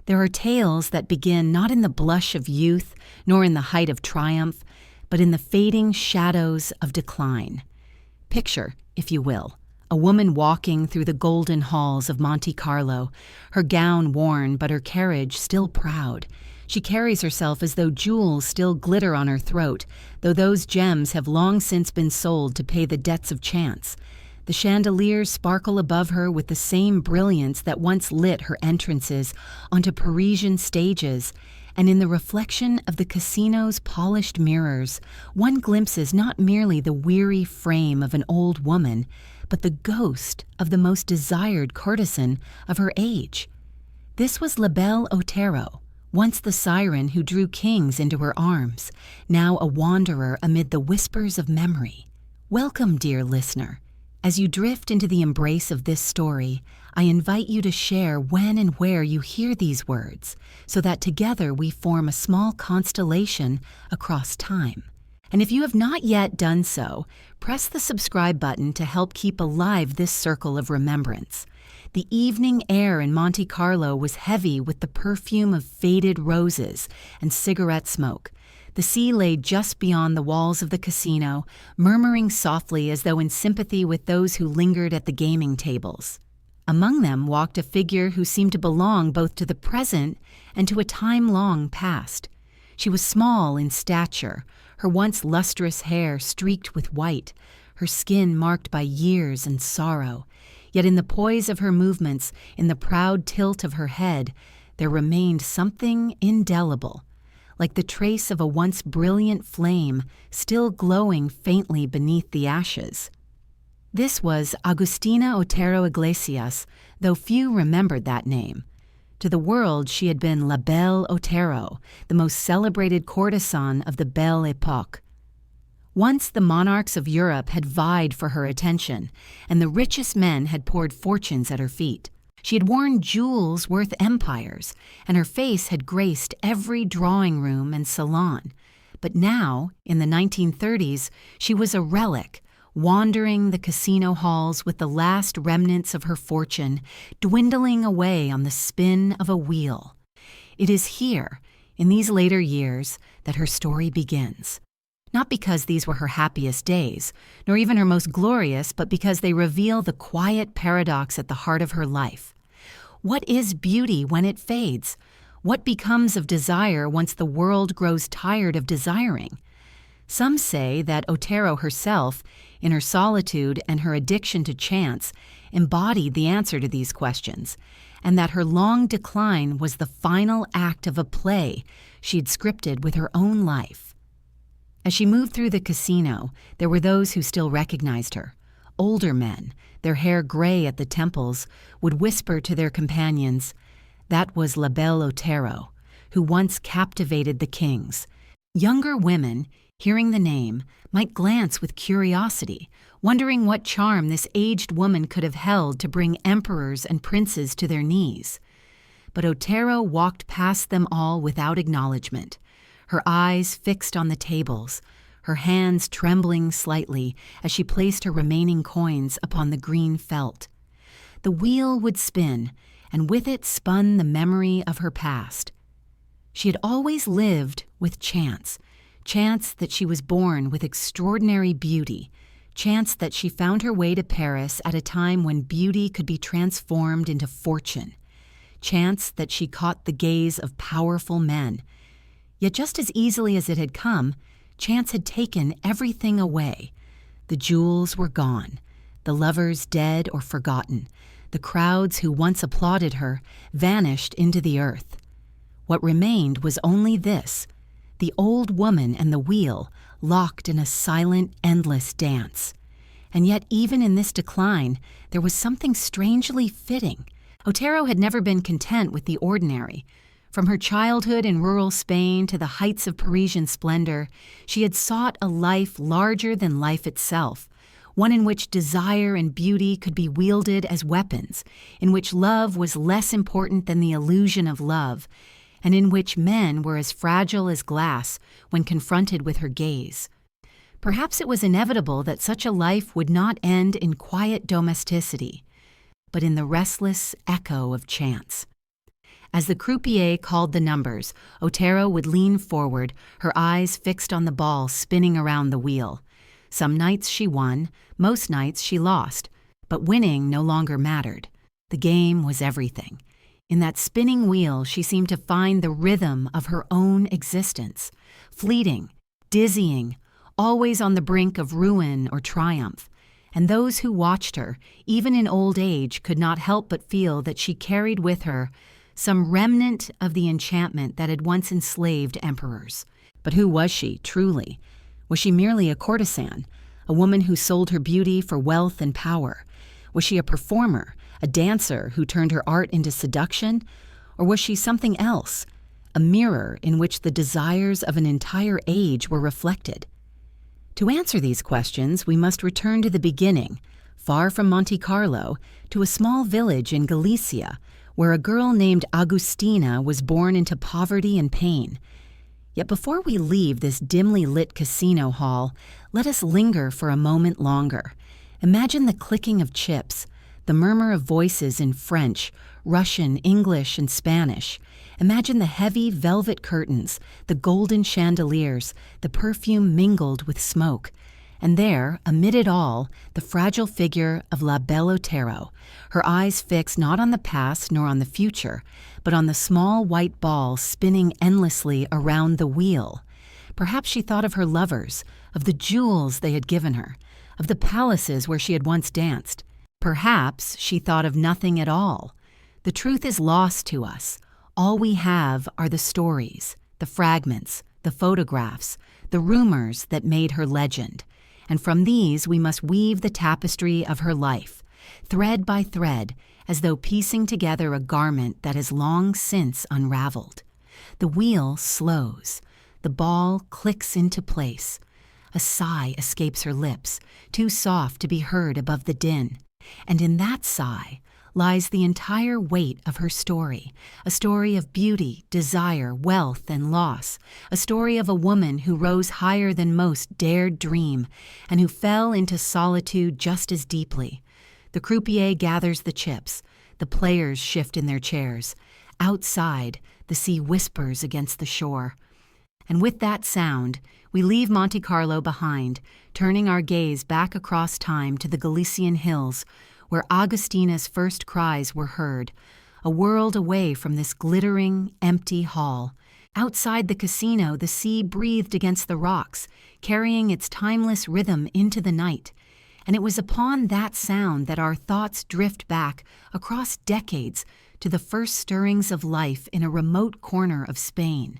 There are tales that begin not in the blush of youth, nor in the height of triumph, but in the fading shadows of decline. Picture, if you will, a woman walking through the golden halls of Monte Carlo, her gown worn but her carriage still proud. She carries herself as though jewels still glitter on her throat, though those gems have long since been sold to pay the debts of chance. The chandeliers sparkle above her with the same brilliance that once lit her entrances onto Parisian stages, and in the reflection of the casino's polished mirrors, one glimpses not merely the weary frame of an old woman, but the ghost of the most desired courtesan of her age. This was La Belle Otero, once the siren who drew kings into her arms, now a wanderer amid the whispers of memory. Welcome, dear listener. As you drift into the embrace of this story, I invite you to share when and where you hear these words, so that together we form a small constellation across time. And if you have not yet done so, press the subscribe button to help keep alive this circle of remembrance. The evening air in Monte Carlo was heavy with the perfume of faded roses and cigarette smoke. The sea lay just beyond the walls of the casino, murmuring softly as though in sympathy with those who lingered at the gaming tables. Among them walked a figure who seemed to belong both to the present and to a time long past. She was small in stature, her once lustrous hair streaked with white, her skin marked by years and sorrow. Yet in the poise of her movements, in the proud tilt of her head, there remained something indelible, like the trace of a once brilliant flame still glowing faintly beneath the ashes. This was Agustina Otero Iglesias, though few remembered that name. To the world she had been La Belle Otero, the most celebrated courtesan of the Belle Époque. Once the monarchs of Europe had vied for her attention, and the richest men had poured fortunes at her feet. She had worn jewels worth empires, and her face had graced every drawing room and salon. But now, in the 1930s, she was a relic, wandering the casino halls with the last remnants of her fortune, dwindling away on the spin of a wheel. It is here, in these later years, that her story begins. Not because these were her happiest days, nor even her most glorious, but because they reveal the quiet paradox at the heart of her life. What is beauty when it fades? What becomes of desire once the world grows tired of desiring? Some say that Otero herself, in her solitude and her addiction to chance, embodied the answer to these questions, and that her long decline was the final act of a play she had scripted with her own life. As she moved through the casino, there were those who still recognized her. Older men, their hair gray at the temples, would whisper to their companions, "That was La Belle Otero, who once captivated the kings." Younger women, hearing the name, might glance with curiosity, wondering what charm this aged woman could have held to bring emperors and princes to their knees. But Otero walked past them all without acknowledgement, her eyes fixed on the tables, her hands trembling slightly as she placed her remaining coins upon the green felt. The wheel would spin, and with it spun the memory of her past. She had always lived with chance that she was born with extraordinary beauty, chance that she found her way to Paris at a time when beauty could be transformed into fortune, chance that she caught the gaze of powerful men. Yet just as easily as it had come, chance had taken everything away. The jewels were gone, the lovers dead or forgotten, the crowds who once applauded her vanished into the earth. What remained was only this: the old woman and the wheel, locked in a silent, endless dance. And yet even in this decline, there was something strangely fitting. Otero had never been content with the ordinary. From her childhood in rural Spain to the heights of Parisian splendor, she had sought a life larger than life itself, one in which desire and beauty could be wielded as weapons, in which love was less important than the illusion of love, and in which men were as fragile as glass when confronted with her gaze. Perhaps it was inevitable that such a life would not end in quiet domesticity, but in the restless echo of chance. As the croupier called the numbers, Otero would lean forward, her eyes fixed on the ball spinning around the wheel. Some nights she won, most nights she lost, but winning no longer mattered. The game was everything. In that spinning wheel, she seemed to find the rhythm of her own existence, fleeting, dizzying, always on the brink of ruin or triumph. And those who watched her, even in old age, could not help but feel that she carried with her some remnant of the enchantment that had once enslaved emperors. But who was she, truly? Was she merely a courtesan, a woman who sold her beauty for wealth and power? Was she a performer, a dancer who turned her art into seduction? Or was she something else, a mirror in which the desires of an entire age were reflected? To answer these questions, we must return to the beginning, far from Monte Carlo, to a small village in Galicia, where a girl named Agustina was born into poverty and pain. Yet before we leave this dimly lit casino hall, let us linger for a moment longer. Imagine the clicking of chips, the murmur of voices in French, Russian, English, and Spanish. Imagine the heavy velvet curtains, the golden chandeliers, the perfume mingled with smoke. And there, amid it all, the fragile figure of La Belle Otero, her eyes fixed not on the past nor on the future, but on the small white ball spinning endlessly around the wheel. Perhaps she thought of her lovers, of the jewels they had given her, of the palaces where she had once danced. Perhaps she thought of nothing at all. The truth is lost to us. All we have are the stories, the fragments, the photographs, the rumors that made her legend. And from these we must weave the tapestry of her life, thread by thread, as though piecing together a garment that has long since unraveled. The wheel slows. The ball clicks into place. A sigh escapes her lips, too soft to be heard above the din. And in that sigh lies the entire weight of her story, a story of beauty, desire, wealth, and loss, a story of a woman who rose higher than most dared dream, and who fell into solitude just as deeply. The croupier gathers the chips, the players shift in their chairs. Outside, the sea whispers against the shore. And with that sound, we leave Monte Carlo behind, turning our gaze back across time to the Galician hills, where Agustina's first cries were heard, a world away from this glittering, empty hall. Outside the casino, the sea breathed against the rocks, carrying its timeless rhythm into the night. And it was upon that sound that our thoughts drift back across decades to the first stirrings of life in a remote corner of Spain.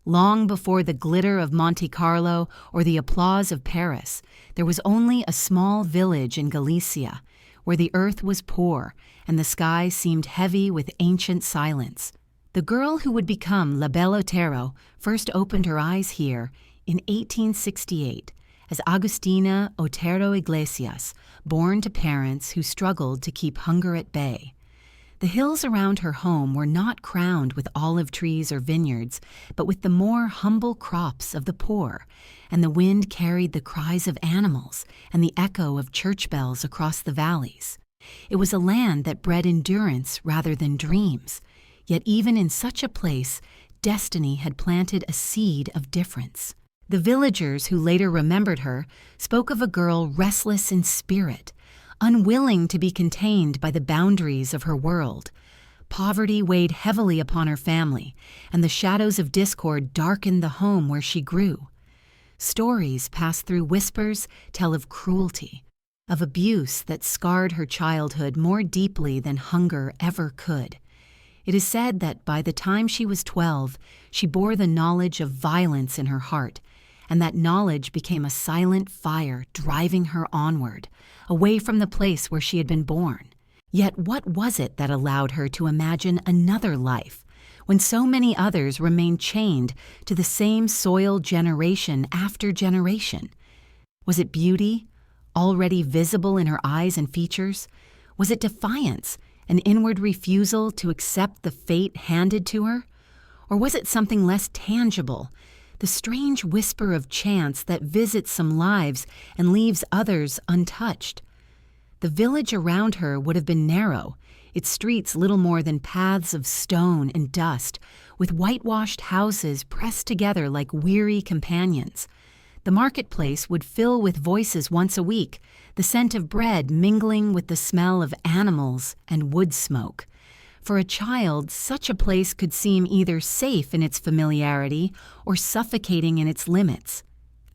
Long before the glitter of Monte Carlo or the applause of Paris, there was only a small village in Galicia, where the earth was poor and the sky seemed heavy with ancient silence. The girl who would become La Belle Otero first opened her eyes here in 1868 as Agustina Otero Iglesias, born to parents who struggled to keep hunger at bay. The hills around her home were not crowned with olive trees or vineyards, but with the more humble crops of the poor, and the wind carried the cries of animals and the echo of church bells across the valleys. It was a land that bred endurance rather than dreams, yet even in such a place, destiny had planted a seed of difference. The villagers who later remembered her spoke of a girl restless in spirit, unwilling to be contained by the boundaries of her world. Poverty weighed heavily upon her family, and the shadows of discord darkened the home where she grew. Stories passed through whispers tell of cruelty, of abuse that scarred her childhood more deeply than hunger ever could. It is said that by the time she was 12, she bore the knowledge of violence in her heart, and that knowledge became a silent fire driving her onward, away from the place where she had been born. Yet what was it that allowed her to imagine another life, when so many others remained chained to the same soil generation after generation? Was it beauty, already visible in her eyes and features? Was it defiance, an inward refusal to accept the fate handed to her? Or was it something less tangible, the strange whisper of chance that visits some lives and leaves others untouched? The village around her would have been narrow. its streets little more than paths of stone and dust, with whitewashed houses pressed together like weary companions. The marketplace would fill with voices once a week, the scent of bread mingling with the smell of animals and wood smoke. For a child, such a place could seem either safe in its familiarity or suffocating in its limits.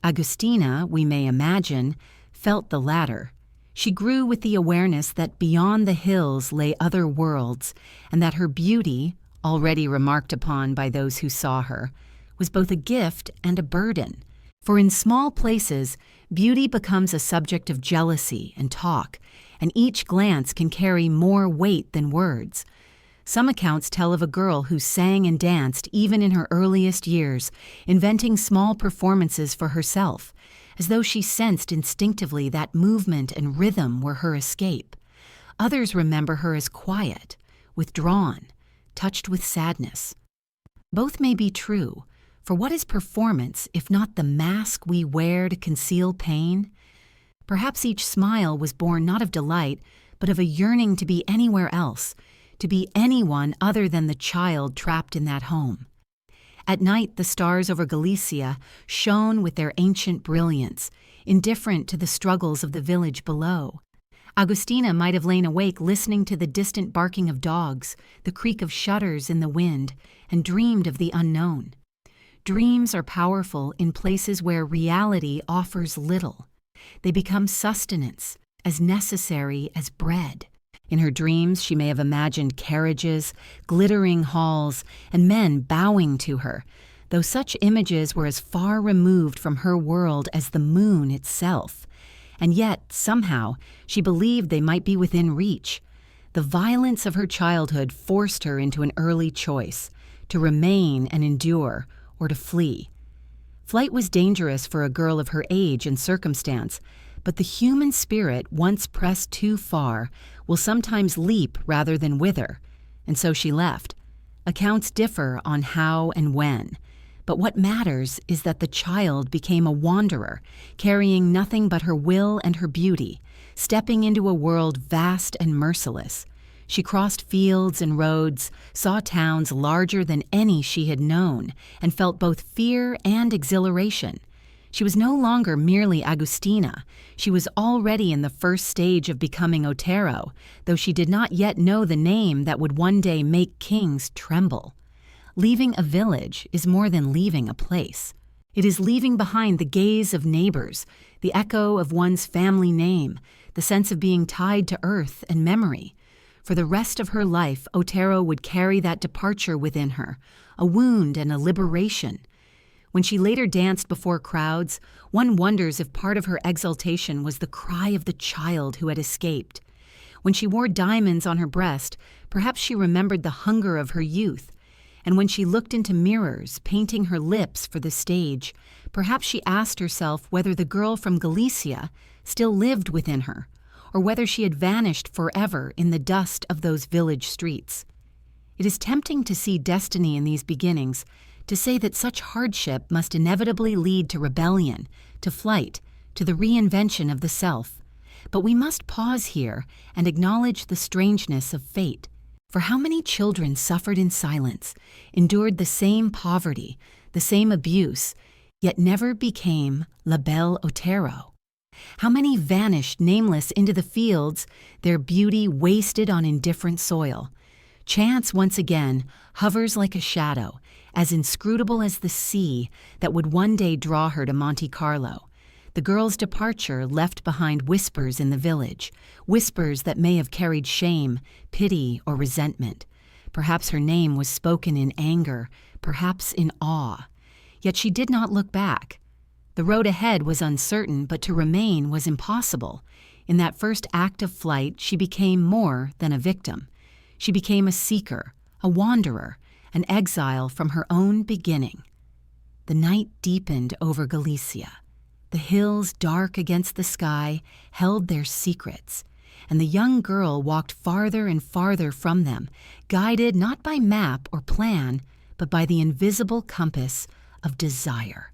Agustina, we may imagine, felt the latter. She grew with the awareness that beyond the hills lay other worlds, and that her beauty, already remarked upon by those who saw her, was both a gift and a burden. For in small places, beauty becomes a subject of jealousy and talk, and each glance can carry more weight than words. Some accounts tell of a girl who sang and danced even in her earliest years, inventing small performances for herself, as though she sensed instinctively that movement and rhythm were her escape. Others remember her as quiet, withdrawn, touched with sadness. Both may be true, for what is performance if not the mask we wear to conceal pain? Perhaps each smile was born not of delight, but of a yearning to be anywhere else, to be anyone other than the child trapped in that home. At night, the stars over Galicia shone with their ancient brilliance, indifferent to the struggles of the village below. Agustina might have lain awake listening to the distant barking of dogs, the creak of shutters in the wind, and dreamed of the unknown. Dreams are powerful in places where reality offers little. They become sustenance, as necessary as bread. In her dreams, she may have imagined carriages, glittering halls, and men bowing to her, though such images were as far removed from her world as the moon itself. And yet, somehow, she believed they might be within reach. The violence of her childhood forced her into an early choice, to remain and endure, or to flee. Flight was dangerous for a girl of her age and circumstance, but the human spirit, once pressed too far, will sometimes leap rather than wither, and so she left. Accounts differ on how and when, but what matters is that the child became a wanderer, carrying nothing but her will and her beauty, stepping into a world vast and merciless. She crossed fields and roads, saw towns larger than any she had known, and felt both fear and exhilaration. She was no longer merely Agustina. She was already in the first stage of becoming Otero, though she did not yet know the name that would one day make kings tremble. Leaving a village is more than leaving a place. It is leaving behind the gaze of neighbors, the echo of one's family name, the sense of being tied to earth and memory. For the rest of her life, Otero would carry that departure within her, a wound and a liberation. When she later danced before crowds, one wonders if part of her exultation was the cry of the child who had escaped. When she wore diamonds on her breast, perhaps she remembered the hunger of her youth. And when she looked into mirrors, painting her lips for the stage, perhaps she asked herself whether the girl from Galicia still lived within her, or whether she had vanished forever in the dust of those village streets. It is tempting to see destiny in these beginnings, to say that such hardship must inevitably lead to rebellion, to flight, to the reinvention of the self. But we must pause here and acknowledge the strangeness of fate. For how many children suffered in silence, endured the same poverty, the same abuse, yet never became La Belle Otero? How many vanished nameless into the fields, their beauty wasted on indifferent soil? Chance once again hovers like a shadow, as inscrutable as the sea that would one day draw her to Monte Carlo. The girl's departure left behind whispers in the village, whispers that may have carried shame, pity, or resentment. Perhaps her name was spoken in anger, perhaps in awe. Yet she did not look back. The road ahead was uncertain, but to remain was impossible. In that first act of flight, she became more than a victim. She became a seeker, a wanderer, an exile from her own beginning. The night deepened over Galicia. The hills, dark against the sky, held their secrets, and the young girl walked farther and farther from them, guided not by map or plan, but by the invisible compass of desire.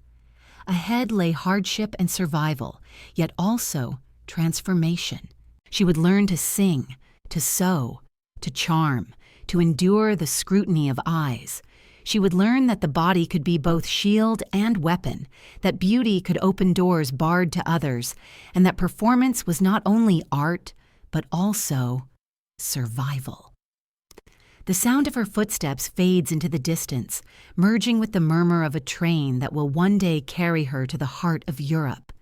Ahead lay hardship and survival, yet also transformation. She would learn to sing, to sew, to charm, to endure the scrutiny of eyes. She would learn that the body could be both shield and weapon, that beauty could open doors barred to others, and that performance was not only art, but also survival. The sound of her footsteps fades into the distance, merging with the murmur of a train that will one day carry her to the heart of Europe.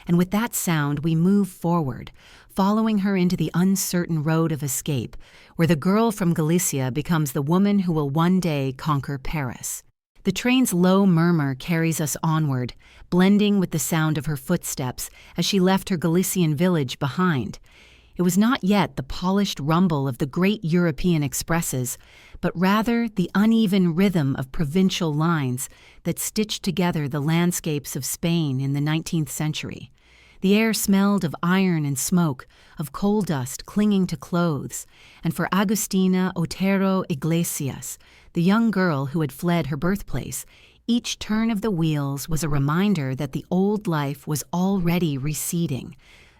And with that sound, we move forward, following her into the uncertain road of escape, where the girl from Galicia becomes the woman who will one day conquer Paris. The train's low murmur carries us onward, blending with the sound of her footsteps as she left her Galician village behind. It was not yet the polished rumble of the great European expresses, but rather the uneven rhythm of provincial lines that stitched together the landscapes of Spain in the 19th century. The air smelled of iron and smoke, of coal dust clinging to clothes, and for Agustina Otero Iglesias, the young girl who had fled her birthplace, each turn of the wheels was a reminder that the old life was already receding,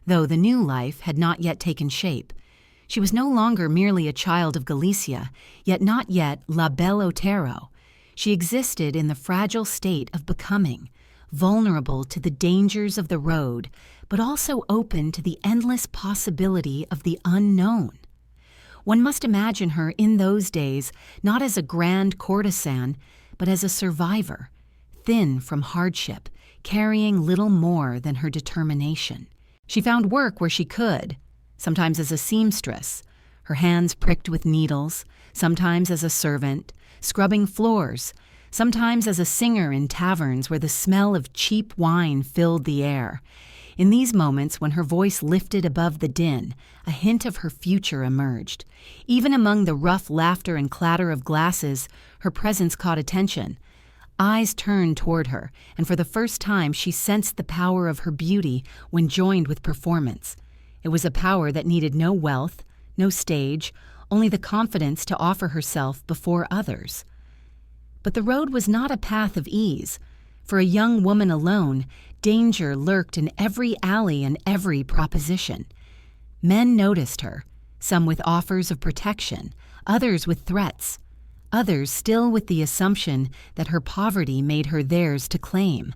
though the new life had not yet taken shape. She was no longer merely a child of Galicia, yet not yet La Belle Otero. She existed in the fragile state of becoming, vulnerable to the dangers of the road, but also open to the endless possibility of the unknown. One must imagine her in those days not as a grand courtesan, but as a survivor, thin from hardship, carrying little more than her determination. She found work where she could, sometimes as a seamstress, her hands pricked with needles, sometimes as a servant, scrubbing floors, sometimes as a singer in taverns where the smell of cheap wine filled the air. In these moments, when her voice lifted above the din, a hint of her future emerged. Even among the rough laughter and clatter of glasses, her presence caught attention. Eyes turned toward her, and for the first time she sensed the power of her beauty when joined with performance. It was a power that needed no wealth, no stage, only the confidence to offer herself before others. But the road was not a path of ease. For a young woman alone, danger lurked in every alley and every proposition. Men noticed her, some with offers of protection, others with threats, others still with the assumption that her poverty made her theirs to claim.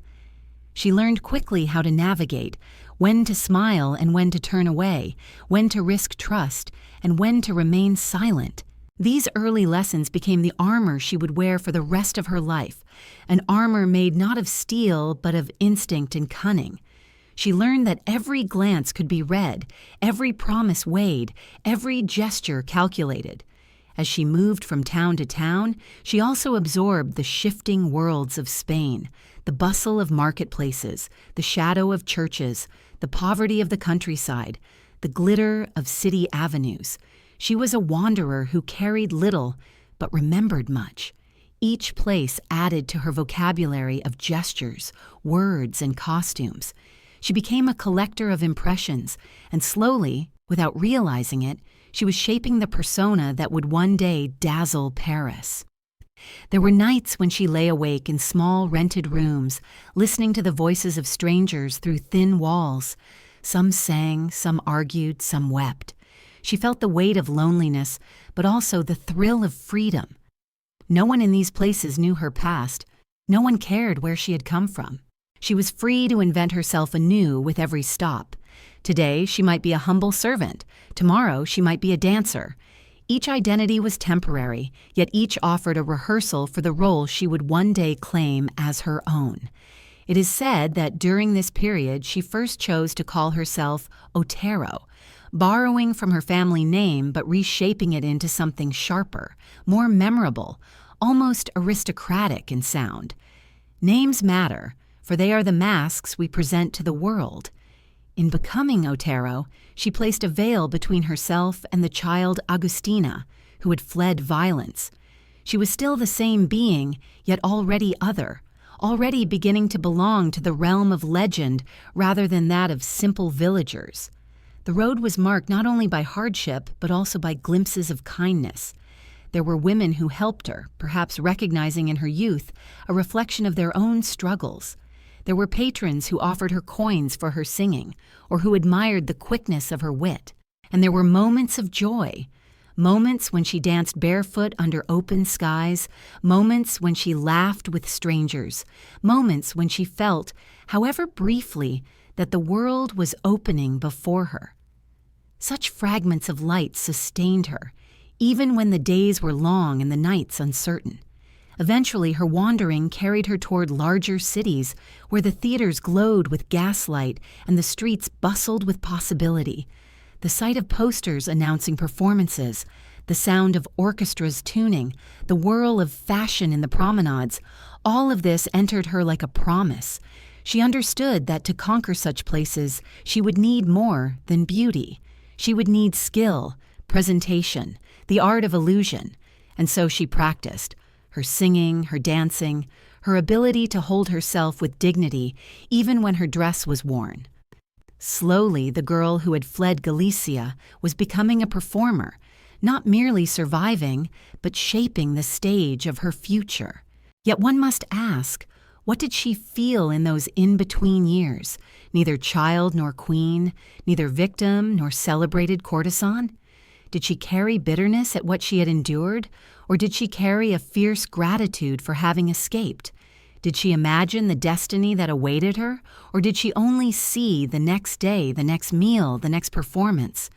She learned quickly how to navigate, when to smile and when to turn away, when to risk trust and when to remain silent. These early lessons became the armor she would wear for the rest of her life, an armor made not of steel but of instinct and cunning. She learned that every glance could be read, every promise weighed, every gesture calculated. As she moved from town to town, she also absorbed the shifting worlds of Spain, the bustle of marketplaces, the shadow of churches, the poverty of the countryside, the glitter of city avenues. She was a wanderer who carried little, but remembered much. Each place added to her vocabulary of gestures, words, and costumes. She became a collector of impressions, and slowly, without realizing it, she was shaping the persona that would one day dazzle Paris. There were nights when she lay awake in small rented rooms, listening to the voices of strangers through thin walls. Some sang, some argued, some wept. She felt the weight of loneliness, but also the thrill of freedom. No one in these places knew her past. No one cared where she had come from. She was free to invent herself anew with every stop. Today, she might be a humble servant. Tomorrow, she might be a dancer. Each identity was temporary, yet each offered a rehearsal for the role she would one day claim as her own. It is said that during this period, she first chose to call herself Otero, borrowing from her family name but reshaping it into something sharper, more memorable, almost aristocratic in sound. Names matter, for they are the masks we present to the world. In becoming Otero, she placed a veil between herself and the child Agustina, who had fled violence. She was still the same being, yet already other, already beginning to belong to the realm of legend rather than that of simple villagers. The road was marked not only by hardship, but also by glimpses of kindness. There were women who helped her, perhaps recognizing in her youth a reflection of their own struggles. There were patrons who offered her coins for her singing, or who admired the quickness of her wit. And there were moments of joy, Moments when she danced barefoot under open skies, moments when she laughed with strangers, moments when she felt, however briefly, that the world was opening before her. Such fragments of light sustained her, even when the days were long and the nights uncertain. Eventually, her wandering carried her toward larger cities where the theaters glowed with gaslight and the streets bustled with possibility. The sight of posters announcing performances, the sound of orchestras tuning, the whirl of fashion in the promenades, all of this entered her like a promise. She understood that to conquer such places, she would need more than beauty. She would need skill, presentation, the art of illusion. And so she practiced. Her singing, her dancing, her ability to hold herself with dignity even when her dress was worn. Slowly, the girl who had fled Galicia was becoming a performer, not merely surviving, but shaping the stage of her future. Yet one must ask, what did she feel in those in-between years? Neither child nor queen, neither victim nor celebrated courtesan? Did she carry bitterness at what she had endured, or did she carry a fierce gratitude for having escaped? Did she imagine the destiny that awaited her, or did she only see the next day, the next meal, the next performance?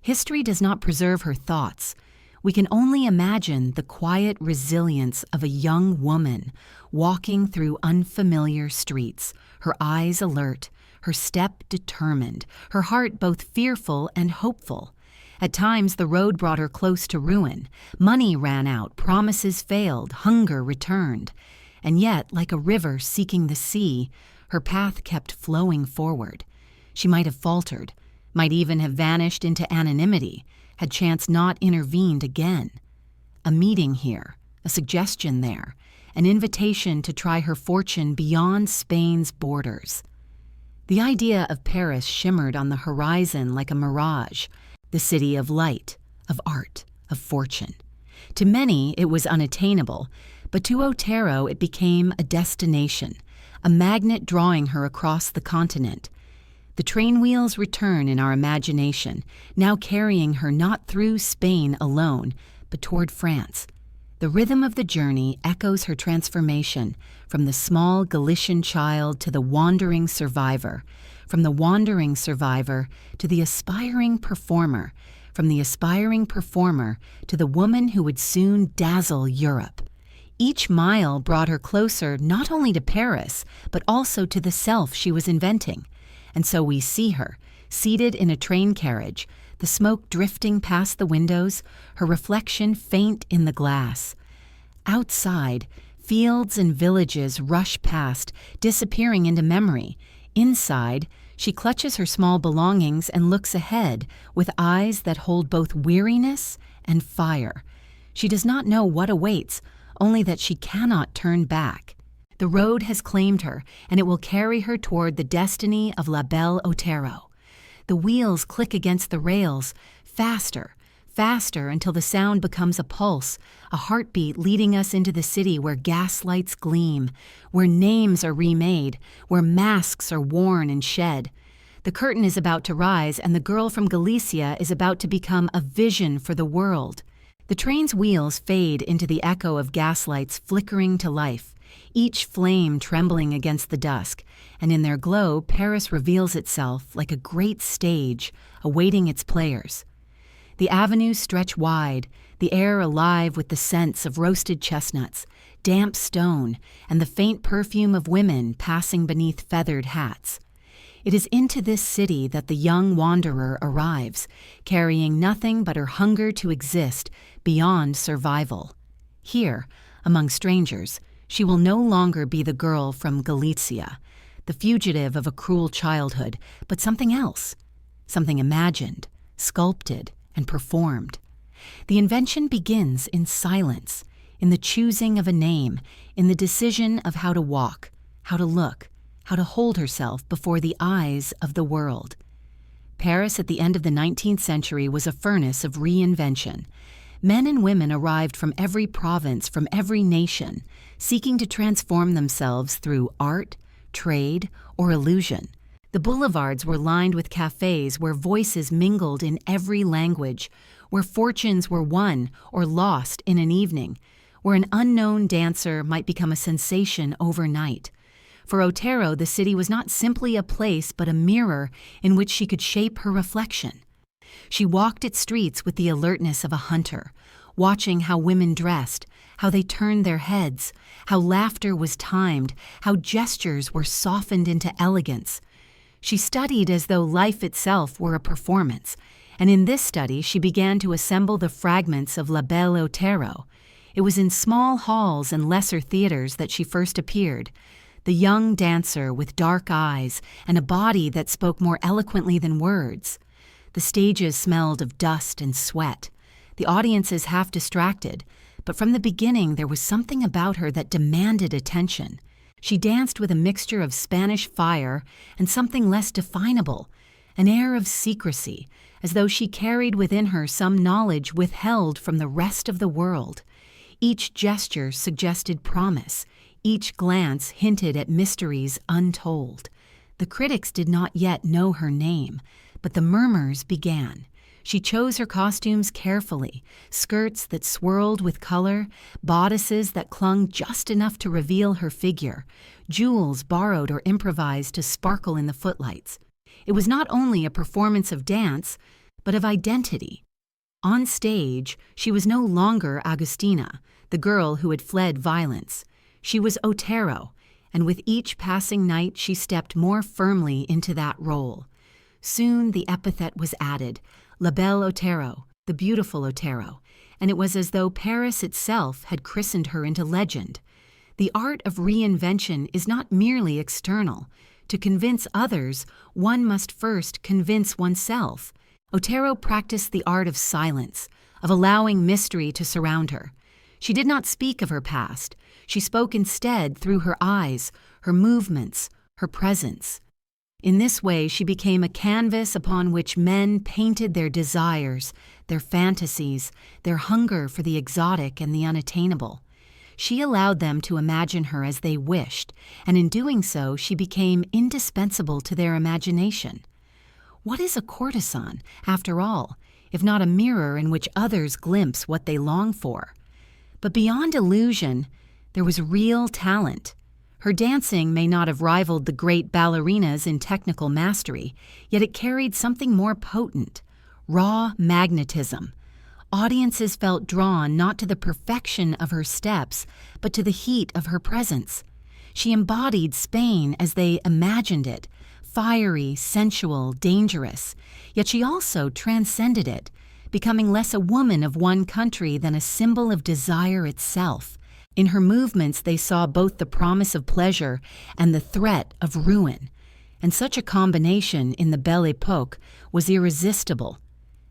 History does not preserve her thoughts. We can only imagine the quiet resilience of a young woman walking through unfamiliar streets, her eyes alert, her step determined, her heart both fearful and hopeful. At times, the road brought her close to ruin. Money ran out, promises failed, hunger returned. And yet, like a river seeking the sea, her path kept flowing forward. She might have faltered, might even have vanished into anonymity, had chance not intervened again. A meeting here, a suggestion there, an invitation to try her fortune beyond Spain's borders. The idea of Paris shimmered on the horizon like a mirage, the city of light, of art, of fortune. To many, it was unattainable, but to Otero it became a destination, a magnet drawing her across the continent. The train wheels return in our imagination, now carrying her not through Spain alone, but toward France. The rhythm of the journey echoes her transformation from the small Galician child to the wandering survivor, from the wandering survivor to the aspiring performer, from the aspiring performer to the woman who would soon dazzle Europe. Each mile brought her closer not only to Paris, but also to the self she was inventing. And so we see her, seated in a train carriage, the smoke drifting past the windows, her reflection faint in the glass. Outside, fields and villages rush past, disappearing into memory. Inside, she clutches her small belongings and looks ahead with eyes that hold both weariness and fire. She does not know what awaits, only that she cannot turn back. The road has claimed her, and it will carry her toward the destiny of La Belle Otero. The wheels click against the rails, faster, faster until the sound becomes a pulse, a heartbeat leading us into the city where gaslights gleam, where names are remade, where masks are worn and shed. The curtain is about to rise, and the girl from Galicia is about to become a vision for the world. The train's wheels fade into the echo of gaslights flickering to life, each flame trembling against the dusk, and in their glow, Paris reveals itself like a great stage awaiting its players. The avenues stretch wide, the air alive with the scents of roasted chestnuts, damp stone, and the faint perfume of women passing beneath feathered hats. It is into this city that the young wanderer arrives, carrying nothing but her hunger to exist beyond survival. Here, among strangers, she will no longer be the girl from Galicia, the fugitive of a cruel childhood, but something else, something imagined, sculpted, and performed. The invention begins in silence, in the choosing of a name, in the decision of how to walk, how to look, how to hold herself before the eyes of the world. Paris at the end of the 19th century was a furnace of reinvention. Men and women arrived from every province, from every nation, seeking to transform themselves through art, trade, or illusion. The boulevards were lined with cafes where voices mingled in every language, where fortunes were won or lost in an evening, where an unknown dancer might become a sensation overnight. For Otero, the city was not simply a place but a mirror in which she could shape her reflection. She walked its streets with the alertness of a hunter, watching how women dressed, how they turned their heads, how laughter was timed, how gestures were softened into elegance. She studied as though life itself were a performance, and in this study she began to assemble the fragments of La Belle Otero. It was in small halls and lesser theaters that she first appeared, the young dancer with dark eyes and a body that spoke more eloquently than words. The stages smelled of dust and sweat, the audiences half distracted, but from the beginning there was something about her that demanded attention. She danced with a mixture of Spanish fire and something less definable, an air of secrecy, as though she carried within her some knowledge withheld from the rest of the world. Each gesture suggested promise, each glance hinted at mysteries untold. The critics did not yet know her name, but the murmurs began. She chose her costumes carefully, skirts that swirled with color, bodices that clung just enough to reveal her figure, jewels borrowed or improvised to sparkle in the footlights. It was not only a performance of dance, but of identity. On stage, she was no longer Agustina, the girl who had fled violence. She was Otero, and with each passing night she stepped more firmly into that role. Soon the epithet was added, La Belle Otero, the beautiful Otero, and it was as though Paris itself had christened her into legend. The art of reinvention is not merely external. To convince others, one must first convince oneself. Otero practiced the art of silence, of allowing mystery to surround her. She did not speak of her past. She spoke instead through her eyes, her movements, her presence. In this way, she became a canvas upon which men painted their desires, their fantasies, their hunger for the exotic and the unattainable. She allowed them to imagine her as they wished, and in doing so, she became indispensable to their imagination. What is a courtesan, after all, if not a mirror in which others glimpse what they long for? But beyond illusion, there was real talent. Her dancing may not have rivaled the great ballerinas in technical mastery, yet it carried something more potent, raw magnetism. Audiences felt drawn not to the perfection of her steps, but to the heat of her presence. She embodied Spain as they imagined it, fiery, sensual, dangerous, yet she also transcended it, becoming less a woman of one country than a symbol of desire itself. In her movements they saw both the promise of pleasure and the threat of ruin, and such a combination in the Belle Époque was irresistible.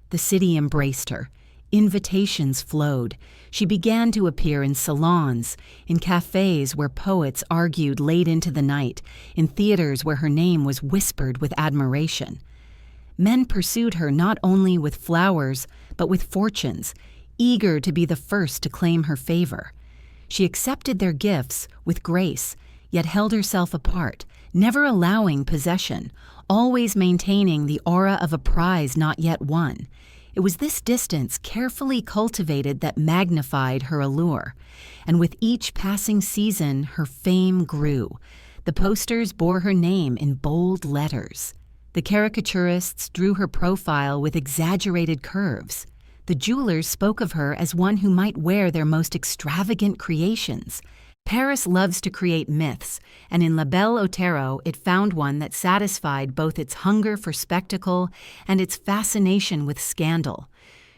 The city embraced her. Invitations flowed. She began to appear in salons, in cafes where poets argued late into the night, in theaters where her name was whispered with admiration. Men pursued her not only with flowers, but with fortunes, eager to be the first to claim her favor. She accepted their gifts with grace, yet held herself apart, never allowing possession, always maintaining the aura of a prize not yet won. It was this distance, carefully cultivated, that magnified her allure, and with each passing season her fame grew. The posters bore her name in bold letters. The caricaturists drew her profile with exaggerated curves. The jewelers spoke of her as one who might wear their most extravagant creations. Paris loves to create myths, and in La Belle Otero it found one that satisfied both its hunger for spectacle and its fascination with scandal.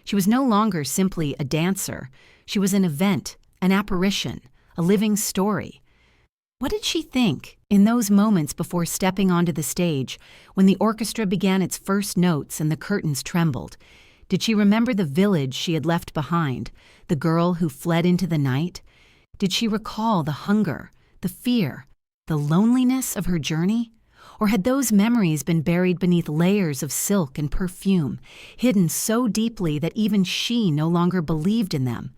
She was no longer simply a dancer. She was an event, an apparition, a living story. What did she think in those moments before stepping onto the stage, when the orchestra began its first notes and the curtains trembled? Did she remember the village she had left behind, the girl who fled into the night? Did she recall the hunger, the fear, the loneliness of her journey? Or had those memories been buried beneath layers of silk and perfume, hidden so deeply that even she no longer believed in them?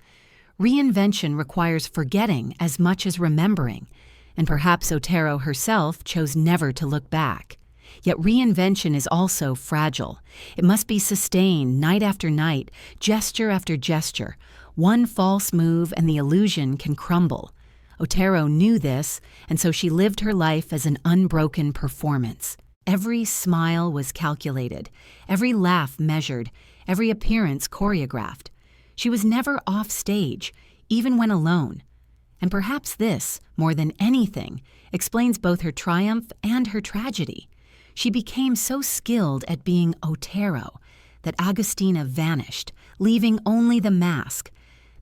Reinvention requires forgetting as much as remembering, and perhaps Otero herself chose never to look back. Yet reinvention is also fragile. It must be sustained night after night, gesture after gesture. One false move and the illusion can crumble. Otero knew this, and so she lived her life as an unbroken performance. Every smile was calculated, every laugh measured, every appearance choreographed. She was never off stage, even when alone. And perhaps this, more than anything, explains both her triumph and her tragedy. She became so skilled at being Otero that Agustina vanished, leaving only the mask.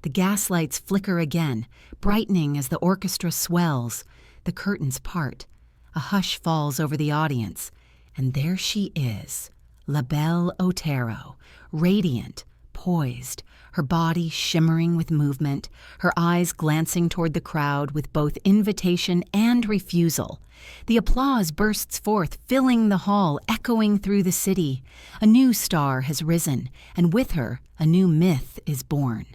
The gaslights flicker again, brightening as the orchestra swells. The curtains part. A hush falls over the audience. And there she is, La Belle Otero, radiant, poised, her body shimmering with movement, her eyes glancing toward the crowd with both invitation and refusal. The applause bursts forth, filling the hall, echoing through the city. A new star has risen, and with her, a new myth is born.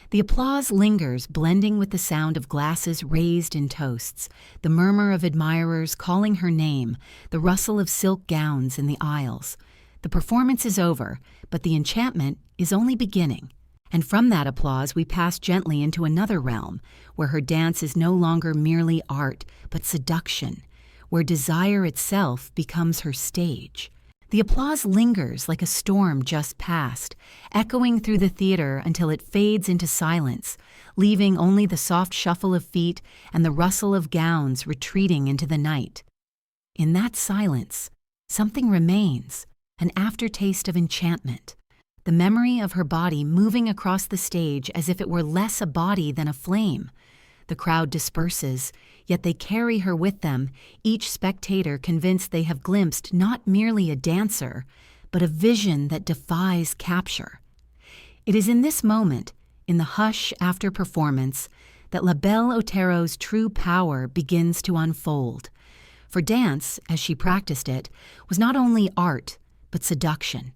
The applause lingers, blending with the sound of glasses raised in toasts, the murmur of admirers calling her name, the rustle of silk gowns in the aisles. The performance is over, but the enchantment is only beginning. And from that applause we pass gently into another realm, where her dance is no longer merely art, but seduction, where desire itself becomes her stage. The applause lingers like a storm just past, echoing through the theater until it fades into silence, leaving only the soft shuffle of feet and the rustle of gowns retreating into the night. In that silence, something remains, an aftertaste of enchantment, the memory of her body moving across the stage as if it were less a body than a flame. The crowd disperses, yet they carry her with them, each spectator convinced they have glimpsed not merely a dancer, but a vision that defies capture. It is in this moment, in the hush after performance, that La Belle Otero's true power begins to unfold. For dance, as she practiced it, was not only art, but seduction.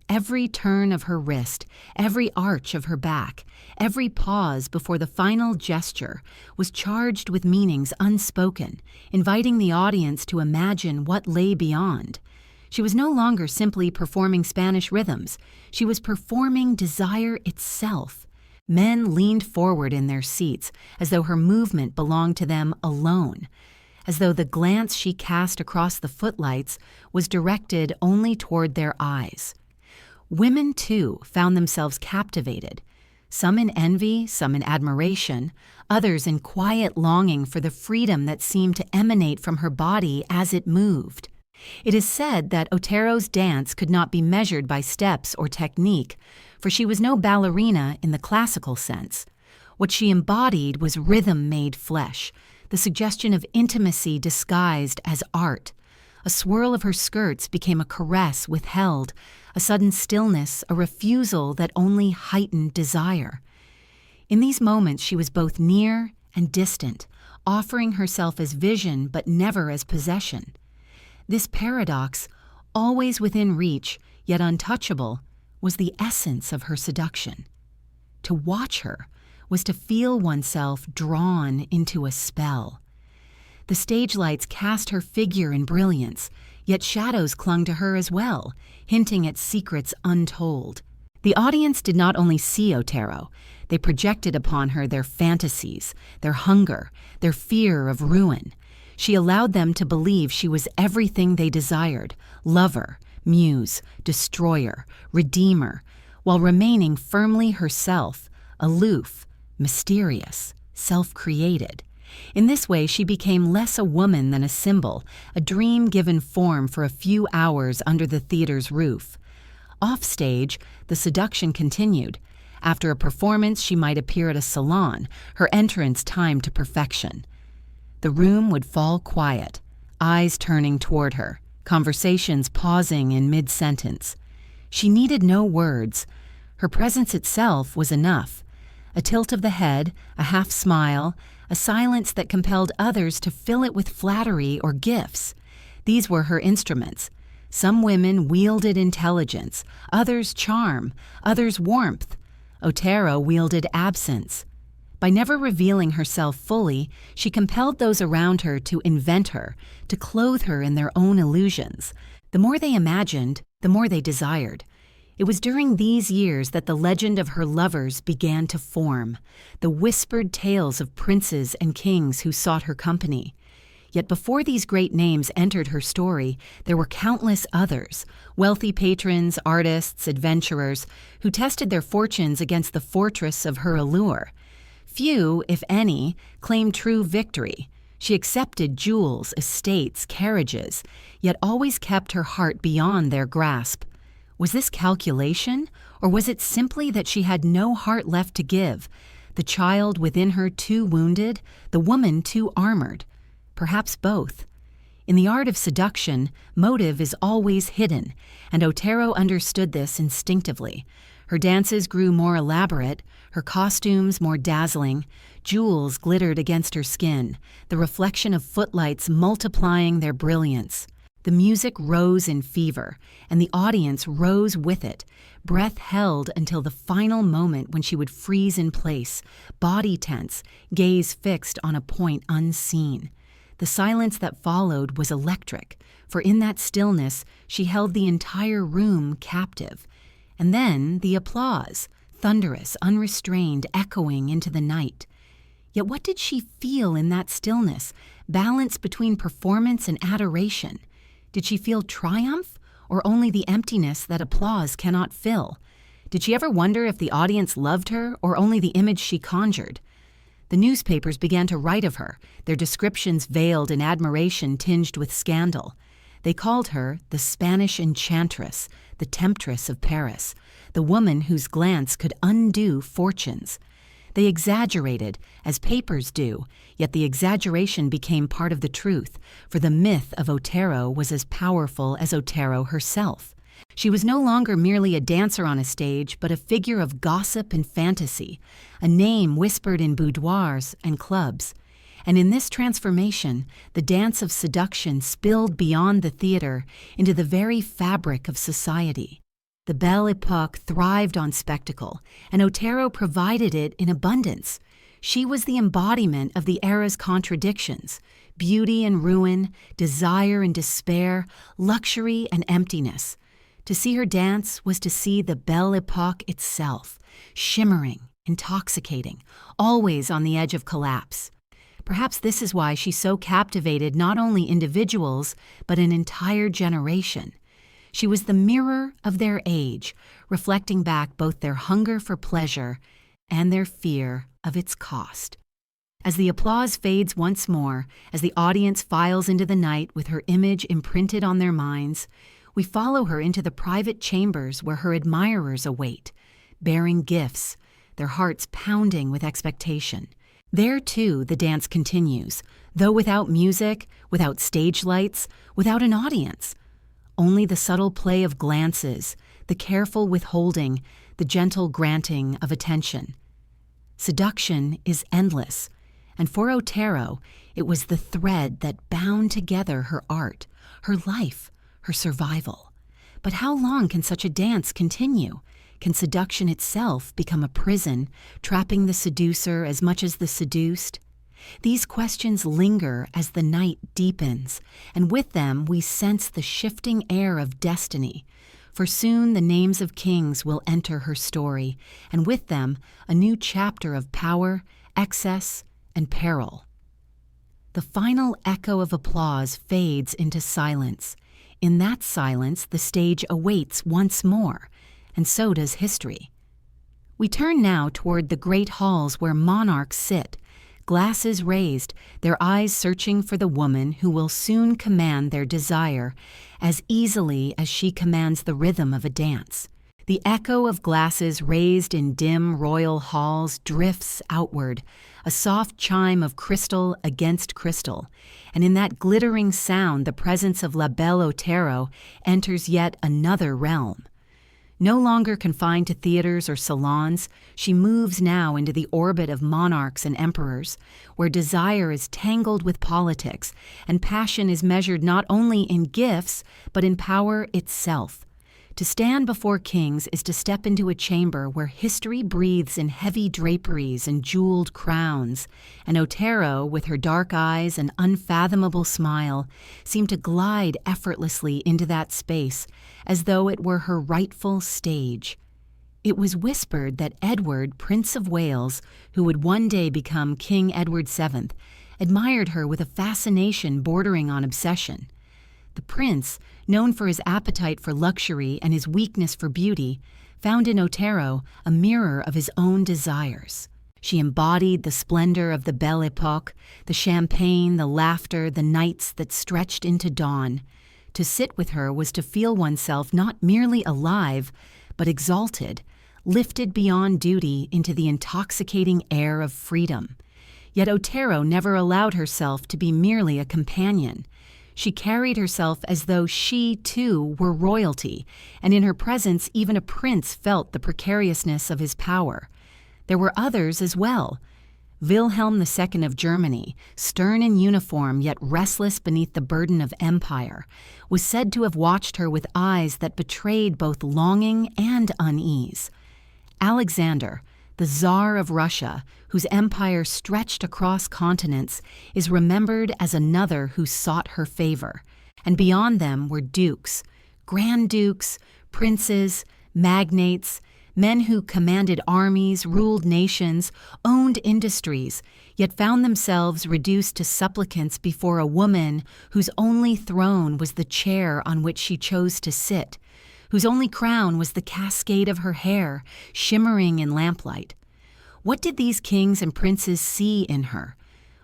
Every turn of her wrist, every arch of her back, every pause before the final gesture was charged with meanings unspoken, inviting the audience to imagine what lay beyond. She was no longer simply performing Spanish rhythms. She was performing desire itself. Men leaned forward in their seats, as though her movement belonged to them alone, as though the glance she cast across the footlights was directed only toward their eyes. Women, too, found themselves captivated, some in envy, some in admiration, others in quiet longing for the freedom that seemed to emanate from her body as it moved. It is said that Otero's dance could not be measured by steps or technique, for she was no ballerina in the classical sense. What she embodied was rhythm made flesh, the suggestion of intimacy disguised as art. A swirl of her skirts became a caress withheld, a sudden stillness, a refusal that only heightened desire. In these moments she was both near and distant, offering herself as vision but never as possession. This paradox, always within reach, yet untouchable, was the essence of her seduction. To watch her was to feel oneself drawn into a spell. The stage lights cast her figure in brilliance, yet shadows clung to her as well, hinting at secrets untold. The audience did not only see Otero, they projected upon her their fantasies, their hunger, their fear of ruin. She allowed them to believe she was everything they desired: lover, muse, destroyer, redeemer, while remaining firmly herself, aloof, mysterious, self-created. In this way, she became less a woman than a symbol, a dream given form for a few hours under the theater's roof. Offstage, the seduction continued. After a performance, she might appear at a salon, her entrance timed to perfection. The room would fall quiet, eyes turning toward her, conversations pausing in mid-sentence. She needed no words. Her presence itself was enough. A tilt of the head, a half smile, a silence that compelled others to fill it with flattery or gifts. These were her instruments. Some women wielded intelligence, others charm, others warmth. Otero wielded absence. By never revealing herself fully, she compelled those around her to invent her, to clothe her in their own illusions. The more they imagined, the more they desired. It was during these years that the legend of her lovers began to form, the whispered tales of princes and kings who sought her company. Yet before these great names entered her story, there were countless others, wealthy patrons, artists, adventurers, who tested their fortunes against the fortress of her allure. Few, if any, claimed true victory. She accepted jewels, estates, carriages, yet always kept her heart beyond their grasp. Was this calculation, or was it simply that she had no heart left to give, the child within her too wounded, the woman too armored? Perhaps both. In the art of seduction, motive is always hidden, and Otero understood this instinctively. Her dances grew more elaborate, her costumes more dazzling, jewels glittered against her skin, the reflection of footlights multiplying their brilliance. The music rose in fever, and the audience rose with it, breath held until the final moment when she would freeze in place, body tense, gaze fixed on a point unseen. The silence that followed was electric, for in that stillness she held the entire room captive. And then the applause, thunderous, unrestrained, echoing into the night. Yet what did she feel in that stillness, balance between performance and adoration? Did she feel triumph, or only the emptiness that applause cannot fill? Did she ever wonder if the audience loved her, or only the image she conjured? The newspapers began to write of her, their descriptions veiled in admiration tinged with scandal. They called her the Spanish enchantress, the temptress of Paris, the woman whose glance could undo fortunes. They exaggerated, as papers do, yet the exaggeration became part of the truth, for the myth of Otero was as powerful as Otero herself. She was no longer merely a dancer on a stage, but a figure of gossip and fantasy, a name whispered in boudoirs and clubs. And in this transformation, the dance of seduction spilled beyond the theater into the very fabric of society. The Belle Époque thrived on spectacle, and Otero provided it in abundance. She was the embodiment of the era's contradictions, beauty and ruin, desire and despair, luxury and emptiness. To see her dance was to see the Belle Époque itself, shimmering, intoxicating, always on the edge of collapse. Perhaps this is why she so captivated not only individuals, but an entire generation. She was the mirror of their age, reflecting back both their hunger for pleasure and their fear of its cost. As the applause fades once more, as the audience files into the night with her image imprinted on their minds, we follow her into the private chambers where her admirers await, bearing gifts, their hearts pounding with expectation. There, too, the dance continues, though without music, without stage lights, without an audience. Only the subtle play of glances, the careful withholding, the gentle granting of attention. Seduction is endless, and for Otero, it was the thread that bound together her art, her life, her survival. But how long can such a dance continue? Can seduction itself become a prison, trapping the seducer as much as the seduced? These questions linger as the night deepens, and with them we sense the shifting air of destiny. For soon the names of kings will enter her story, and with them a new chapter of power, excess, and peril. The final echo of applause fades into silence. In that silence, the stage awaits once more, and so does history. We turn now toward the great halls where monarchs sit, glasses raised, their eyes searching for the woman who will soon command their desire as easily as she commands the rhythm of a dance. The echo of glasses raised in dim royal halls drifts outward, a soft chime of crystal against crystal, and in that glittering sound the presence of La Belle Otero enters yet another realm. No longer confined to theaters or salons, she moves now into the orbit of monarchs and emperors, where desire is tangled with politics, and passion is measured not only in gifts, but in power itself. To stand before kings is to step into a chamber where history breathes in heavy draperies and jeweled crowns, and Otero, with her dark eyes and unfathomable smile, seemed to glide effortlessly into that space as though it were her rightful stage. It was whispered that Edward, Prince of Wales, who would one day become King Edward VII, admired her with a fascination bordering on obsession. The prince, known for his appetite for luxury and his weakness for beauty, found in Otero a mirror of his own desires. She embodied the splendor of the Belle Époque, the champagne, the laughter, the nights that stretched into dawn. To sit with her was to feel oneself not merely alive, but exalted, lifted beyond duty into the intoxicating air of freedom. Yet Otero never allowed herself to be merely a companion. She carried herself as though she, too, were royalty, and in her presence even a prince felt the precariousness of his power. There were others as well. Wilhelm II of Germany, stern in uniform yet restless beneath the burden of empire, was said to have watched her with eyes that betrayed both longing and unease. Alexander, the Tsar of Russia, whose empire stretched across continents, is remembered as another who sought her favor. And beyond them were dukes, grand dukes, princes, magnates, men who commanded armies, ruled nations, owned industries, yet found themselves reduced to supplicants before a woman whose only throne was the chair on which she chose to sit, whose only crown was the cascade of her hair, shimmering in lamplight. What did these kings and princes see in her?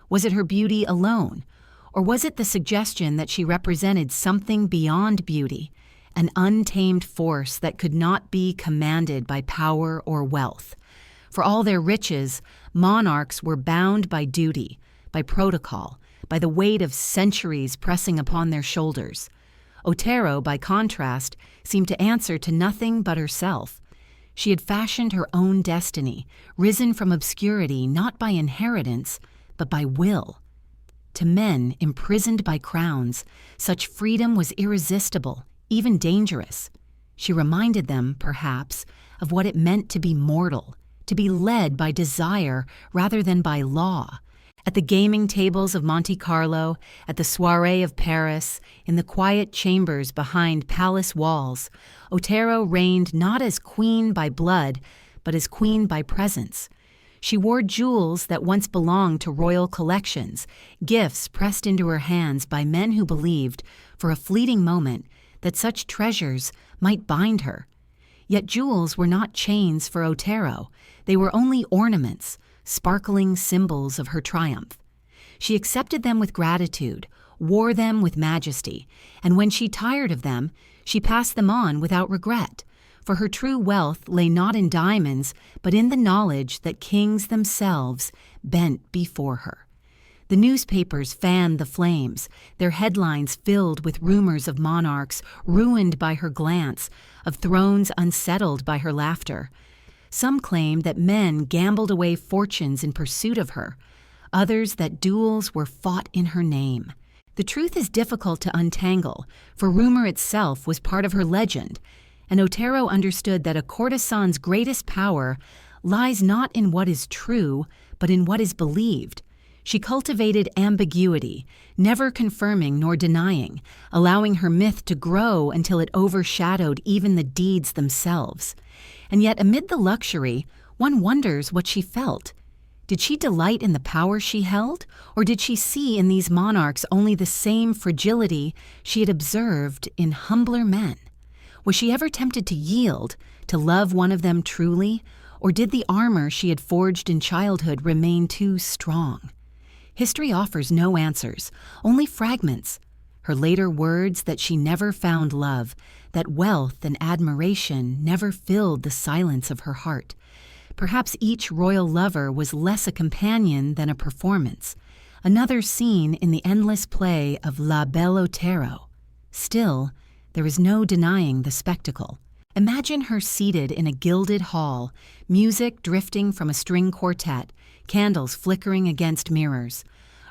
Was it her beauty alone, or was it the suggestion that she represented something beyond beauty, an untamed force that could not be commanded by power or wealth? For all their riches, monarchs were bound by duty, by protocol, by the weight of centuries pressing upon their shoulders. Otero, by contrast, seemed to answer to nothing but herself. She had fashioned her own destiny, risen from obscurity not by inheritance, but by will. To men imprisoned by crowns, such freedom was irresistible, even dangerous. She reminded them, perhaps, of what it meant to be mortal, to be led by desire rather than by law. At the gaming tables of Monte Carlo, at the soirée of Paris, in the quiet chambers behind palace walls, Otero reigned not as queen by blood, but as queen by presence. She wore jewels that once belonged to royal collections, gifts pressed into her hands by men who believed, for a fleeting moment, that such treasures might bind her. Yet jewels were not chains for Otero. They were only ornaments, sparkling symbols of her triumph. She accepted them with gratitude, wore them with majesty, and when she tired of them, she passed them on without regret, for her true wealth lay not in diamonds, but in the knowledge that kings themselves bent before her. The newspapers fanned the flames, their headlines filled with rumors of monarchs ruined by her glance, of thrones unsettled by her laughter. Some claimed that men gambled away fortunes in pursuit of her, others that duels were fought in her name. The truth is difficult to untangle, for rumor itself was part of her legend, and Otero understood that a courtesan's greatest power lies not in what is true, but in what is believed. She cultivated ambiguity, never confirming nor denying, allowing her myth to grow until it overshadowed even the deeds themselves. And yet amid the luxury, one wonders what she felt. Did she delight in the power she held, or did she see in these monarchs only the same fragility she had observed in humbler men? Was she ever tempted to yield, to love one of them truly, or did the armor she had forged in childhood remain too strong? History offers no answers, only fragments. Her later words that she never found love, that wealth and admiration never filled the silence of her heart. Perhaps each royal lover was less a companion than a performance, another scene in the endless play of La Belle Otero. Still, there is no denying the spectacle. Imagine her seated in a gilded hall, music drifting from a string quartet, candles flickering against mirrors.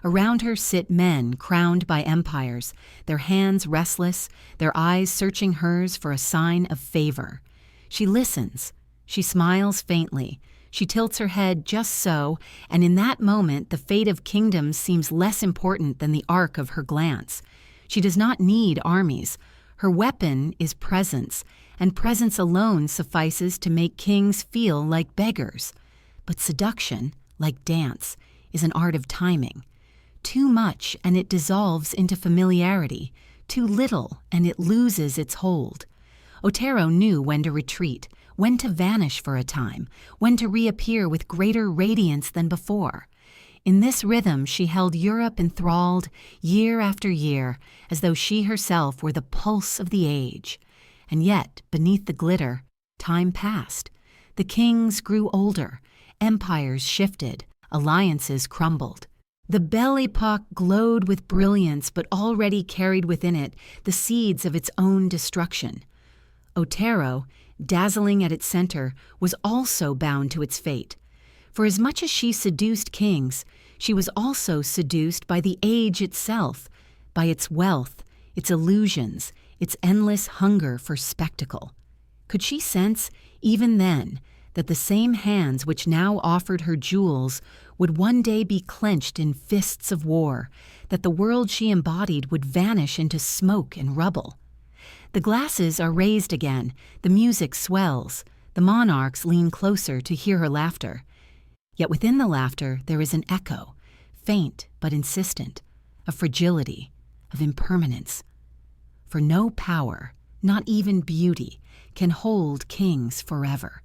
Around her sit men crowned by empires, their hands restless, their eyes searching hers for a sign of favor. She listens. She smiles faintly. She tilts her head just so, and in that moment the fate of kingdoms seems less important than the arc of her glance. She does not need armies. Her weapon is presence, and presence alone suffices to make kings feel like beggars. But seduction, like dance, is an art of timing. Too much and it dissolves into familiarity. Too little and it loses its hold. Otero knew when to retreat, when to vanish for a time, when to reappear with greater radiance than before. In this rhythm she held Europe enthralled year after year, as though she herself were the pulse of the age. And yet, beneath the glitter, time passed. The kings grew older, empires shifted, alliances crumbled. The Belle Époque glowed with brilliance but already carried within it the seeds of its own destruction. Otero, dazzling at its center, was also bound to its fate. For as much as she seduced kings, she was also seduced by the age itself, by its wealth, its illusions, its endless hunger for spectacle. Could she sense, even then, that the same hands which now offered her jewels would one day be clenched in fists of war, that the world she embodied would vanish into smoke and rubble? The glasses are raised again, the music swells, the monarchs lean closer to hear her laughter. Yet within the laughter there is an echo, faint but insistent, of fragility, of impermanence. For no power, not even beauty, can hold kings forever.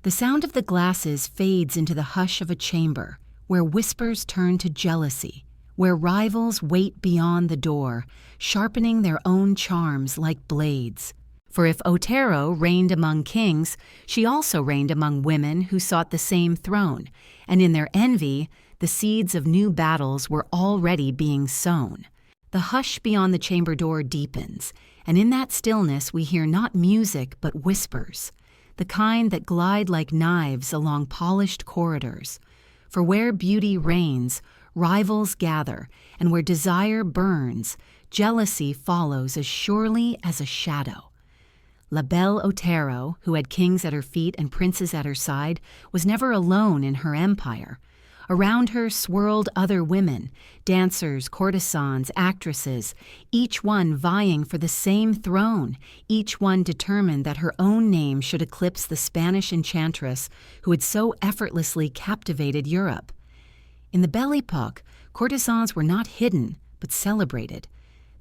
The sound of the glasses fades into the hush of a chamber, where whispers turn to jealousy, where rivals wait beyond the door, sharpening their own charms like blades. For if Otero reigned among kings, she also reigned among women who sought the same throne, and in their envy, the seeds of new battles were already being sown. The hush beyond the chamber door deepens, and in that stillness we hear not music but whispers, the kind that glide like knives along polished corridors. For where beauty reigns, rivals gather, and where desire burns, jealousy follows as surely as a shadow. La Belle Otero, who had kings at her feet and princes at her side, was never alone in her empire. Around her swirled other women, dancers, courtesans, actresses, each one vying for the same throne, each one determined that her own name should eclipse the Spanish enchantress who had so effortlessly captivated Europe. In the Belle Époque, courtesans were not hidden, but celebrated,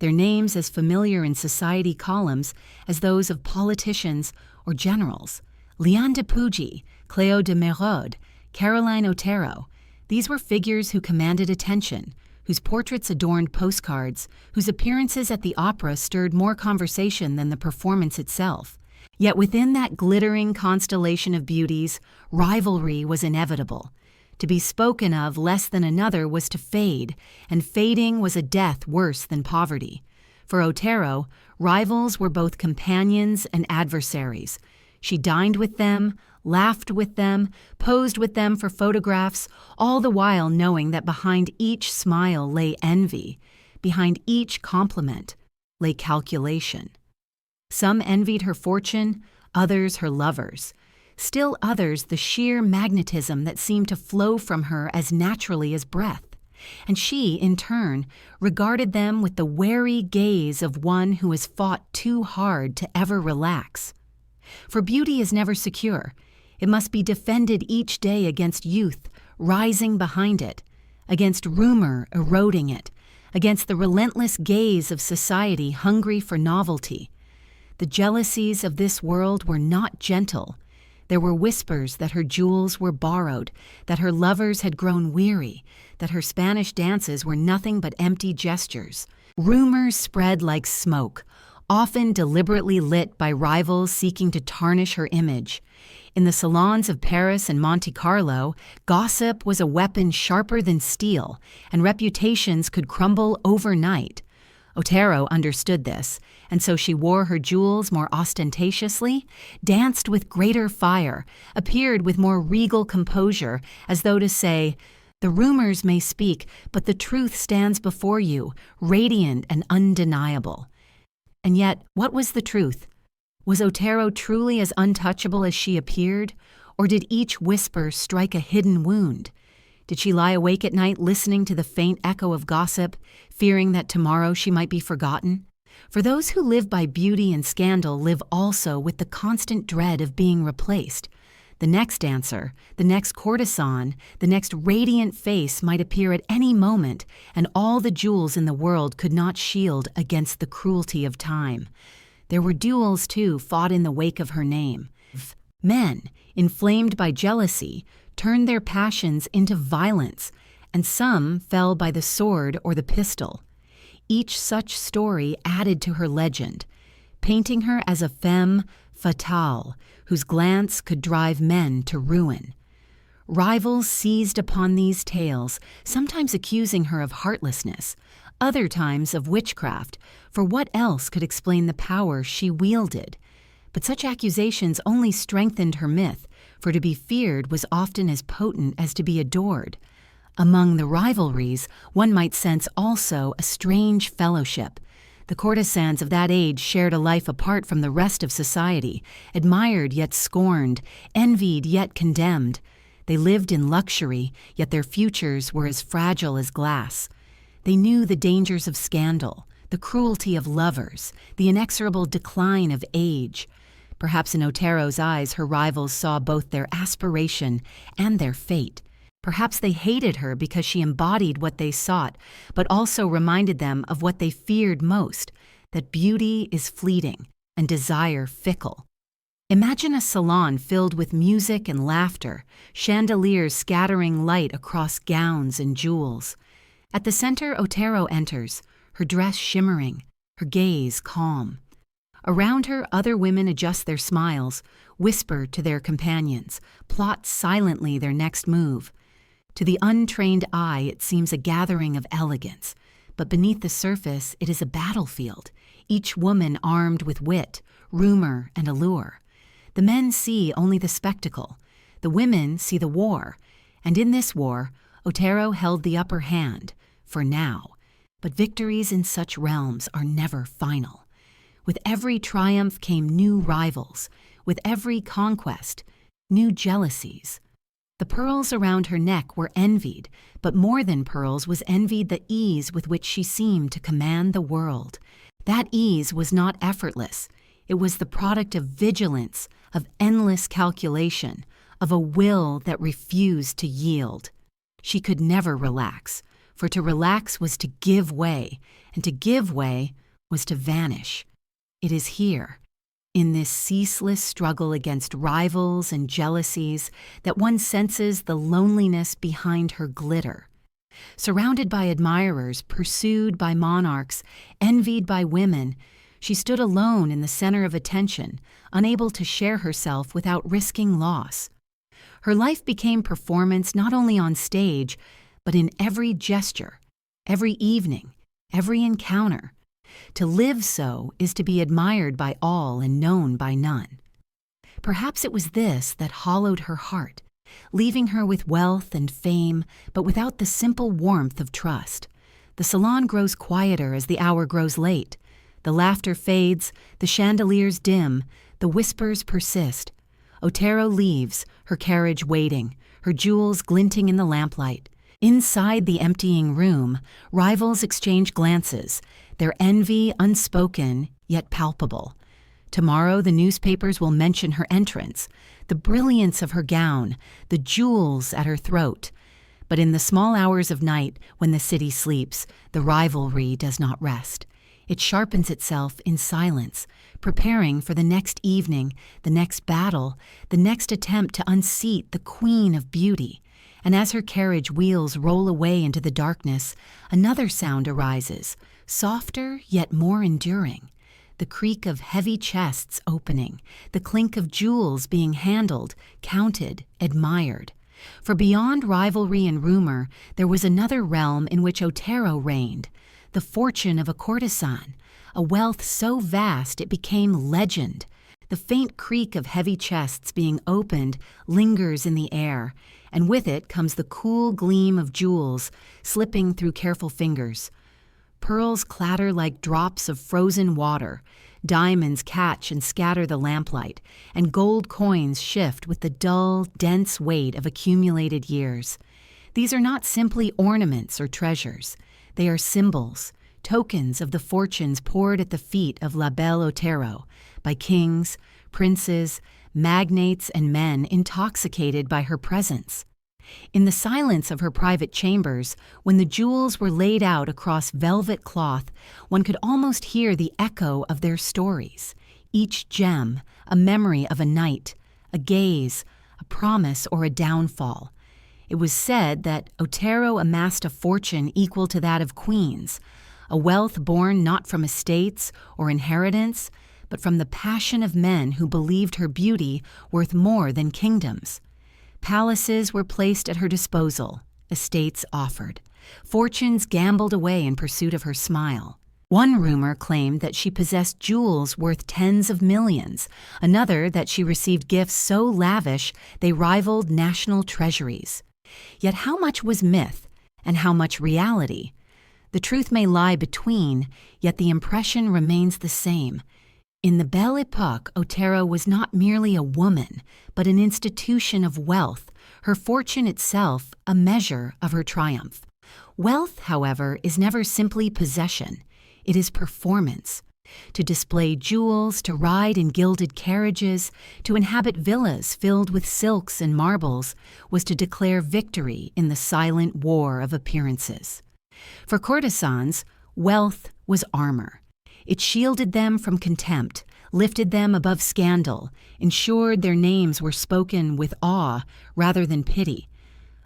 their names as familiar in society columns as those of politicians or generals. Liane de Pougy, Cléo de Merode, Caroline Otero, these were figures who commanded attention, whose portraits adorned postcards, whose appearances at the opera stirred more conversation than the performance itself. Yet within that glittering constellation of beauties, rivalry was inevitable. To be spoken of less than another was to fade, and fading was a death worse than poverty. For Otero, rivals were both companions and adversaries. She dined with them, laughed with them, posed with them for photographs, all the while knowing that behind each smile lay envy, behind each compliment lay calculation. Some envied her fortune, others her lovers. Still others the sheer magnetism that seemed to flow from her as naturally as breath. And she, in turn, regarded them with the wary gaze of one who has fought too hard to ever relax. For beauty is never secure. It must be defended each day against youth, rising behind it, against rumor eroding it, against the relentless gaze of society hungry for novelty. The jealousies of this world were not gentle. There were whispers that her jewels were borrowed, that her lovers had grown weary, that her Spanish dances were nothing but empty gestures. Rumors spread like smoke, often deliberately lit by rivals seeking to tarnish her image. In the salons of Paris and Monte Carlo, gossip was a weapon sharper than steel, and reputations could crumble overnight. Otero understood this, and so she wore her jewels more ostentatiously, danced with greater fire, appeared with more regal composure, as though to say, The rumors may speak, but the truth stands before you, radiant and undeniable. And yet, what was the truth? Was Otero truly as untouchable as she appeared, or did each whisper strike a hidden wound? Did she lie awake at night listening to the faint echo of gossip, fearing that tomorrow she might be forgotten? For those who live by beauty and scandal live also with the constant dread of being replaced. The next dancer, the next courtesan, the next radiant face might appear at any moment, and all the jewels in the world could not shield against the cruelty of time. There were duels, too, fought in the wake of her name. Men, inflamed by jealousy, turned their passions into violence, and some fell by the sword or the pistol. Each such story added to her legend, painting her as a femme fatale, whose glance could drive men to ruin. Rivals seized upon these tales, sometimes accusing her of heartlessness, other times of witchcraft, for what else could explain the power she wielded? But such accusations only strengthened her myth, for to be feared was often as potent as to be adored. Among the rivalries, one might sense also a strange fellowship. The courtesans of that age shared a life apart from the rest of society, admired yet scorned, envied yet condemned. They lived in luxury, yet their futures were as fragile as glass. They knew the dangers of scandal, the cruelty of lovers, the inexorable decline of age. Perhaps in Otero's eyes her rivals saw both their aspiration and their fate. Perhaps they hated her because she embodied what they sought, but also reminded them of what they feared most, that beauty is fleeting and desire fickle. Imagine a salon filled with music and laughter, chandeliers scattering light across gowns and jewels. At the center, Otero enters, her dress shimmering, her gaze calm. Around her, other women adjust their smiles, whisper to their companions, plot silently their next move. To the untrained eye, it seems a gathering of elegance, but beneath the surface, it is a battlefield, each woman armed with wit, rumor, and allure. The men see only the spectacle, the women see the war, and in this war, Otero held the upper hand, for now. But victories in such realms are never final. With every triumph came new rivals, with every conquest, new jealousies. The pearls around her neck were envied, but more than pearls was envied the ease with which she seemed to command the world. That ease was not effortless. It was the product of vigilance, of endless calculation, of a will that refused to yield. She could never relax, for to relax was to give way, and to give way was to vanish. It is here, in this ceaseless struggle against rivals and jealousies, that one senses the loneliness behind her glitter. Surrounded by admirers, pursued by monarchs, envied by women, she stood alone in the center of attention, unable to share herself without risking loss. Her life became performance not only on stage, but in every gesture, every evening, every encounter. To live so is to be admired by all and known by none. Perhaps it was this that hollowed her heart, leaving her with wealth and fame, but without the simple warmth of trust. The salon grows quieter as the hour grows late. The laughter fades, the chandeliers dim, the whispers persist. Otero leaves, her carriage waiting, her jewels glinting in the lamplight. Inside the emptying room, rivals exchange glances, their envy unspoken yet palpable. Tomorrow the newspapers will mention her entrance, the brilliance of her gown, the jewels at her throat. But in the small hours of night, when the city sleeps, the rivalry does not rest. It sharpens itself in silence, preparing for the next evening, the next battle, the next attempt to unseat the queen of beauty. And as her carriage wheels roll away into the darkness, another sound arises, softer yet more enduring. The creak of heavy chests opening, the clink of jewels being handled, counted, admired. For beyond rivalry and rumor, there was another realm in which Otero reigned, the fortune of a courtesan, a wealth so vast it became legend. The faint creak of heavy chests being opened lingers in the air, and with it comes the cool gleam of jewels slipping through careful fingers. Pearls clatter like drops of frozen water, diamonds catch and scatter the lamplight, and gold coins shift with the dull, dense weight of accumulated years. These are not simply ornaments or treasures. They are symbols, tokens of the fortunes poured at the feet of La Belle Otero by kings, princes, magnates, and men intoxicated by her presence. In the silence of her private chambers, when the jewels were laid out across velvet cloth, one could almost hear the echo of their stories. Each gem, a memory of a night, a gaze, a promise, or a downfall. It was said that Otero amassed a fortune equal to that of queens, a wealth born not from estates or inheritance, but from the passion of men who believed her beauty worth more than kingdoms. Palaces were placed at her disposal, estates offered. Fortunes gambled away in pursuit of her smile. One rumor claimed that she possessed jewels worth tens of millions, another that she received gifts so lavish they rivaled national treasuries. Yet how much was myth, and how much reality? The truth may lie between, yet the impression remains the same. In the Belle Époque, Otero was not merely a woman, but an institution of wealth, her fortune itself a measure of her triumph. Wealth, however, is never simply possession. It is performance. To display jewels, to ride in gilded carriages, to inhabit villas filled with silks and marbles, was to declare victory in the silent war of appearances. For courtesans, wealth was armor. It shielded them from contempt, lifted them above scandal, ensured their names were spoken with awe rather than pity.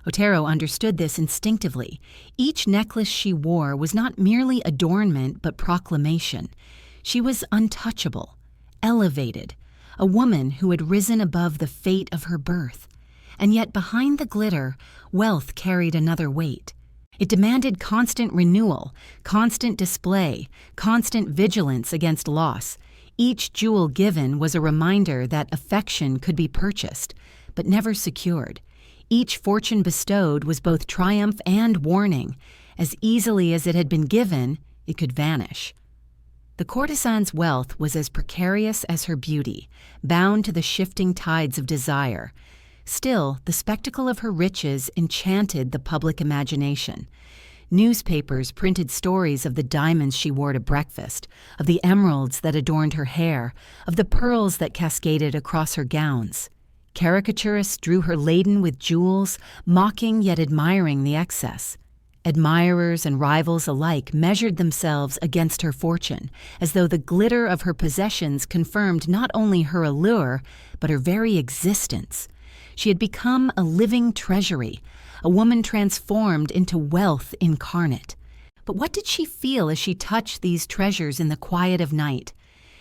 Otero understood this instinctively. Each necklace she wore was not merely adornment but proclamation. She was untouchable, elevated, a woman who had risen above the fate of her birth. And yet behind the glitter, wealth carried another weight. It demanded constant renewal, constant display, constant vigilance against loss. Each jewel given was a reminder that affection could be purchased, but never secured. Each fortune bestowed was both triumph and warning. As easily as it had been given, it could vanish. The courtesan's wealth was as precarious as her beauty, bound to the shifting tides of desire. Still, the spectacle of her riches enchanted the public imagination. Newspapers printed stories of the diamonds she wore to breakfast, of the emeralds that adorned her hair, of the pearls that cascaded across her gowns. Caricaturists drew her laden with jewels, mocking yet admiring the excess. Admirers and rivals alike measured themselves against her fortune, as though the glitter of her possessions confirmed not only her allure, but her very existence. She had become a living treasury, a woman transformed into wealth incarnate. But what did she feel as she touched these treasures in the quiet of night?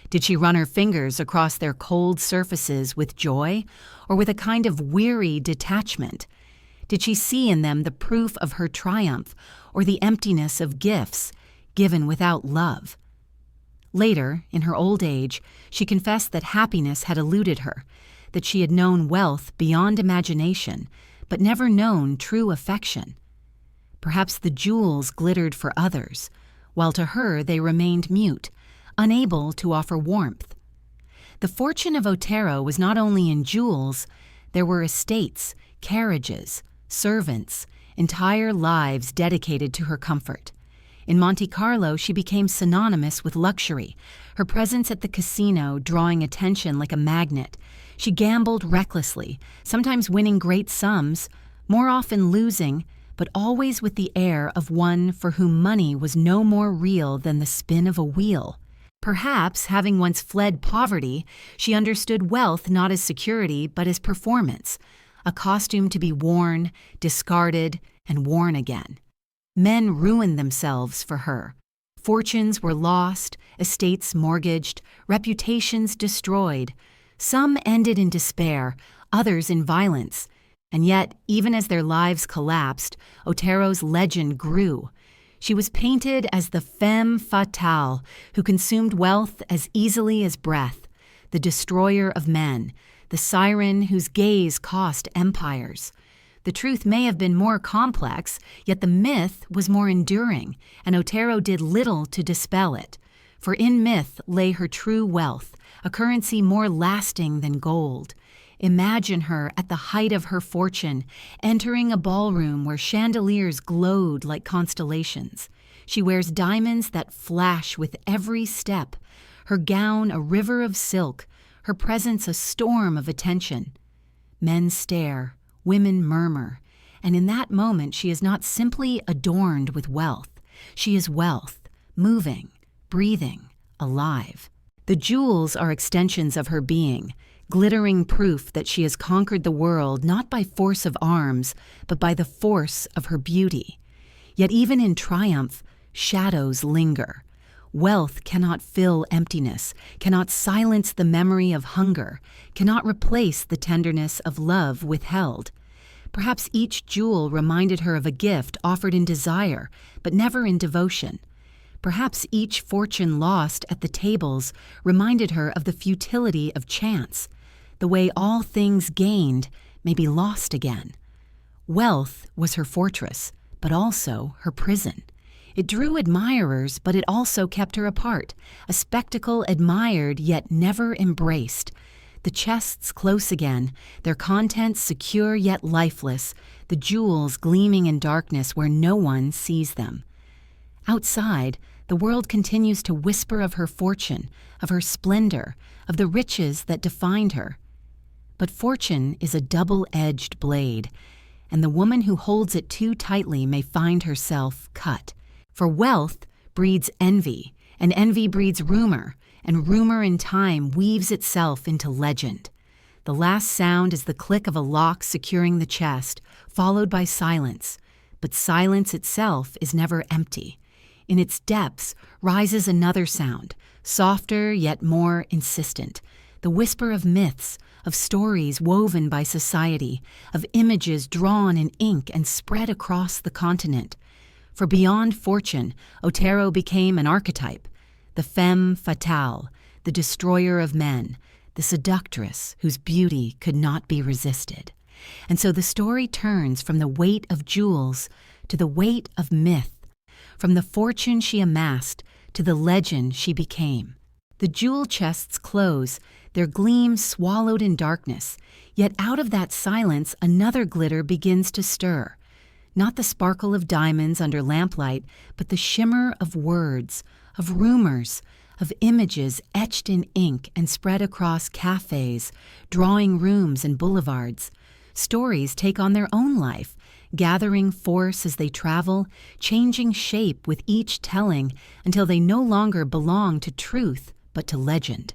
Did she run her fingers across their cold surfaces with joy, or with a kind of weary detachment? Did she see in them the proof of her triumph, or the emptiness of gifts given without love? Later, in her old age, she confessed that happiness had eluded her, that she had known wealth beyond imagination, but never known true affection. Perhaps the jewels glittered for others, while to her they remained mute, unable to offer warmth. The fortune of Otero was not only in jewels. There were estates, carriages, servants, entire lives dedicated to her comfort. In Monte Carlo, she became synonymous with luxury, her presence at the casino drawing attention like a magnet. She gambled recklessly, sometimes winning great sums, more often losing, but always with the air of one for whom money was no more real than the spin of a wheel. Perhaps, having once fled poverty, she understood wealth not as security but as performance, a costume to be worn, discarded, and worn again. Men ruined themselves for her. Fortunes were lost, estates mortgaged, reputations destroyed. Some ended in despair, others in violence. And yet, even as their lives collapsed, Otero's legend grew. She was painted as the Femme Fatale, who consumed wealth as easily as breath, the destroyer of men, the siren whose gaze cost empires. The truth may have been more complex, yet the myth was more enduring, and Otero did little to dispel it. For in myth lay her true wealth, a currency more lasting than gold. Imagine her at the height of her fortune, entering a ballroom where chandeliers glowed like constellations. She wears diamonds that flash with every step, her gown a river of silk, her presence a storm of attention. Men stare, women murmur, and in that moment she is not simply adorned with wealth. She is wealth, moving, breathing, alive. The jewels are extensions of her being, glittering proof that she has conquered the world not by force of arms, but by the force of her beauty. Yet even in triumph, shadows linger. Wealth cannot fill emptiness, cannot silence the memory of hunger, cannot replace the tenderness of love withheld. Perhaps each jewel reminded her of a gift offered in desire, but never in devotion. Perhaps each fortune lost at the tables reminded her of the futility of chance, the way all things gained may be lost again. Wealth was her fortress, but also her prison. It drew admirers, but it also kept her apart, a spectacle admired yet never embraced. The chests close again, their contents secure yet lifeless, the jewels gleaming in darkness where no one sees them. Outside, the world continues to whisper of her fortune, of her splendor, of the riches that defined her. But fortune is a double-edged blade, and the woman who holds it too tightly may find herself cut. For wealth breeds envy, and envy breeds rumor, and rumor in time weaves itself into legend. The last sound is the click of a lock securing the chest, followed by silence. But silence itself is never empty. In its depths rises another sound, softer yet more insistent, the whisper of myths, of stories woven by society, of images drawn in ink and spread across the continent. For beyond fortune, Otero became an archetype, the femme fatale, the destroyer of men, the seductress whose beauty could not be resisted. And so the story turns from the weight of jewels to the weight of myth, from the fortune she amassed to the legend she became. The jewel chests close, their gleam swallowed in darkness, yet out of that silence another glitter begins to stir. Not the sparkle of diamonds under lamplight, but the shimmer of words, of rumors, of images etched in ink and spread across cafes, drawing rooms and boulevards. Stories take on their own life, gathering force as they travel, changing shape with each telling until they no longer belong to truth but to legend.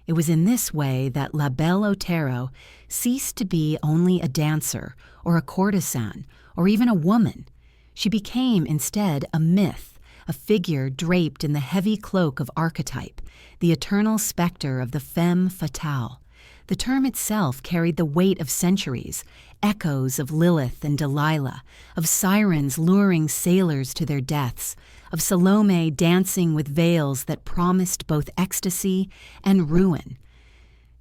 It was in this way that La Belle Otero ceased to be only a dancer or a courtesan or even a woman. She became instead a myth, a figure draped in the heavy cloak of archetype, the eternal specter of the femme fatale. The term itself carried the weight of centuries, echoes of Lilith and Delilah, of sirens luring sailors to their deaths, of Salome dancing with veils that promised both ecstasy and ruin.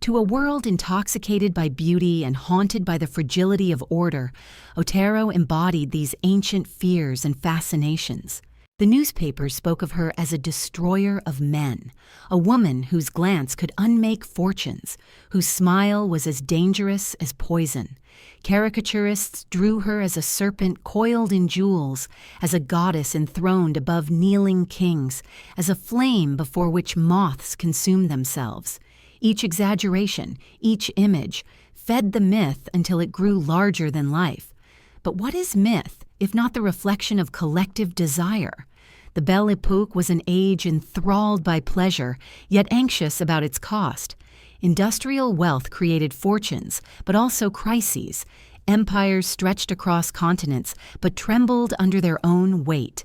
To a world intoxicated by beauty and haunted by the fragility of order, Otero embodied these ancient fears and fascinations. The newspapers spoke of her as a destroyer of men, a woman whose glance could unmake fortunes, whose smile was as dangerous as poison. Caricaturists drew her as a serpent coiled in jewels, as a goddess enthroned above kneeling kings, as a flame before which moths consume themselves. Each exaggeration, each image, fed the myth until it grew larger than life. But what is myth, if not the reflection of collective desire? The Belle Époque was an age enthralled by pleasure, yet anxious about its cost. Industrial wealth created fortunes, but also crises. Empires stretched across continents, but trembled under their own weight.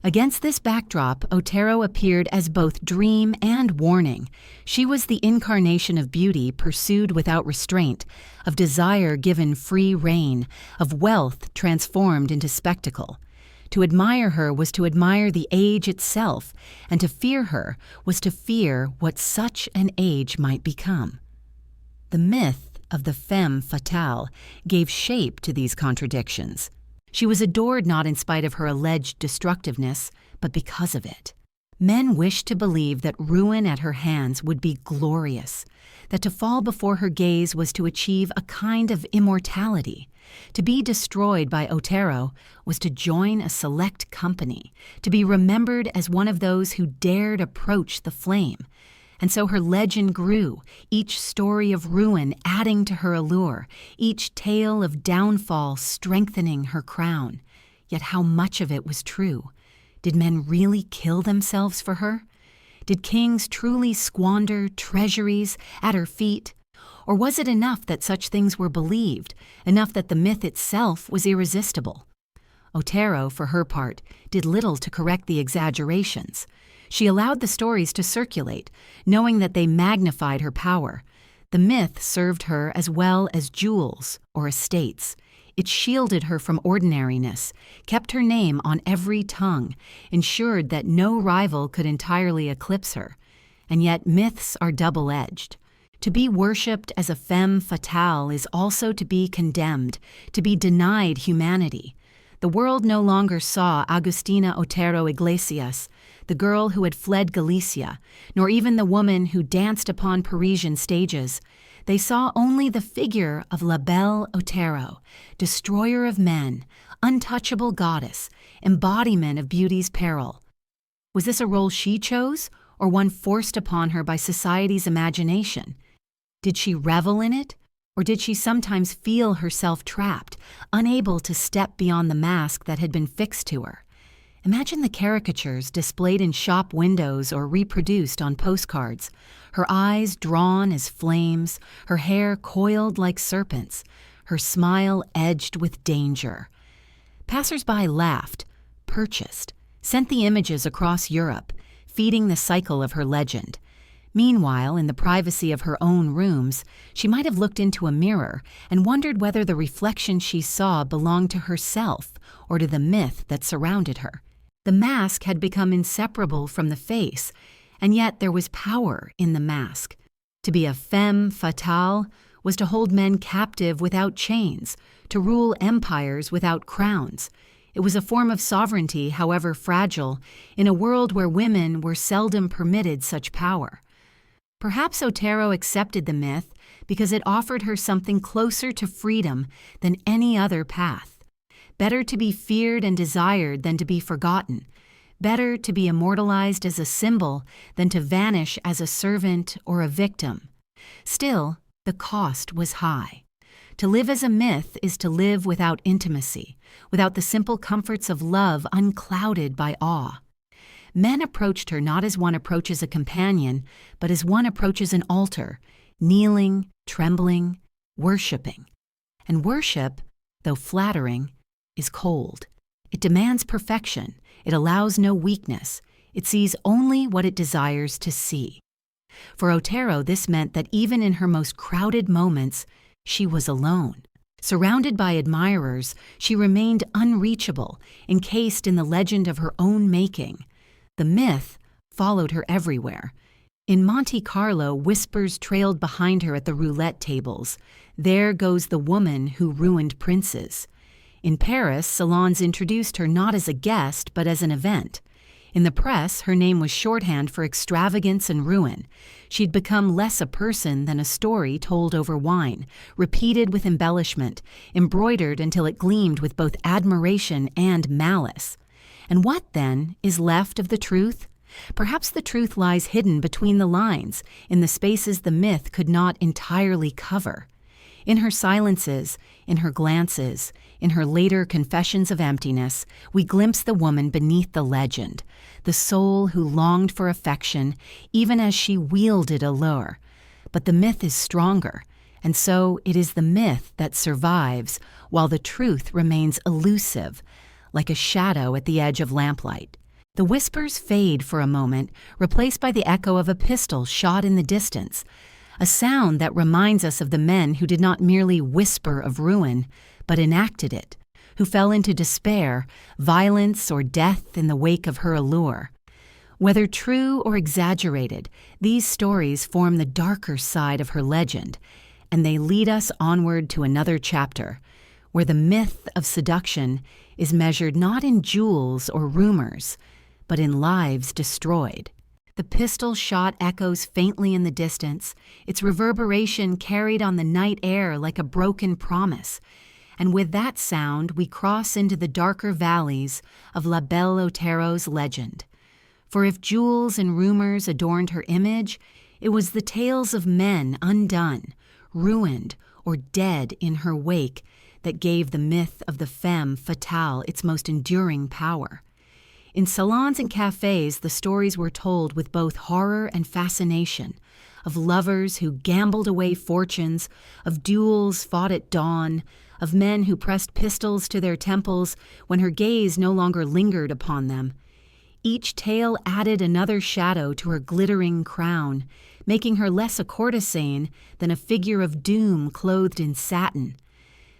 Against this backdrop, Otero appeared as both dream and warning. She was the incarnation of beauty pursued without restraint, of desire given free rein, of wealth transformed into spectacle. To admire her was to admire the age itself, and to fear her was to fear what such an age might become. The myth of the Femme Fatale gave shape to these contradictions. She was adored not in spite of her alleged destructiveness, but because of it. Men wished to believe that ruin at her hands would be glorious, that to fall before her gaze was to achieve a kind of immortality. To be destroyed by Otero was to join a select company, to be remembered as one of those who dared approach the flame. And so her legend grew, each story of ruin adding to her allure, each tale of downfall strengthening her crown. Yet how much of it was true? Did men really kill themselves for her? Did kings truly squander treasuries at her feet? Or was it enough that such things were believed, enough that the myth itself was irresistible? Otero, for her part, did little to correct the exaggerations. She allowed the stories to circulate, knowing that they magnified her power. The myth served her as well as jewels or estates. It shielded her from ordinariness, kept her name on every tongue, ensured that no rival could entirely eclipse her. And yet myths are double-edged. To be worshipped as a femme fatale is also to be condemned, to be denied humanity. The world no longer saw Agustina Otero Iglesias, the girl who had fled Galicia, nor even the woman who danced upon Parisian stages. They saw only the figure of La Belle Otero, destroyer of men, untouchable goddess, embodiment of beauty's peril. Was this a role she chose, or one forced upon her by society's imagination? Did she revel in it, or did she sometimes feel herself trapped, unable to step beyond the mask that had been fixed to her? Imagine the caricatures displayed in shop windows or reproduced on postcards, her eyes drawn as flames, her hair coiled like serpents, her smile edged with danger. Passers-by laughed, purchased, sent the images across Europe, feeding the cycle of her legend. Meanwhile, in the privacy of her own rooms, she might have looked into a mirror and wondered whether the reflection she saw belonged to herself or to the myth that surrounded her. The mask had become inseparable from the face, and yet there was power in the mask. To be a femme fatale was to hold men captive without chains, to rule empires without crowns. It was a form of sovereignty, however fragile, in a world where women were seldom permitted such power. Perhaps Otero accepted the myth because it offered her something closer to freedom than any other path. Better to be feared and desired than to be forgotten. Better to be immortalized as a symbol than to vanish as a servant or a victim. Still, the cost was high. To live as a myth is to live without intimacy, without the simple comforts of love unclouded by awe. Men approached her not as one approaches a companion, but as one approaches an altar, kneeling, trembling, worshiping. And worship, though flattering, is cold. It demands perfection. It allows no weakness. It sees only what it desires to see. For Otero, this meant that even in her most crowded moments, she was alone. Surrounded by admirers, she remained unreachable, encased in the legend of her own making. The myth followed her everywhere. In Monte Carlo, whispers trailed behind her at the roulette tables. There goes the woman who ruined princes. In Paris, salons introduced her not as a guest, but as an event. In the press, her name was shorthand for extravagance and ruin. She'd become less a person than a story told over wine, repeated with embellishment, embroidered until it gleamed with both admiration and malice. And what, then, is left of the truth? Perhaps the truth lies hidden between the lines, in the spaces the myth could not entirely cover. In her silences, in her glances, in her later confessions of emptiness, we glimpse the woman beneath the legend, the soul who longed for affection even as she wielded allure. But the myth is stronger, and so it is the myth that survives while the truth remains elusive, like a shadow at the edge of lamplight. The whispers fade for a moment, replaced by the echo of a pistol shot in the distance, a sound that reminds us of the men who did not merely whisper of ruin, but enacted it, who fell into despair, violence, or death in the wake of her allure. Whether true or exaggerated, these stories form the darker side of her legend, and they lead us onward to another chapter, where the myth of seduction is measured not in jewels or rumors, but in lives destroyed. The pistol shot echoes faintly in the distance, its reverberation carried on the night air like a broken promise. And with that sound, we cross into the darker valleys of La Belle Otero's legend. For if jewels and rumors adorned her image, it was the tales of men undone, ruined, or dead in her wake that gave the myth of the femme fatale its most enduring power. In salons and cafes, the stories were told with both horror and fascination, of lovers who gambled away fortunes, of duels fought at dawn, of men who pressed pistols to their temples when her gaze no longer lingered upon them. Each tale added another shadow to her glittering crown, making her less a courtesan than a figure of doom clothed in satin.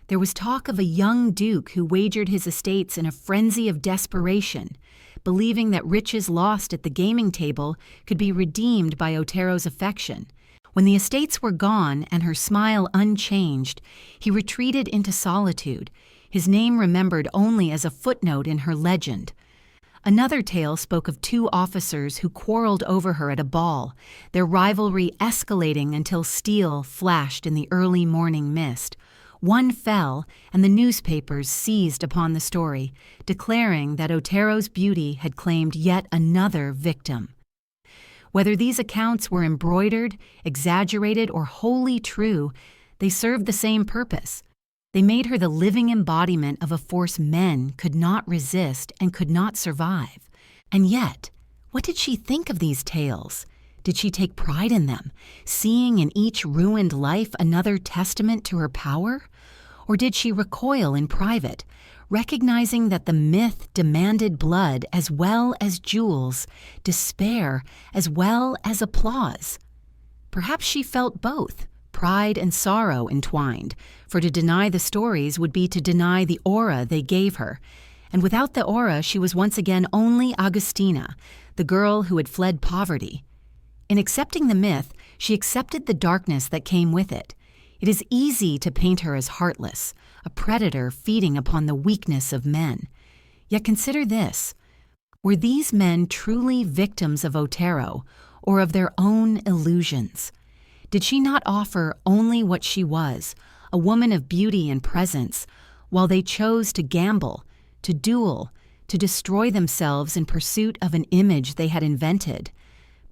There was talk of a young duke who wagered his estates in a frenzy of desperation, believing that riches lost at the gaming table could be redeemed by Otero's affection. When the estates were gone and her smile unchanged, he retreated into solitude, his name remembered only as a footnote in her legend. Another tale spoke of two officers who quarreled over her at a ball, their rivalry escalating until steel flashed in the early morning mist. One fell, and the newspapers seized upon the story, declaring that Otero's beauty had claimed yet another victim. Whether these accounts were embroidered, exaggerated, or wholly true, they served the same purpose. They made her the living embodiment of a force men could not resist and could not survive. And yet, what did she think of these tales? Did she take pride in them, seeing in each ruined life another testament to her power? Or did she recoil in private, recognizing that the myth demanded blood as well as jewels, despair as well as applause? Perhaps she felt both, pride and sorrow entwined, for to deny the stories would be to deny the aura they gave her. And without the aura, she was once again only Agustina, the girl who had fled poverty. In accepting the myth, she accepted the darkness that came with it. It is easy to paint her as heartless, a predator feeding upon the weakness of men. Yet consider this. Were these men truly victims of Otero, or of their own illusions? Did she not offer only what she was, a woman of beauty and presence, while they chose to gamble, to duel, to destroy themselves in pursuit of an image they had invented?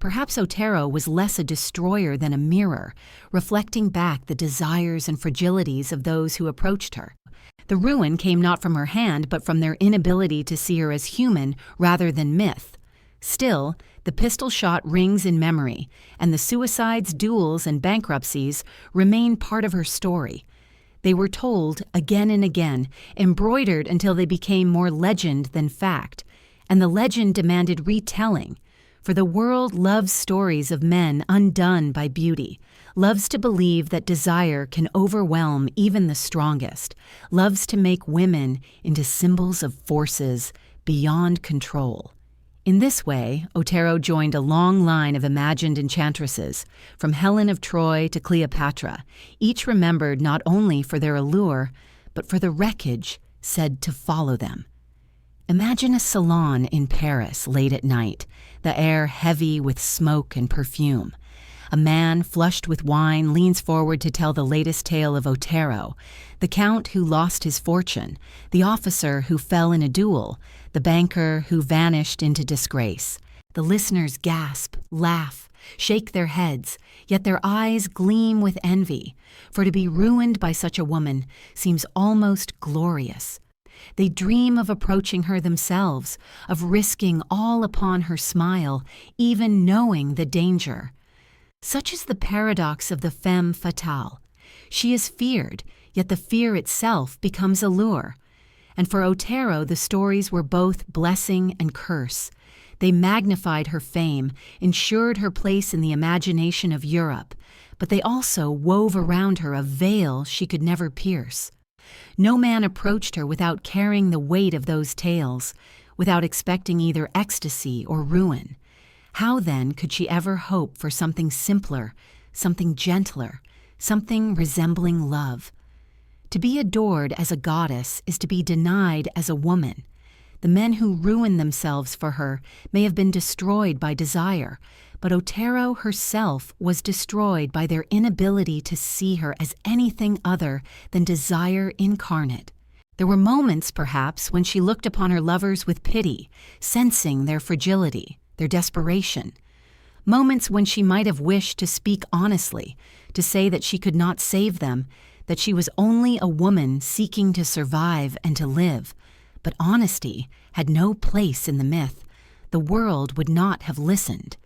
Perhaps Otero was less a destroyer than a mirror, reflecting back the desires and fragilities of those who approached her. The ruin came not from her hand, but from their inability to see her as human rather than myth. Still, the pistol shot rings in memory, and the suicides, duels, and bankruptcies remain part of her story. They were told again and again, embroidered until they became more legend than fact, and the legend demanded retelling. For the world loves stories of men undone by beauty, loves to believe that desire can overwhelm even the strongest, loves to make women into symbols of forces beyond control. In this way, Otero joined a long line of imagined enchantresses, from Helen of Troy to Cleopatra, each remembered not only for their allure, but for the wreckage said to follow them. Imagine a salon in Paris late at night, the air heavy with smoke and perfume. A man, flushed with wine, leans forward to tell the latest tale of Otero, the count who lost his fortune, the officer who fell in a duel, the banker who vanished into disgrace. The listeners gasp, laugh, shake their heads, yet their eyes gleam with envy, for to be ruined by such a woman seems almost glorious. They dream of approaching her themselves, of risking all upon her smile, even knowing the danger. Such is the paradox of the femme fatale. She is feared, yet the fear itself becomes allure. And for Otero, the stories were both blessing and curse. They magnified her fame, ensured her place in the imagination of Europe, but they also wove around her a veil she could never pierce. No man approached her without carrying the weight of those tales, without expecting either ecstasy or ruin. How then could she ever hope for something simpler, something gentler, something resembling love. To be adored as a goddess is to be denied as a woman. The men who ruined themselves for her may have been destroyed by desire, but Otero herself was destroyed by their inability to see her as anything other than desire incarnate. There were moments, perhaps, when she looked upon her lovers with pity, sensing their fragility, their desperation. Moments when she might have wished to speak honestly, to say that she could not save them, that she was only a woman seeking to survive and to live. But honesty had no place in the myth. The world would not have listened.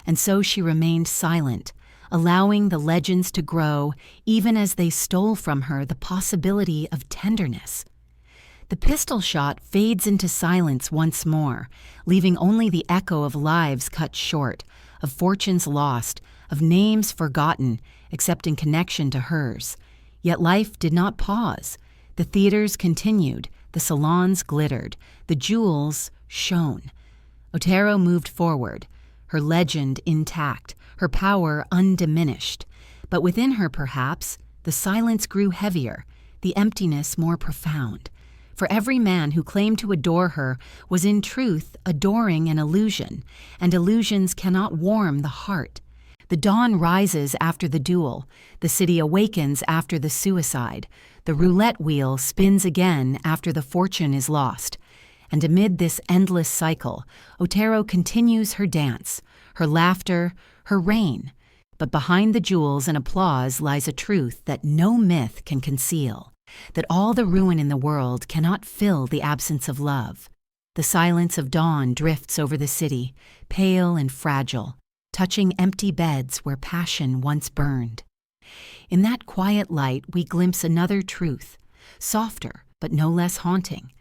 And so she remained silent, allowing the legends to grow even as they stole from her the possibility of tenderness. The pistol shot fades into silence once more, leaving only the echo of lives cut short, of fortunes lost, of names forgotten, except in connection to hers. Yet life did not pause. The theaters continued, the salons glittered, the jewels shone. Otero moved forward, her legend intact, her power undiminished. But within her, perhaps, the silence grew heavier, the emptiness more profound. For every man who claimed to adore her was in truth adoring an illusion, and illusions cannot warm the heart. The dawn rises after the duel, the city awakens after the suicide, the roulette wheel spins again after the fortune is lost. And amid this endless cycle, Otero continues her dance, her laughter, her reign. But behind the jewels and applause lies a truth that no myth can conceal, that all the ruin in the world cannot fill the absence of love. The silence of dawn drifts over the city, pale and fragile, touching empty beds where passion once burned. In that quiet light we glimpse another truth, softer but no less haunting,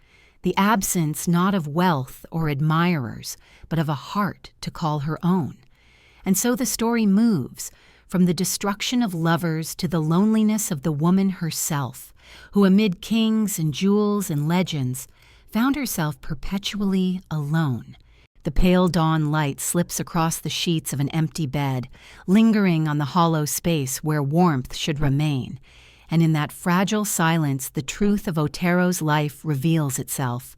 the absence not of wealth or admirers, but of a heart to call her own. And so the story moves, from the destruction of lovers to the loneliness of the woman herself, who amid kings and jewels and legends found herself perpetually alone. The pale dawn light slips across the sheets of an empty bed, lingering on the hollow space where warmth should remain. And in that fragile silence, the truth of Otero's life reveals itself.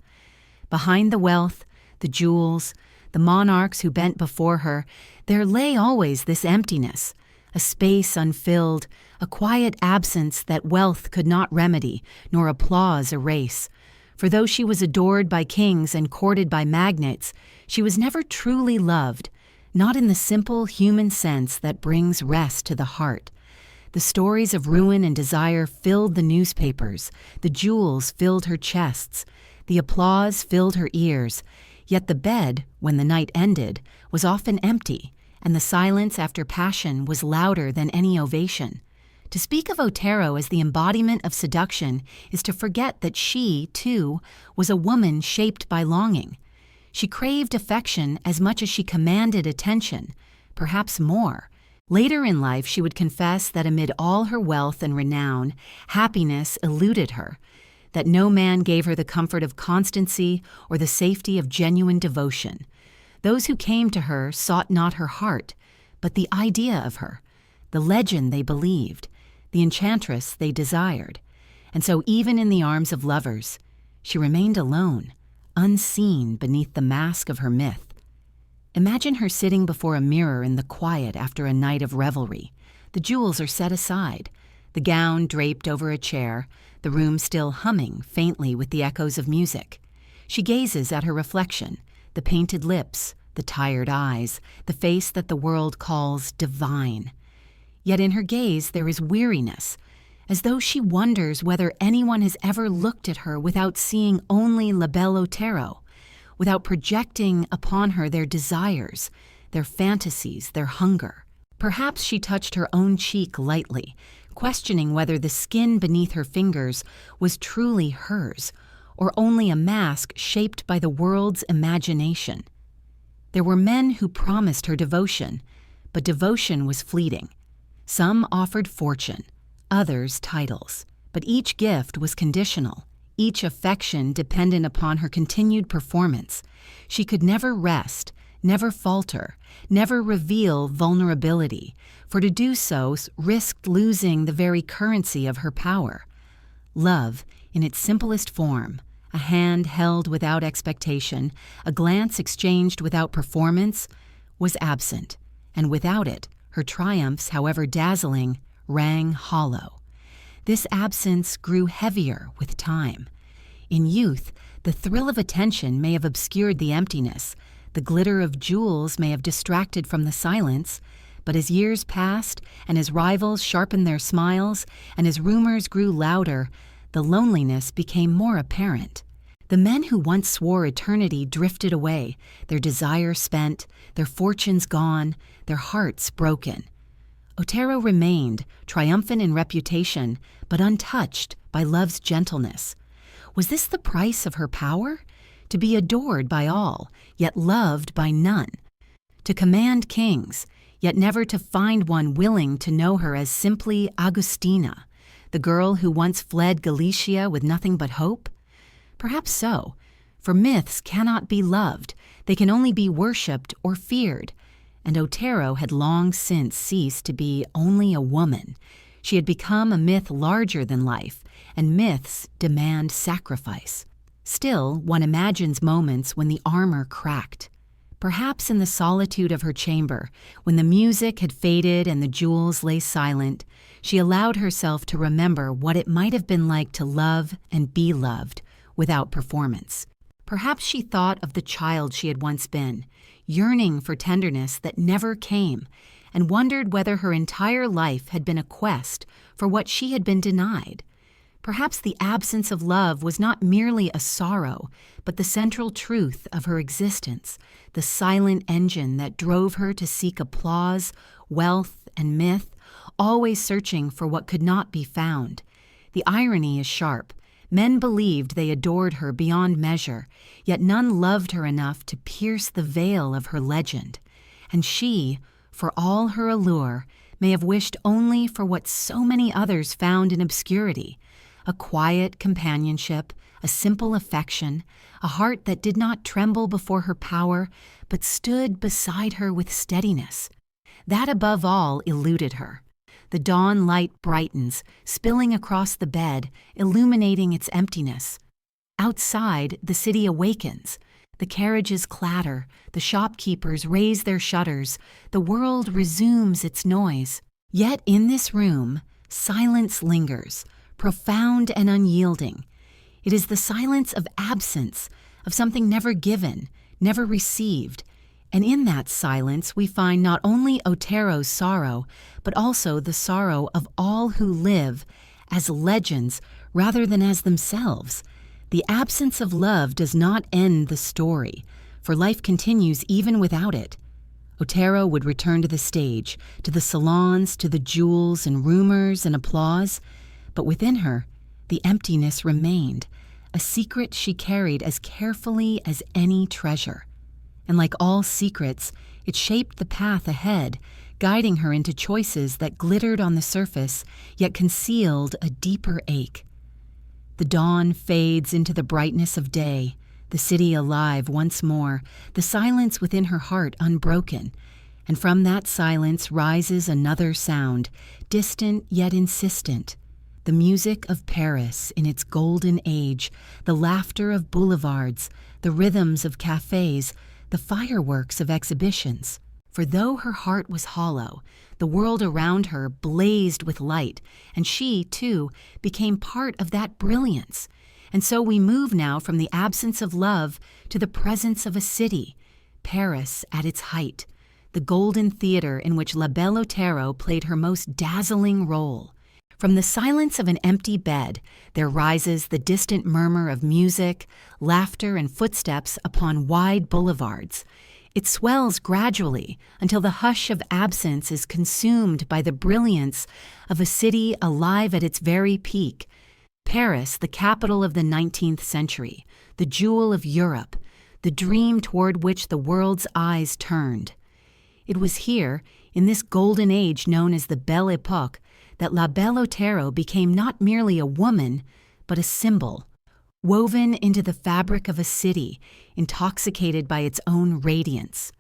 Behind the wealth, the jewels, the monarchs who bent before her, there lay always this emptiness, a space unfilled, a quiet absence that wealth could not remedy, nor applause erase. For though she was adored by kings and courted by magnates, she was never truly loved, not in the simple human sense that brings rest to the heart. The stories of ruin and desire filled the newspapers, the jewels filled her chests, the applause filled her ears, yet the bed, when the night ended, was often empty, and the silence after passion was louder than any ovation. To speak of Otero as the embodiment of seduction is to forget that she, too, was a woman shaped by longing. She craved affection as much as she commanded attention, perhaps more. Later in life, she would confess that amid all her wealth and renown, happiness eluded her, that no man gave her the comfort of constancy or the safety of genuine devotion. Those who came to her sought not her heart, but the idea of her, the legend they believed, the enchantress they desired. And so even in the arms of lovers, she remained alone, unseen beneath the mask of her myth. Imagine her sitting before a mirror in the quiet after a night of revelry. The jewels are set aside, the gown draped over a chair, the room still humming faintly with the echoes of music. She gazes at her reflection, the painted lips, the tired eyes, the face that the world calls divine. Yet in her gaze there is weariness, as though she wonders whether anyone has ever looked at her without seeing only La Belle Otero, without projecting upon her their desires, their fantasies, their hunger. Perhaps she touched her own cheek lightly, questioning whether the skin beneath her fingers was truly hers, or only a mask shaped by the world's imagination. There were men who promised her devotion, but devotion was fleeting. Some offered fortune, others titles, but each gift was conditional, each affection dependent upon her continued performance. She could never rest, never falter, never reveal vulnerability, for to do so risked losing the very currency of her power. Love, in its simplest form, a hand held without expectation, a glance exchanged without performance, was absent, and without it, her triumphs, however dazzling, rang hollow. This absence grew heavier with time. In youth, the thrill of attention may have obscured the emptiness, the glitter of jewels may have distracted from the silence, but as years passed, and as rivals sharpened their smiles, and as rumors grew louder, the loneliness became more apparent. The men who once swore eternity drifted away, their desire spent, their fortunes gone, their hearts broken. Otero remained, triumphant in reputation, but untouched by love's gentleness. Was this the price of her power? To be adored by all, yet loved by none. To command kings, yet never to find one willing to know her as simply Agustina, the girl who once fled Galicia with nothing but hope? Perhaps so, for myths cannot be loved, they can only be worshipped or feared, and Otero had long since ceased to be only a woman. She had become a myth larger than life, and myths demand sacrifice. Still, one imagines moments when the armor cracked. Perhaps in the solitude of her chamber, when the music had faded and the jewels lay silent, she allowed herself to remember what it might have been like to love and be loved without performance. Perhaps she thought of the child she had once been, yearning for tenderness that never came, and wondered whether her entire life had been a quest for what she had been denied. Perhaps the absence of love was not merely a sorrow, but the central truth of her existence, the silent engine that drove her to seek applause, wealth, and myth, always searching for what could not be found. The irony is sharp. Men believed they adored her beyond measure, yet none loved her enough to pierce the veil of her legend. And she, for all her allure, may have wished only for what so many others found in obscurity, a quiet companionship, a simple affection, a heart that did not tremble before her power, but stood beside her with steadiness. That above all eluded her. The dawn light brightens, spilling across the bed, illuminating its emptiness. Outside, the city awakens. The carriages clatter, the shopkeepers raise their shutters, the world resumes its noise. Yet in this room, silence lingers, profound and unyielding. It is the silence of absence, of something never given, never received. And in that silence we find not only Otero's sorrow, but also the sorrow of all who live as legends rather than as themselves. The absence of love does not end the story, for life continues even without it. Otero would return to the stage, to the salons, to the jewels and rumors and applause, but within her, the emptiness remained, a secret she carried as carefully as any treasure. And like all secrets, it shaped the path ahead, guiding her into choices that glittered on the surface, yet concealed a deeper ache. The dawn fades into the brightness of day, the city alive once more, the silence within her heart unbroken, and from that silence rises another sound, distant yet insistent. The music of Paris in its golden age, the laughter of boulevards, the rhythms of cafes, the fireworks of exhibitions. For though her heart was hollow, the world around her blazed with light, and she, too, became part of that brilliance. And so we move now from the absence of love to the presence of a city, Paris at its height, the golden theater in which La Belle Otero played her most dazzling role. From the silence of an empty bed, there rises the distant murmur of music, laughter, and footsteps upon wide boulevards. It swells gradually until the hush of absence is consumed by the brilliance of a city alive at its very peak. Paris, the capital of the 19th century, the jewel of Europe, the dream toward which the world's eyes turned. It was here, in this golden age known as the Belle Époque, that La Belle Otero became not merely a woman, but a symbol, woven into the fabric of a city, intoxicated by its own radiance.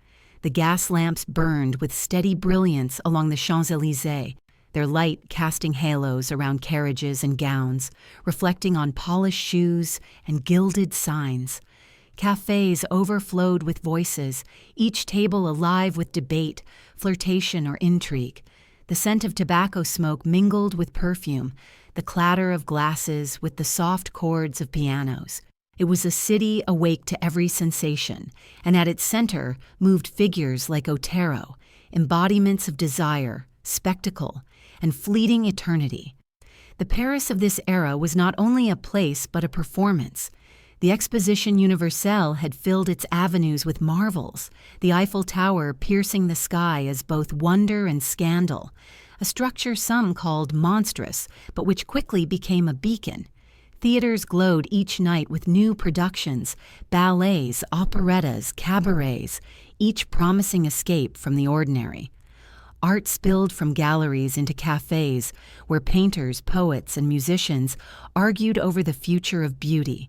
The gas lamps burned with steady brilliance along the Champs-Élysées, their light casting halos around carriages and gowns, reflecting on polished shoes and gilded signs. Cafes overflowed with voices, each table alive with debate, flirtation, or intrigue. The scent of tobacco smoke mingled with perfume, the clatter of glasses with the soft chords of pianos. It was a city awake to every sensation, and at its center moved figures like Otero, embodiments of desire, spectacle, and fleeting eternity. The Paris of this era was not only a place but a performance. The Exposition Universelle had filled its avenues with marvels, the Eiffel Tower piercing the sky as both wonder and scandal, a structure some called monstrous, but which quickly became a beacon. Theaters glowed each night with new productions, ballets, operettas, cabarets, each promising escape from the ordinary. Art spilled from galleries into cafes, where painters, poets, and musicians argued over the future of beauty.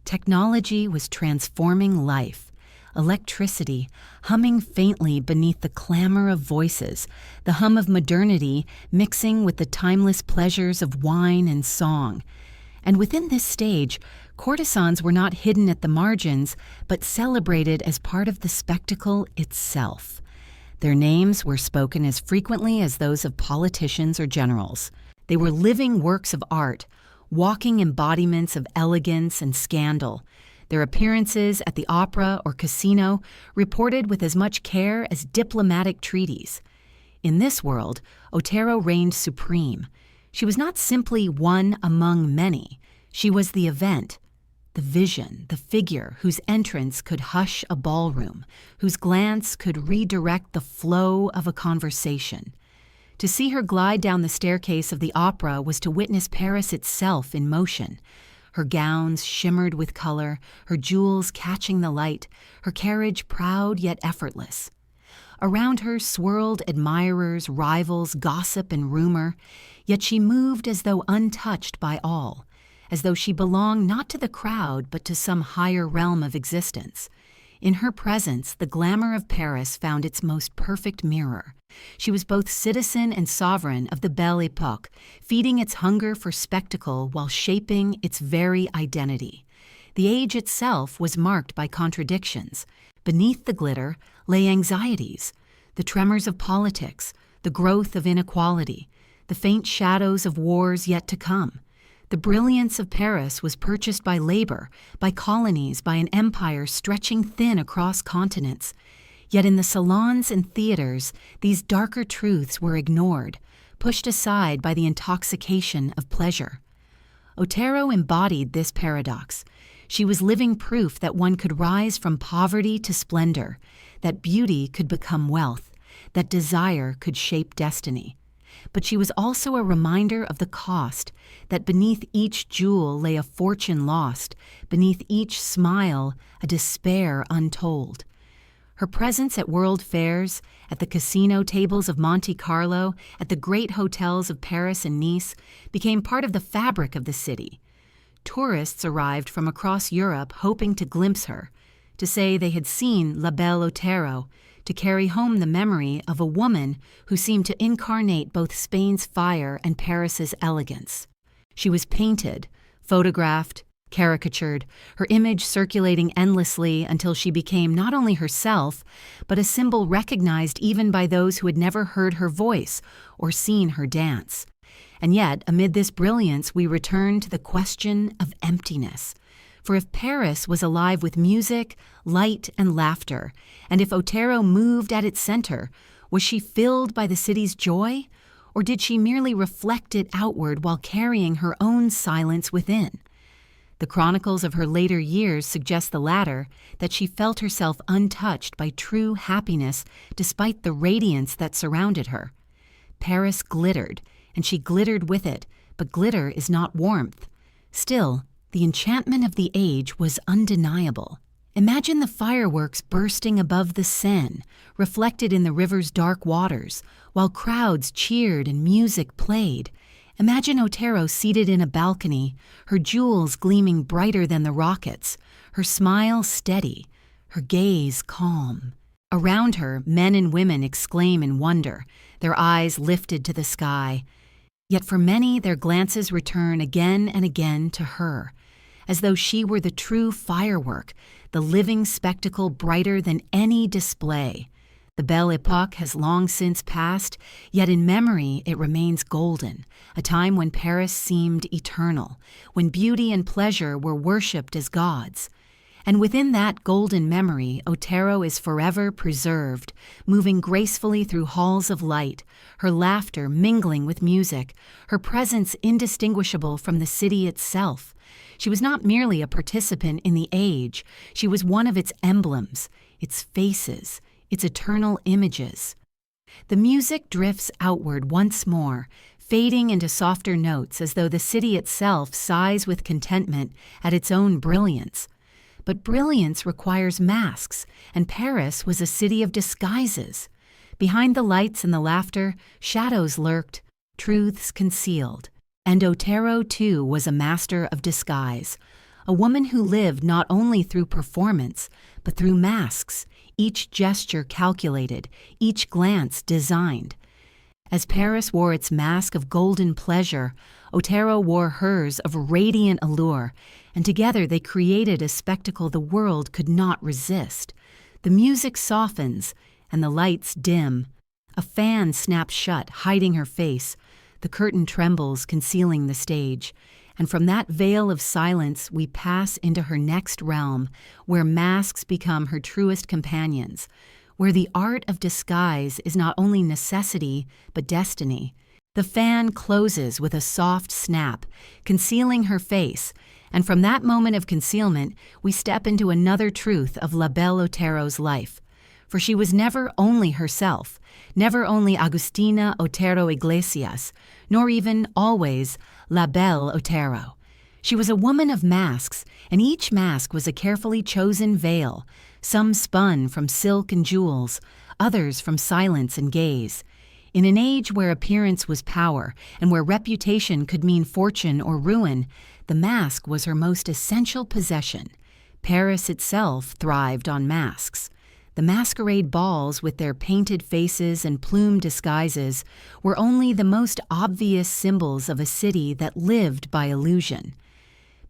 Technology was transforming life. Electricity, humming faintly beneath the clamor of voices, the hum of modernity mixing with the timeless pleasures of wine and song. And within this stage, courtesans were not hidden at the margins, but celebrated as part of the spectacle itself. Their names were spoken as frequently as those of politicians or generals. They were living works of art, walking embodiments of elegance and scandal. Their appearances at the opera or casino reported with as much care as diplomatic treaties. In this world, Otero reigned supreme. She was not simply one among many. She was the event, the vision, the figure whose entrance could hush a ballroom, whose glance could redirect the flow of a conversation. To see her glide down the staircase of the opera was to witness Paris itself in motion. Her gowns shimmered with color, her jewels catching the light, her carriage proud yet effortless. Around her swirled admirers, rivals, gossip, and rumor, yet she moved as though untouched by all, as though she belonged not to the crowd but to some higher realm of existence. In her presence, the glamour of Paris found its most perfect mirror. She was both citizen and sovereign of the Belle Époque, feeding its hunger for spectacle while shaping its very identity. The age itself was marked by contradictions. Beneath the glitter lay anxieties, the tremors of politics, the growth of inequality, the faint shadows of wars yet to come. The brilliance of Paris was purchased by labor, by colonies, by an empire stretching thin across continents. Yet in the salons and theaters, these darker truths were ignored, pushed aside by the intoxication of pleasure. Otero embodied this paradox. She was living proof that one could rise from poverty to splendor, that beauty could become wealth, that desire could shape destiny. But she was also a reminder of the cost, that beneath each jewel lay a fortune lost, beneath each smile a despair untold. Her presence at world fairs, at the casino tables of Monte Carlo, at the great hotels of Paris and Nice, became part of the fabric of the city. Tourists arrived from across Europe hoping to glimpse her, to say they had seen La Belle Otero, to carry home the memory of a woman who seemed to incarnate both Spain's fire and Paris's elegance. She was painted, photographed, caricatured, her image circulating endlessly until she became not only herself, but a symbol recognized even by those who had never heard her voice or seen her dance. And yet, amid this brilliance, we return to the question of emptiness. For if Paris was alive with music, light, and laughter, and if Otero moved at its center, was she filled by the city's joy, or did she merely reflect it outward while carrying her own silence within? The chronicles of her later years suggest the latter, that she felt herself untouched by true happiness despite the radiance that surrounded her. Paris glittered, and she glittered with it, but glitter is not warmth. Still, the enchantment of the age was undeniable. Imagine the fireworks bursting above the Seine, reflected in the river's dark waters, while crowds cheered and music played. Imagine Otero seated in a balcony, her jewels gleaming brighter than the rockets, her smile steady, her gaze calm. Around her, men and women exclaim in wonder, their eyes lifted to the sky. Yet for many, their glances return again and again to her, as though she were the true firework, the living spectacle brighter than any display. The Belle Époque has long since passed, yet in memory it remains golden, a time when Paris seemed eternal, when beauty and pleasure were worshipped as gods. And within that golden memory, Otero is forever preserved, moving gracefully through halls of light, her laughter mingling with music, her presence indistinguishable from the city itself. She was not merely a participant in the age, she was one of its emblems, its faces, its eternal images. The music drifts outward once more, fading into softer notes as though the city itself sighs with contentment at its own brilliance. But brilliance requires masks, and Paris was a city of disguises. Behind the lights and the laughter, shadows lurked, truths concealed. And Otero, too, was a master of disguise, a woman who lived not only through performance, but through masks, each gesture calculated, each glance designed. As Paris wore its mask of golden pleasure, Otero wore hers of radiant allure, and together they created a spectacle the world could not resist. The music softens, and the lights dim. A fan snaps shut, hiding her face. The curtain trembles, concealing the stage. And from that veil of silence, we pass into her next realm, where masks become her truest companions, where the art of disguise is not only necessity, but destiny. The fan closes with a soft snap, concealing her face, and from that moment of concealment, we step into another truth of La Belle Otero's life. For she was never only herself, never only Agustina Otero Iglesias, nor even always La Belle Otero. She was a woman of masks, and each mask was a carefully chosen veil, some spun from silk and jewels, others from silence and gaze. In an age where appearance was power, and where reputation could mean fortune or ruin, the mask was her most essential possession. Paris itself thrived on masks. The masquerade balls, with their painted faces and plumed disguises, were only the most obvious symbols of a city that lived by illusion.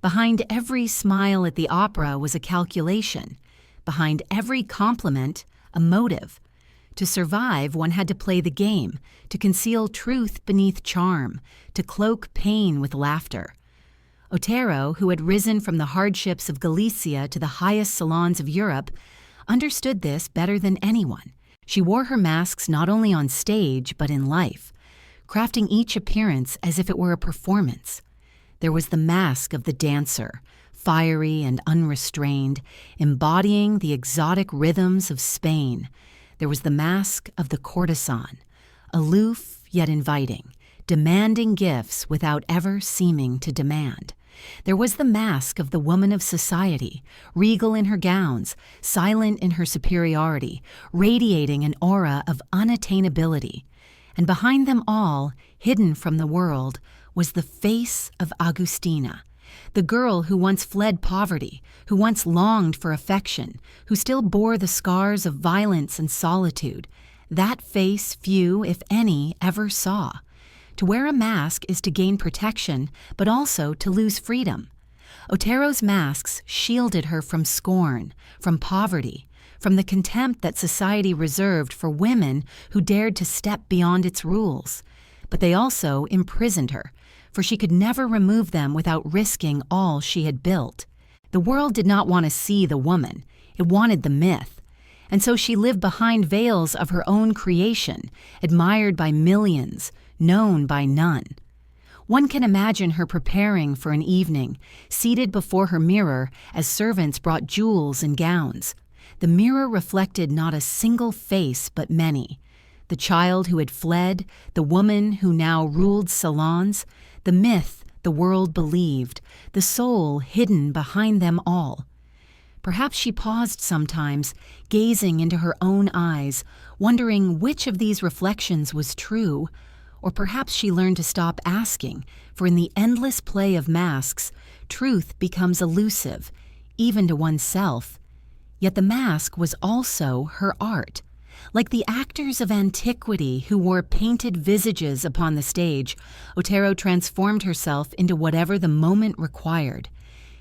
Behind every smile at the opera was a calculation. Behind every compliment, a motive. To survive, one had to play the game, to conceal truth beneath charm, to cloak pain with laughter. Otero, who had risen from the hardships of Galicia to the highest salons of Europe, understood this better than anyone. She wore her masks not only on stage, but in life, crafting each appearance as if it were a performance. There was the mask of the dancer, fiery and unrestrained, embodying the exotic rhythms of Spain. There was the mask of the courtesan, aloof yet inviting, demanding gifts without ever seeming to demand. There was the mask of the woman of society, regal in her gowns, silent in her superiority, radiating an aura of unattainability. And behind them all, hidden from the world, was the face of Agustina, the girl who once fled poverty, who once longed for affection, who still bore the scars of violence and solitude. That face few, if any, ever saw. To wear a mask is to gain protection, but also to lose freedom. Otero's masks shielded her from scorn, from poverty, from the contempt that society reserved for women who dared to step beyond its rules. But they also imprisoned her, for she could never remove them without risking all she had built. The world did not want to see the woman, it wanted the myth. And so she lived behind veils of her own creation, admired by millions, known by none. One can imagine her preparing for an evening, seated before her mirror as servants brought jewels and gowns. The mirror reflected not a single face but many. The child who had fled, the woman who now ruled salons, the myth the world believed, the soul hidden behind them all. Perhaps she paused sometimes, gazing into her own eyes, wondering which of these reflections was true. Or perhaps she learned to stop asking, for in the endless play of masks, truth becomes elusive, even to oneself. Yet the mask was also her art. Like the actors of antiquity who wore painted visages upon the stage, Otero transformed herself into whatever the moment required.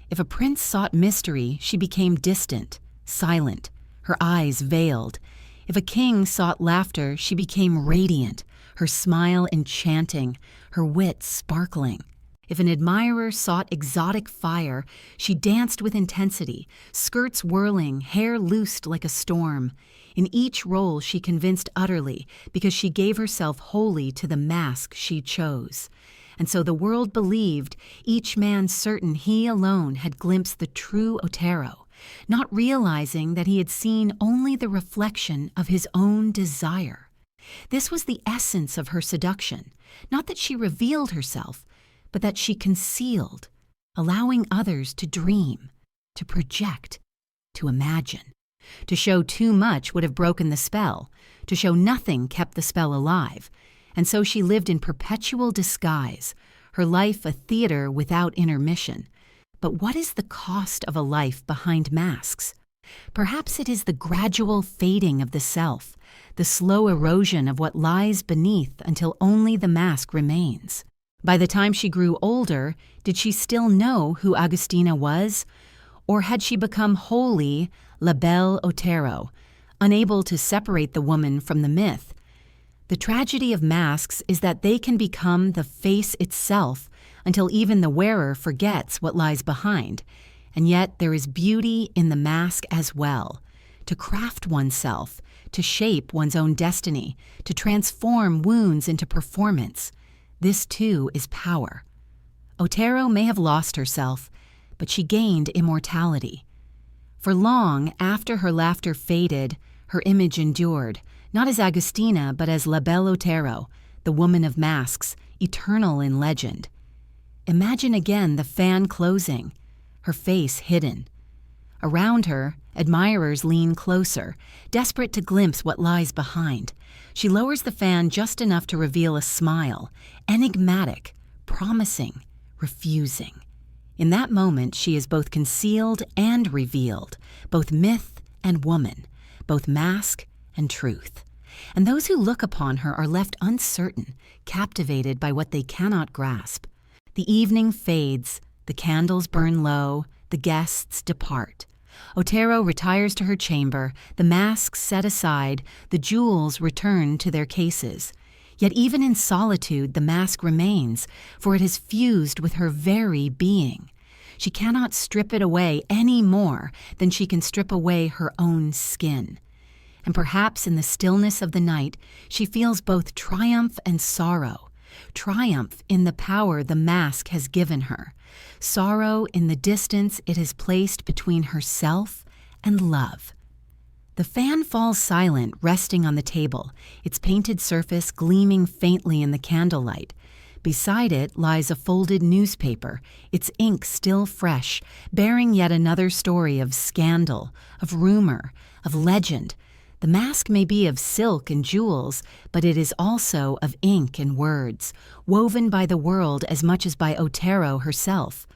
If a prince sought mystery, she became distant, silent, her eyes veiled. If a king sought laughter, she became radiant, her smile enchanting, her wit sparkling. If an admirer sought exotic fire, she danced with intensity, skirts whirling, hair loosed like a storm. In each role she convinced utterly, because she gave herself wholly to the mask she chose. And so the world believed, each man certain he alone had glimpsed the true Otero, not realizing that he had seen only the reflection of his own desire. This was the essence of her seduction, not that she revealed herself, but that she concealed, allowing others to dream, to project, to imagine. To show too much would have broken the spell. To show nothing kept the spell alive. And so she lived in perpetual disguise, her life a theater without intermission. But what is the cost of a life behind masks? Perhaps it is the gradual fading of the self, the slow erosion of what lies beneath until only the mask remains. By the time she grew older, did she still know who Agustina was? Or had she become wholly La Belle Otero, unable to separate the woman from the myth? The tragedy of masks is that they can become the face itself until even the wearer forgets what lies behind. And yet there is beauty in the mask as well. To craft oneself, to shape one's own destiny, to transform wounds into performance. This too is power. Otero may have lost herself, but she gained immortality. For long after her laughter faded, her image endured, not as Agustina, but as La Belle Otero, the woman of masks, eternal in legend. Imagine again the fan closing, her face hidden. Around her, admirers lean closer, desperate to glimpse what lies behind. She lowers the fan just enough to reveal a smile, enigmatic, promising, refusing. In that moment, she is both concealed and revealed, both myth and woman, both mask and truth. And those who look upon her are left uncertain, captivated by what they cannot grasp. The evening fades, the candles burn low, the guests depart. Otero retires to her chamber, the masks set aside, the jewels return to their cases. Yet even in solitude the mask remains, for it has fused with her very being. She cannot strip it away any more than she can strip away her own skin. And perhaps in the stillness of the night she feels both triumph and sorrow. Triumph in the power the mask has given her. Sorrow in the distance it has placed between herself and love. The fan falls silent, resting on the table, its painted surface gleaming faintly in the candlelight. Beside it lies a folded newspaper, its ink still fresh, bearing yet another story of scandal, of rumor, of legend. The mask may be of silk and jewels, but it is also of ink and words, woven by the world as much as by Otero herself.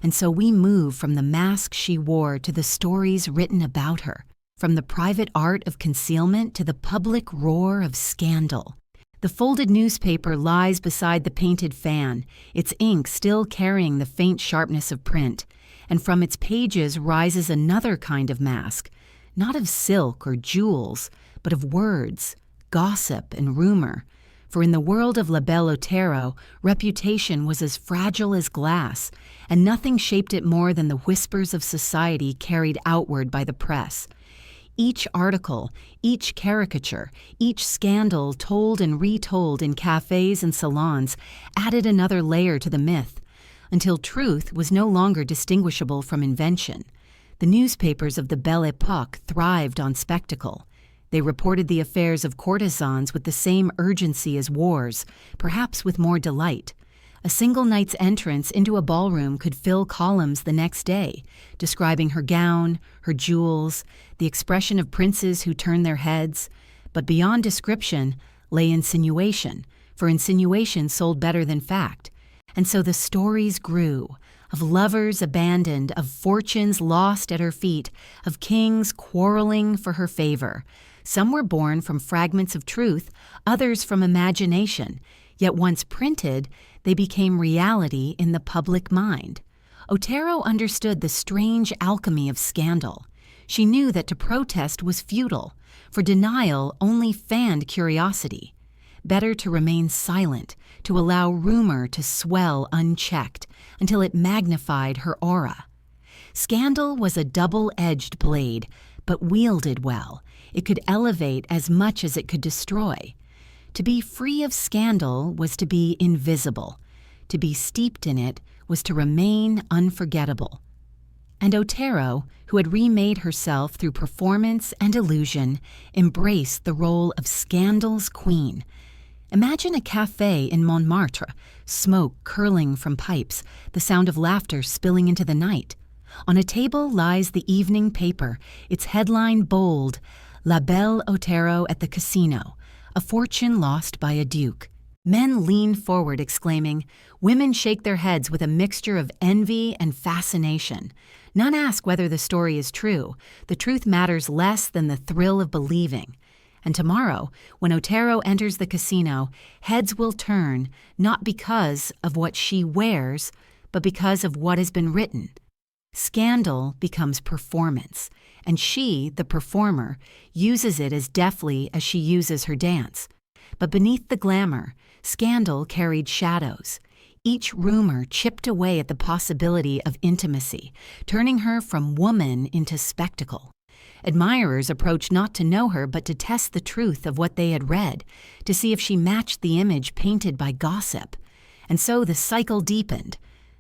And so we move from the mask she wore to the stories written about her, from the private art of concealment to the public roar of scandal. The folded newspaper lies beside the painted fan, its ink still carrying the faint sharpness of print, and from its pages rises another kind of mask, not of silk or jewels, but of words, gossip, and rumor. For in the world of La Belle Otero, reputation was as fragile as glass, and nothing shaped it more than the whispers of society carried outward by the press. Each article, each caricature, each scandal told and retold in cafes and salons added another layer to the myth, until truth was no longer distinguishable from invention. The newspapers of the Belle Époque thrived on spectacle. They reported the affairs of courtesans with the same urgency as wars, perhaps with more delight. A single night's entrance into a ballroom could fill columns the next day, describing her gown, her jewels, the expression of princes who turned their heads. But beyond description lay insinuation, for insinuation sold better than fact. And so the stories grew, of lovers abandoned, of fortunes lost at her feet, of kings quarreling for her favor. Some were born from fragments of truth, others from imagination, yet once printed, they became reality in the public mind. Otero understood the strange alchemy of scandal. She knew that to protest was futile, for denial only fanned curiosity. Better to remain silent, to allow rumor to swell unchecked until it magnified her aura. Scandal was a double-edged blade, but wielded well, it could elevate as much as it could destroy. To be free of scandal was to be invisible. To be steeped in it was to remain unforgettable. And Otero, who had remade herself through performance and illusion, embraced the role of scandal's queen. Imagine a café in Montmartre, smoke curling from pipes, the sound of laughter spilling into the night. On a table lies the evening paper, its headline bold, La Belle Otero at the casino, a fortune lost by a duke. Men lean forward exclaiming, women shake their heads with a mixture of envy and fascination. None ask whether the story is true. The truth matters less than the thrill of believing. And tomorrow, when Otero enters the casino, heads will turn not because of what she wears, but because of what has been written. Scandal becomes performance, and she, the performer, uses it as deftly as she uses her dance. But beneath the glamour, scandal carried shadows. Each rumor chipped away at the possibility of intimacy, turning her from woman into spectacle. Admirers approached not to know her but to test the truth of what they had read, to see if she matched the image painted by gossip. And so the cycle deepened.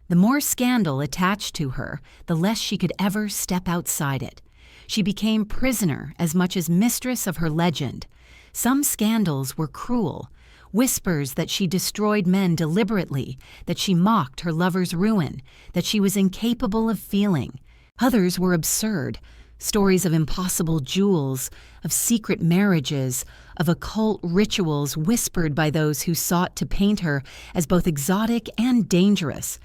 The more scandal attached to her, the less she could ever step outside it. She became prisoner as much as mistress of her legend. Some scandals were cruel, whispers that she destroyed men deliberately, that she mocked her lover's ruin, that she was incapable of feeling. Others were absurd, stories of impossible jewels, of secret marriages, of occult rituals whispered by those who sought to paint her as both exotic and dangerous.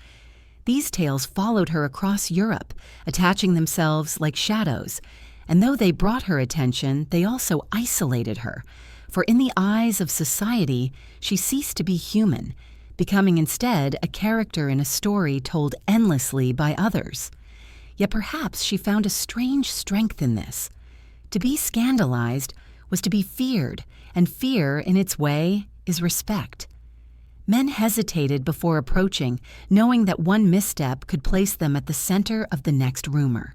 These tales followed her across Europe, attaching themselves like shadows, and though they brought her attention, they also isolated her, for in the eyes of society, she ceased to be human, becoming instead a character in a story told endlessly by others. Yet perhaps she found a strange strength in this. To be scandalized was to be feared, and fear, in its way, is respect. Men hesitated before approaching, knowing that one misstep could place them at the center of the next rumor.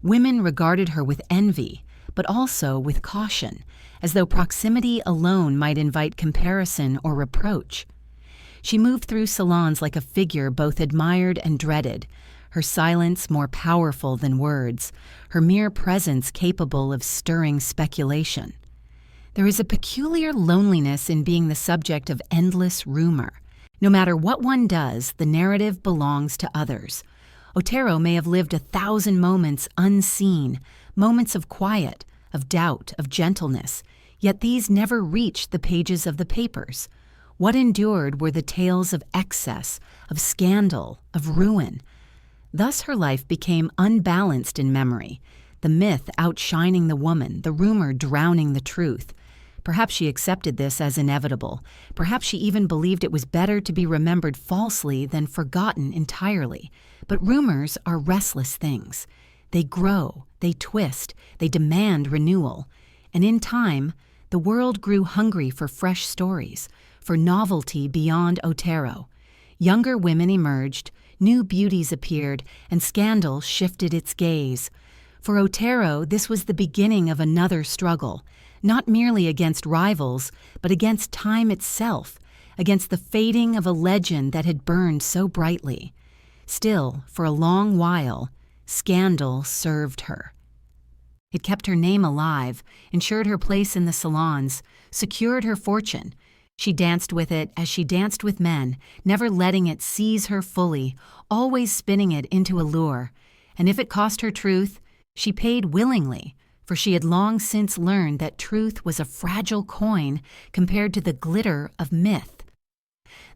Women regarded her with envy, but also with caution, as though proximity alone might invite comparison or reproach. She moved through salons like a figure both admired and dreaded, her silence more powerful than words, her mere presence capable of stirring speculation. There is a peculiar loneliness in being the subject of endless rumor. No matter what one does, the narrative belongs to others. Otero may have lived 1,000 moments unseen, moments of quiet, of doubt, of gentleness, yet these never reached the pages of the papers. What endured were the tales of excess, of scandal, of ruin. Thus her life became unbalanced in memory, the myth outshining the woman, the rumor drowning the truth. Perhaps she accepted this as inevitable. Perhaps she even believed it was better to be remembered falsely than forgotten entirely. But rumors are restless things. They grow, they twist, they demand renewal. And in time, the world grew hungry for fresh stories, for novelty beyond Otero. Younger women emerged, new beauties appeared, and scandal shifted its gaze. For Otero, this was the beginning of another struggle, not merely against rivals, but against time itself, against the fading of a legend that had burned so brightly. Still, for a long while, scandal served her. It kept her name alive, ensured her place in the salons, secured her fortune. She danced with it as she danced with men, never letting it seize her fully, always spinning it into allure. And if it cost her truth, she paid willingly, for she had long since learned that truth was a fragile coin compared to the glitter of myth.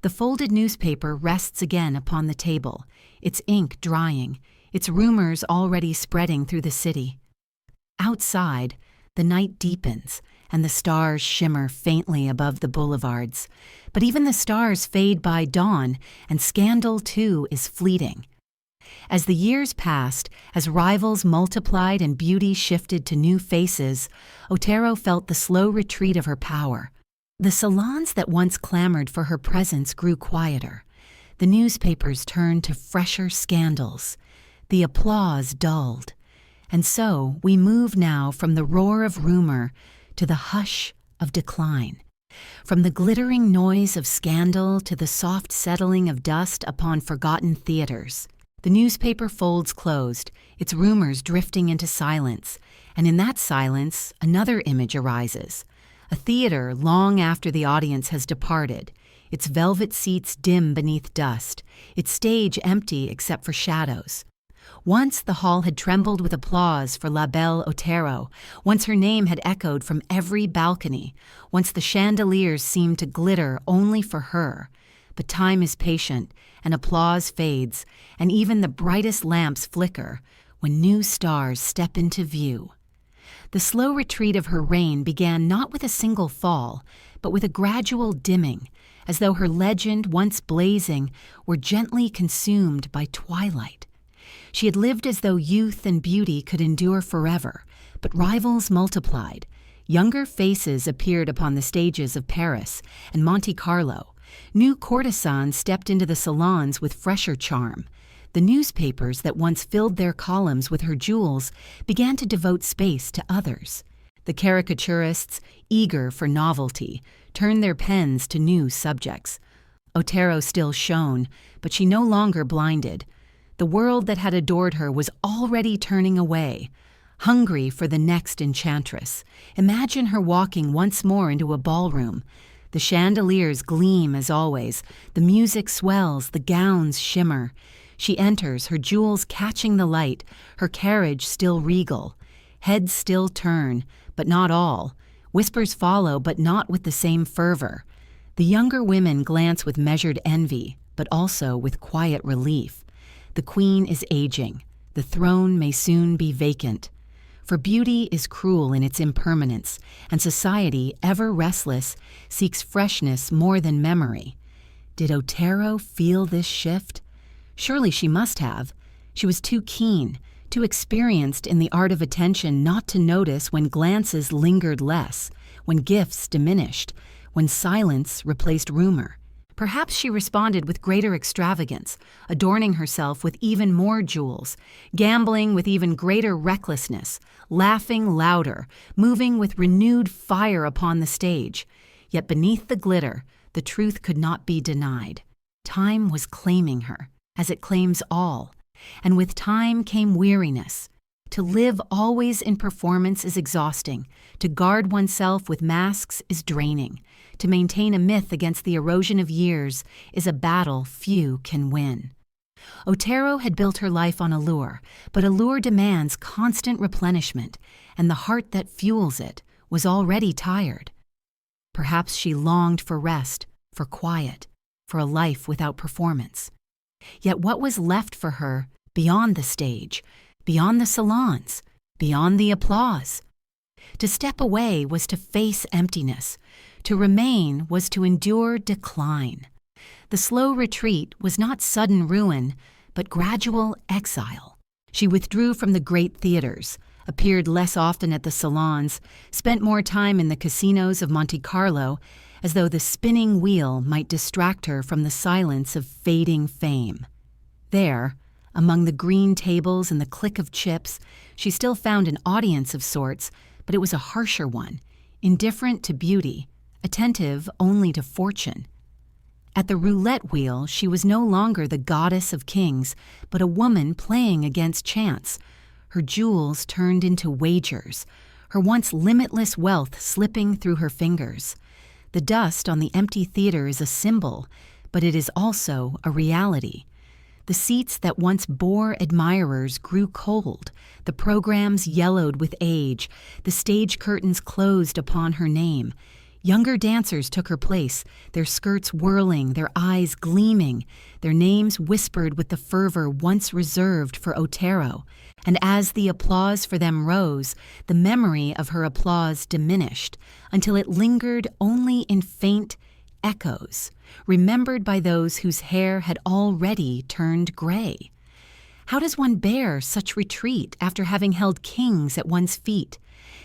The folded newspaper rests again upon the table, its ink drying, its rumors already spreading through the city. Outside, the night deepens, and the stars shimmer faintly above the boulevards. But even the stars fade by dawn, and scandal, too, is fleeting. As the years passed, as rivals multiplied and beauty shifted to new faces, Otero felt the slow retreat of her power. The salons that once clamored for her presence grew quieter. The newspapers turned to fresher scandals. The applause dulled. And so we move now from the roar of rumor to the hush of decline, from the glittering noise of scandal to the soft settling of dust upon forgotten theaters. The newspaper folds closed, its rumors drifting into silence, and in that silence another image arises. A theater long after the audience has departed, its velvet seats dim beneath dust, its stage empty except for shadows. Once the hall had trembled with applause for La Belle Otero, once her name had echoed from every balcony, once the chandeliers seemed to glitter only for her. But time is patient, and applause fades, and even the brightest lamps flicker when new stars step into view. The slow retreat of her reign began not with a single fall, but with a gradual dimming, as though her legend, once blazing, were gently consumed by twilight. She had lived as though youth and beauty could endure forever, but rivals multiplied. Younger faces appeared upon the stages of Paris and Monte Carlo. New courtesans stepped into the salons with fresher charm. The newspapers that once filled their columns with her jewels began to devote space to others. The caricaturists, eager for novelty, turned their pens to new subjects. Otero still shone, but she no longer blinded. The world that had adored her was already turning away, hungry for the next enchantress. Imagine her walking once more into a ballroom. The chandeliers gleam as always, the music swells, the gowns shimmer. She enters, her jewels catching the light, her carriage still regal. Heads still turn, but not all. Whispers follow, but not with the same fervor. The younger women glance with measured envy, but also with quiet relief. The queen is aging. The throne may soon be vacant. For beauty is cruel in its impermanence, and society, ever restless, seeks freshness more than memory. Did Otero feel this shift? Surely she must have. She was too keen, too experienced in the art of attention not to notice when glances lingered less, when gifts diminished, when silence replaced rumor. Perhaps she responded with greater extravagance, adorning herself with even more jewels, gambling with even greater recklessness, laughing louder, moving with renewed fire upon the stage. Yet beneath the glitter, the truth could not be denied. Time was claiming her, as it claims all, and with time came weariness. To live always in performance is exhausting. To guard oneself with masks is draining. To maintain a myth against the erosion of years is a battle few can win. Otero had built her life on allure, but allure demands constant replenishment, and the heart that fuels it was already tired. Perhaps she longed for rest, for quiet, for a life without performance. Yet what was left for her beyond the stage, beyond the salons, beyond the applause? To step away was to face emptiness. To remain was to endure decline. The slow retreat was not sudden ruin, but gradual exile. She withdrew from the great theaters, appeared less often at the salons, spent more time in the casinos of Monte Carlo, as though the spinning wheel might distract her from the silence of fading fame. There, among the green tables and the click of chips, she still found an audience of sorts, but it was a harsher one, indifferent to beauty, attentive only to fortune. At the roulette wheel, she was no longer the goddess of kings, but a woman playing against chance. Her jewels turned into wagers, her once limitless wealth slipping through her fingers. The dust on the empty theater is a symbol, but it is also a reality. The seats that once bore admirers grew cold, the programs yellowed with age, the stage curtains closed upon her name. Younger dancers took her place, their skirts whirling, their eyes gleaming, their names whispered with the fervor once reserved for Otero, and as the applause for them rose, the memory of her applause diminished until it lingered only in faint echoes, remembered by those whose hair had already turned gray. How does one bear such retreat after having held kings at one's feet?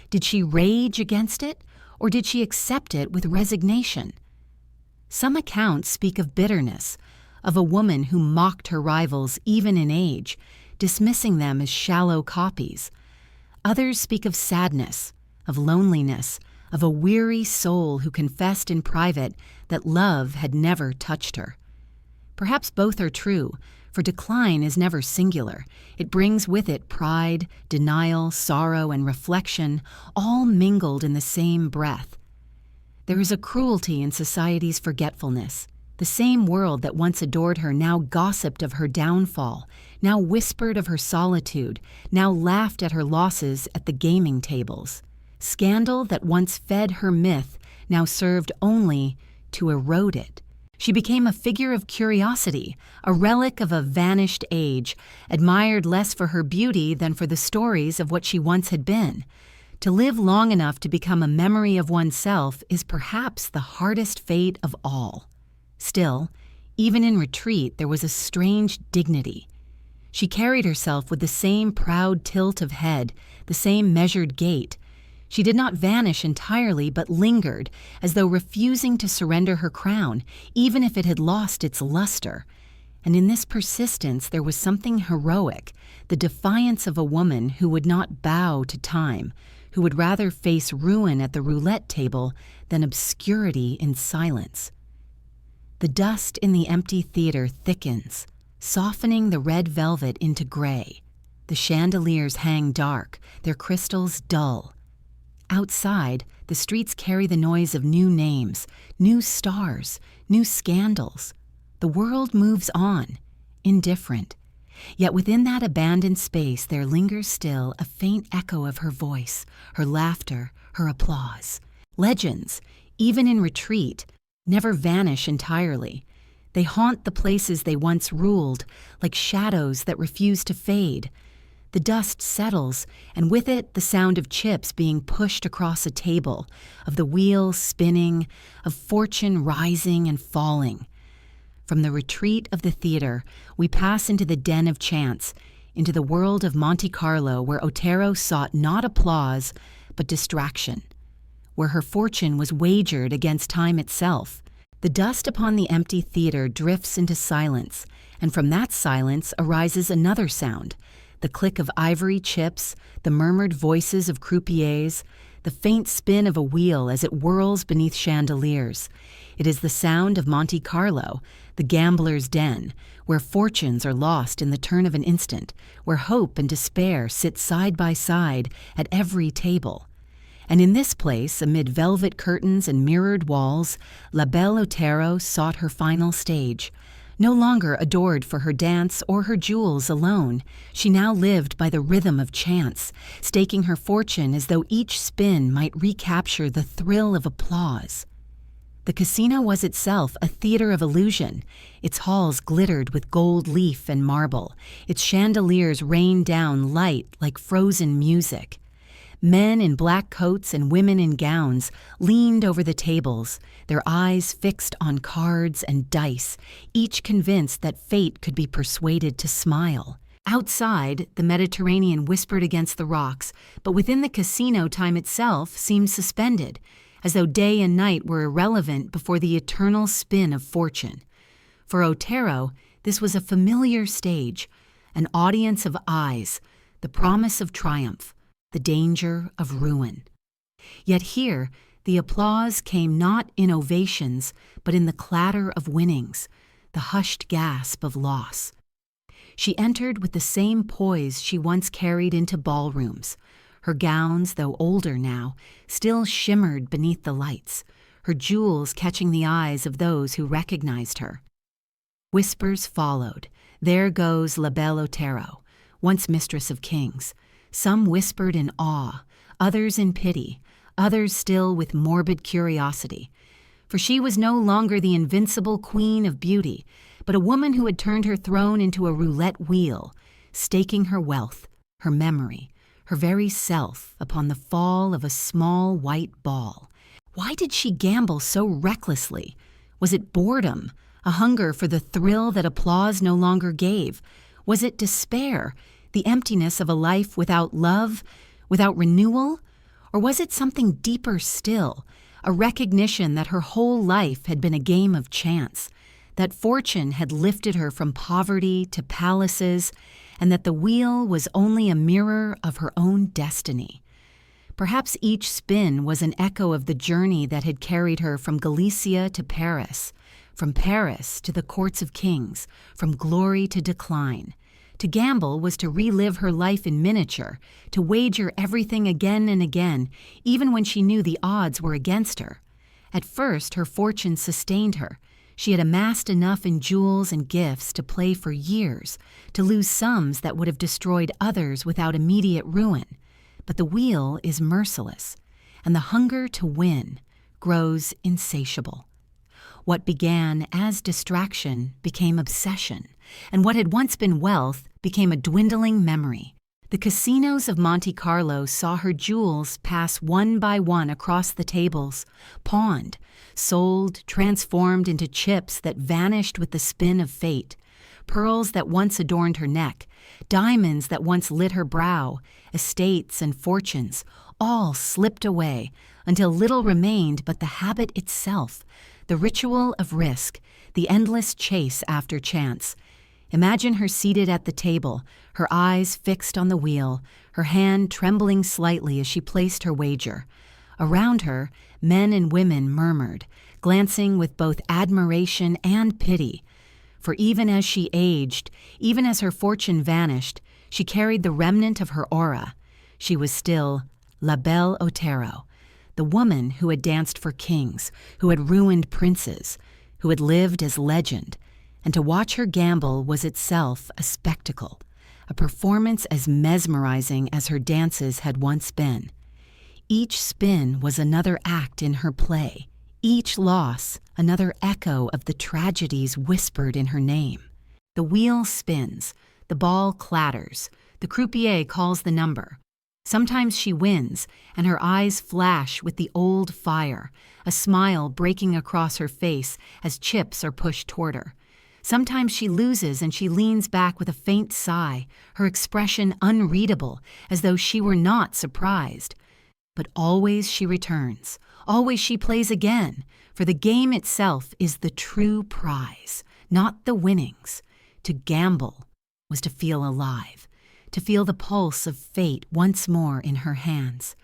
Did she rage against it, or did she accept it with resignation? Some accounts speak of bitterness, of a woman who mocked her rivals even in age, dismissing them as shallow copies. Others speak of sadness, of loneliness, of a weary soul who confessed in private that love had never touched her. Perhaps both are true, for decline is never singular. It brings with it pride, denial, sorrow, and reflection, all mingled in the same breath. There is a cruelty in society's forgetfulness. The same world that once adored her now gossiped of her downfall, now whispered of her solitude, now laughed at her losses at the gaming tables. Scandal that once fed her myth now served only to erode it. She became a figure of curiosity, a relic of a vanished age, admired less for her beauty than for the stories of what she once had been. To live long enough to become a memory of oneself is perhaps the hardest fate of all. Still, even in retreat, there was a strange dignity. She carried herself with the same proud tilt of head, the same measured gait. She did not vanish entirely, but lingered, as though refusing to surrender her crown, even if it had lost its luster. And in this persistence there was something heroic, the defiance of a woman who would not bow to time, who would rather face ruin at the roulette table than obscurity in silence. The dust in the empty theater thickens, softening the red velvet into gray. The chandeliers hang dark, their crystals dull. Outside, the streets carry the noise of new names, new stars, new scandals. The world moves on, indifferent. Yet within that abandoned space there lingers still a faint echo of her voice, her laughter, her applause. Legends, even in retreat, never vanish entirely. They haunt the places they once ruled, like shadows that refuse to fade. The dust settles, and with it the sound of chips being pushed across a table, of the wheels spinning, of fortune rising and falling. From the retreat of the theater, we pass into the den of chance, into the world of Monte Carlo, where Otero sought not applause, but distraction, where her fortune was wagered against time itself. The dust upon the empty theater drifts into silence, and from that silence arises another sound, the click of ivory chips, the murmured voices of croupiers, the faint spin of a wheel as it whirls beneath chandeliers. It is the sound of Monte Carlo, the gambler's den, where fortunes are lost in the turn of an instant, where hope and despair sit side by side at every table. And in this place, amid velvet curtains and mirrored walls, La Belle Otero sought her final stage. No longer adored for her dance or her jewels alone, she now lived by the rhythm of chance, staking her fortune as though each spin might recapture the thrill of applause. The casino was itself a theater of illusion. Its halls glittered with gold leaf and marble. Its chandeliers rained down light like frozen music. Men in black coats and women in gowns leaned over the tables, their eyes fixed on cards and dice, each convinced that fate could be persuaded to smile. Outside, the Mediterranean whispered against the rocks, but within the casino time itself seemed suspended, as though day and night were irrelevant before the eternal spin of fortune. For Otero, this was a familiar stage, an audience of eyes, the promise of triumph, the danger of ruin. Yet here, the applause came not in ovations, but in the clatter of winnings, the hushed gasp of loss. She entered with the same poise she once carried into ballrooms. Her gowns, though older now, still shimmered beneath the lights, her jewels catching the eyes of those who recognized her. Whispers followed. There goes La Belle Otero, once mistress of kings. Some whispered in awe, others in pity, others still with morbid curiosity. For she was no longer the invincible queen of beauty, but a woman who had turned her throne into a roulette wheel, staking her wealth, her memory, her very self upon the fall of a small white ball. Why did she gamble so recklessly? Was it boredom, a hunger for the thrill that applause no longer gave? Was it despair, the emptiness of a life without love, without renewal? Or was it something deeper still, a recognition that her whole life had been a game of chance, that fortune had lifted her from poverty to palaces, and that the wheel was only a mirror of her own destiny? Perhaps each spin was an echo of the journey that had carried her from Galicia to Paris, from Paris to the courts of kings, from glory to decline. To gamble was to relive her life in miniature, to wager everything again and again, even when she knew the odds were against her. At first, her fortune sustained her. She had amassed enough in jewels and gifts to play for years, to lose sums that would have destroyed others without immediate ruin. But the wheel is merciless, and the hunger to win grows insatiable. What began as distraction became obsession, and what had once been wealth became a dwindling memory. The casinos of Monte Carlo saw her jewels pass one by one across the tables, pawned, sold, transformed into chips that vanished with the spin of fate, pearls that once adorned her neck, diamonds that once lit her brow, estates and fortunes, all slipped away until little remained but the habit itself, the ritual of risk, the endless chase after chance. Imagine her seated at the table, her eyes fixed on the wheel, her hand trembling slightly as she placed her wager. Around her, men and women murmured, glancing with both admiration and pity. For even as she aged, even as her fortune vanished, she carried the remnant of her aura. She was still La Belle Otero, the woman who had danced for kings, who had ruined princes, who had lived as legend. And to watch her gamble was itself a spectacle, a performance as mesmerizing as her dances had once been. Each spin was another act in her play, each loss another echo of the tragedies whispered in her name. The wheel spins, the ball clatters, the croupier calls the number. Sometimes she wins, and her eyes flash with the old fire, a smile breaking across her face as chips are pushed toward her. Sometimes she loses and she leans back with a faint sigh, her expression unreadable, as though she were not surprised. But always she returns, always she plays again, for the game itself is the true prize, not the winnings. To gamble was to feel alive, to feel the pulse of fate once more in her hands.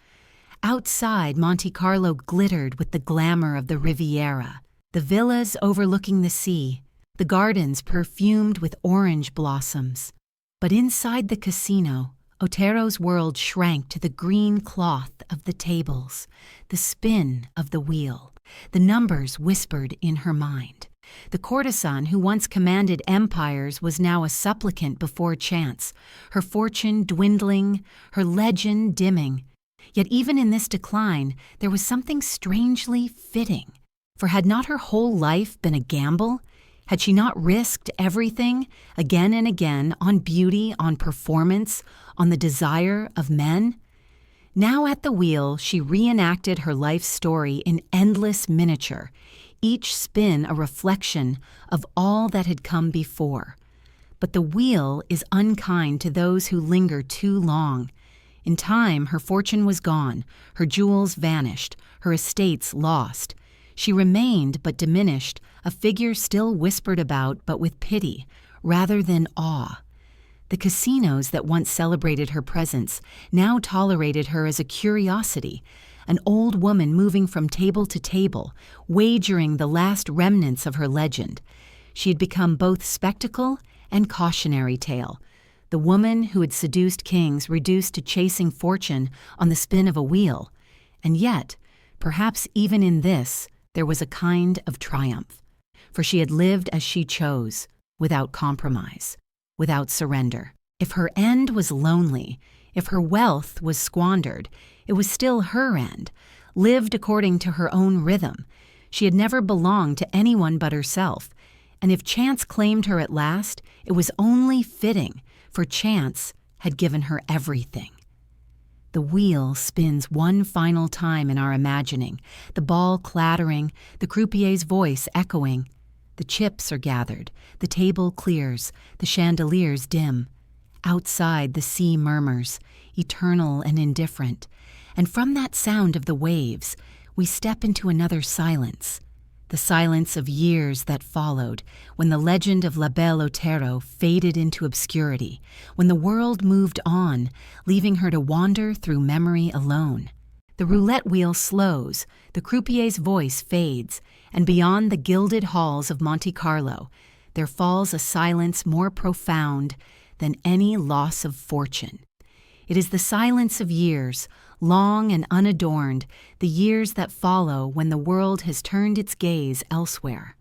Outside, Monte Carlo glittered with the glamour of the Riviera, the villas overlooking the sea, the gardens perfumed with orange blossoms. But inside the casino, Otero's world shrank to the green cloth of the tables, the spin of the wheel, the numbers whispered in her mind. The courtesan who once commanded empires was now a supplicant before chance, her fortune dwindling, her legend dimming. Yet even in this decline, there was something strangely fitting. For had not her whole life been a gamble? Had she not risked everything, again and again, on beauty, on performance, on the desire of men? Now at the wheel, she reenacted her life story in endless miniature, each spin a reflection of all that had come before. But the wheel is unkind to those who linger too long. In time, her fortune was gone, her jewels vanished, her estates lost. She remained but diminished, a figure still whispered about but with pity, rather than awe. The casinos that once celebrated her presence now tolerated her as a curiosity, an old woman moving from table to table, wagering the last remnants of her legend. She had become both spectacle and cautionary tale, the woman who had seduced kings reduced to chasing fortune on the spin of a wheel. And yet, perhaps even in this, there was a kind of triumph, for she had lived as she chose, without compromise, without surrender. If her end was lonely, if her wealth was squandered, it was still her end, lived according to her own rhythm. She had never belonged to anyone but herself, and if chance claimed her at last, it was only fitting, for chance had given her everything. The wheel spins one final time in our imagining, the ball clattering, the croupier's voice echoing. The chips are gathered, the table clears, the chandeliers dim. Outside the sea murmurs, eternal and indifferent, and from that sound of the waves, we step into another silence, the silence of years that followed, when the legend of La Belle Otero faded into obscurity, when the world moved on, leaving her to wander through memory alone. The roulette wheel slows, the croupier's voice fades, and beyond the gilded halls of Monte Carlo, there falls a silence more profound than any loss of fortune. It is the silence of years, long and unadorned, the years that follow when the world has turned its gaze elsewhere.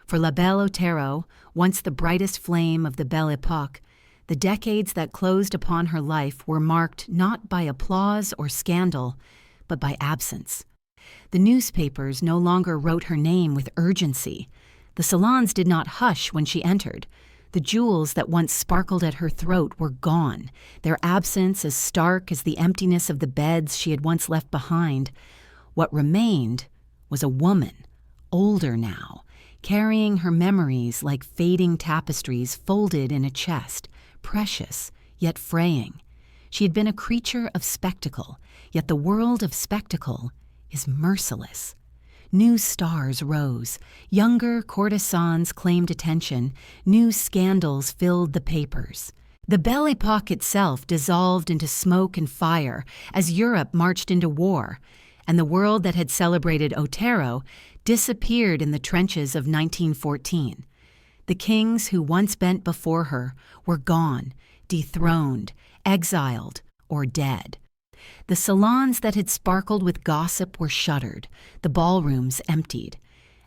For La Belle Otero, once the brightest flame of the Belle Époque, the decades that closed upon her life were marked not by applause or scandal, but by absence. The newspapers no longer wrote her name with urgency. The salons did not hush when she entered. The jewels that once sparkled at her throat were gone, their absence as stark as the emptiness of the beds she had once left behind. What remained was a woman, older now, carrying her memories like fading tapestries folded in a chest, precious, yet fraying. She had been a creature of spectacle, yet the world of spectacle is merciless. New stars rose, younger courtesans claimed attention, new scandals filled the papers. The Belle Époque itself dissolved into smoke and fire as Europe marched into war, and the world that had celebrated Otero disappeared in the trenches of 1914. The kings who once bent before her were gone, dethroned, exiled, or dead. The salons that had sparkled with gossip were shuttered, the ballrooms emptied,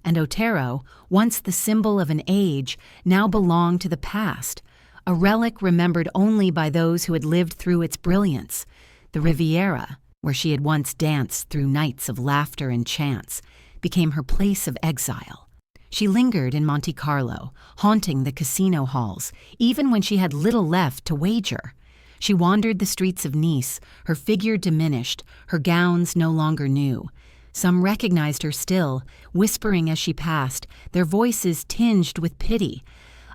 and Otero, once the symbol of an age, now belonged to the past, a relic remembered only by those who had lived through its brilliance. The Riviera, where she had once danced through nights of laughter and chants, became her place of exile. She lingered in Monte Carlo, haunting the casino halls, even when she had little left to wager. She wandered the streets of Nice, her figure diminished, her gowns no longer new. Some recognized her still, whispering as she passed, their voices tinged with pity.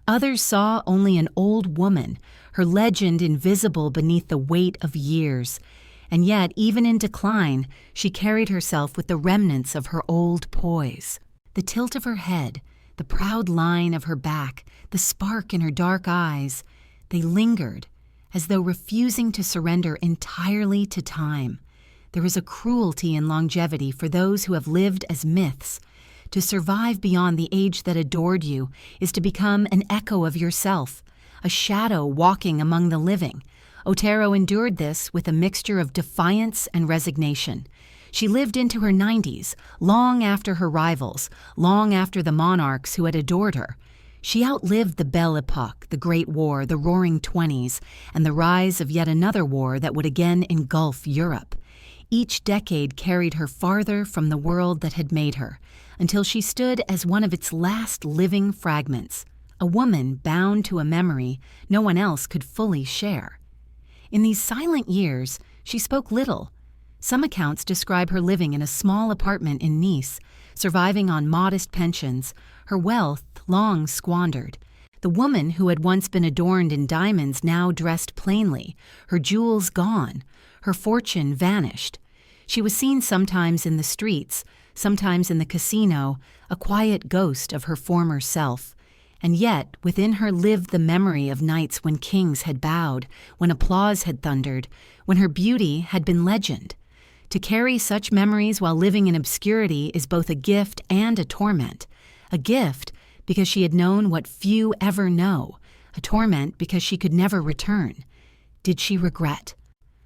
Others saw only an old woman, her legend invisible beneath the weight of years. And yet, even in decline, she carried herself with the remnants of her old poise. The tilt of her head, the proud line of her back, the spark in her dark eyes, they lingered, as though refusing to surrender entirely to time. There is a cruelty in longevity for those who have lived as myths. To survive beyond the age that adored you is to become an echo of yourself, a shadow walking among the living. Otero endured this with a mixture of defiance and resignation. She lived into her 90s, long after her rivals, long after the monarchs who had adored her. She outlived the Belle Époque, the Great War, the Roaring Twenties, and the rise of yet another war that would again engulf Europe. Each decade carried her farther from the world that had made her, until she stood as one of its last living fragments, a woman bound to a memory no one else could fully share. In these silent years, she spoke little. Some accounts describe her living in a small apartment in Nice, surviving on modest pensions, her wealth long squandered. The woman who had once been adorned in diamonds now dressed plainly, her jewels gone, her fortune vanished. She was seen sometimes in the streets, sometimes in the casino, a quiet ghost of her former self. And yet within her lived the memory of nights when kings had bowed, when applause had thundered, when her beauty had been legend. To carry such memories while living in obscurity is both a gift and a torment. A gift because she had known what few ever know, a torment because she could never return. Did she regret?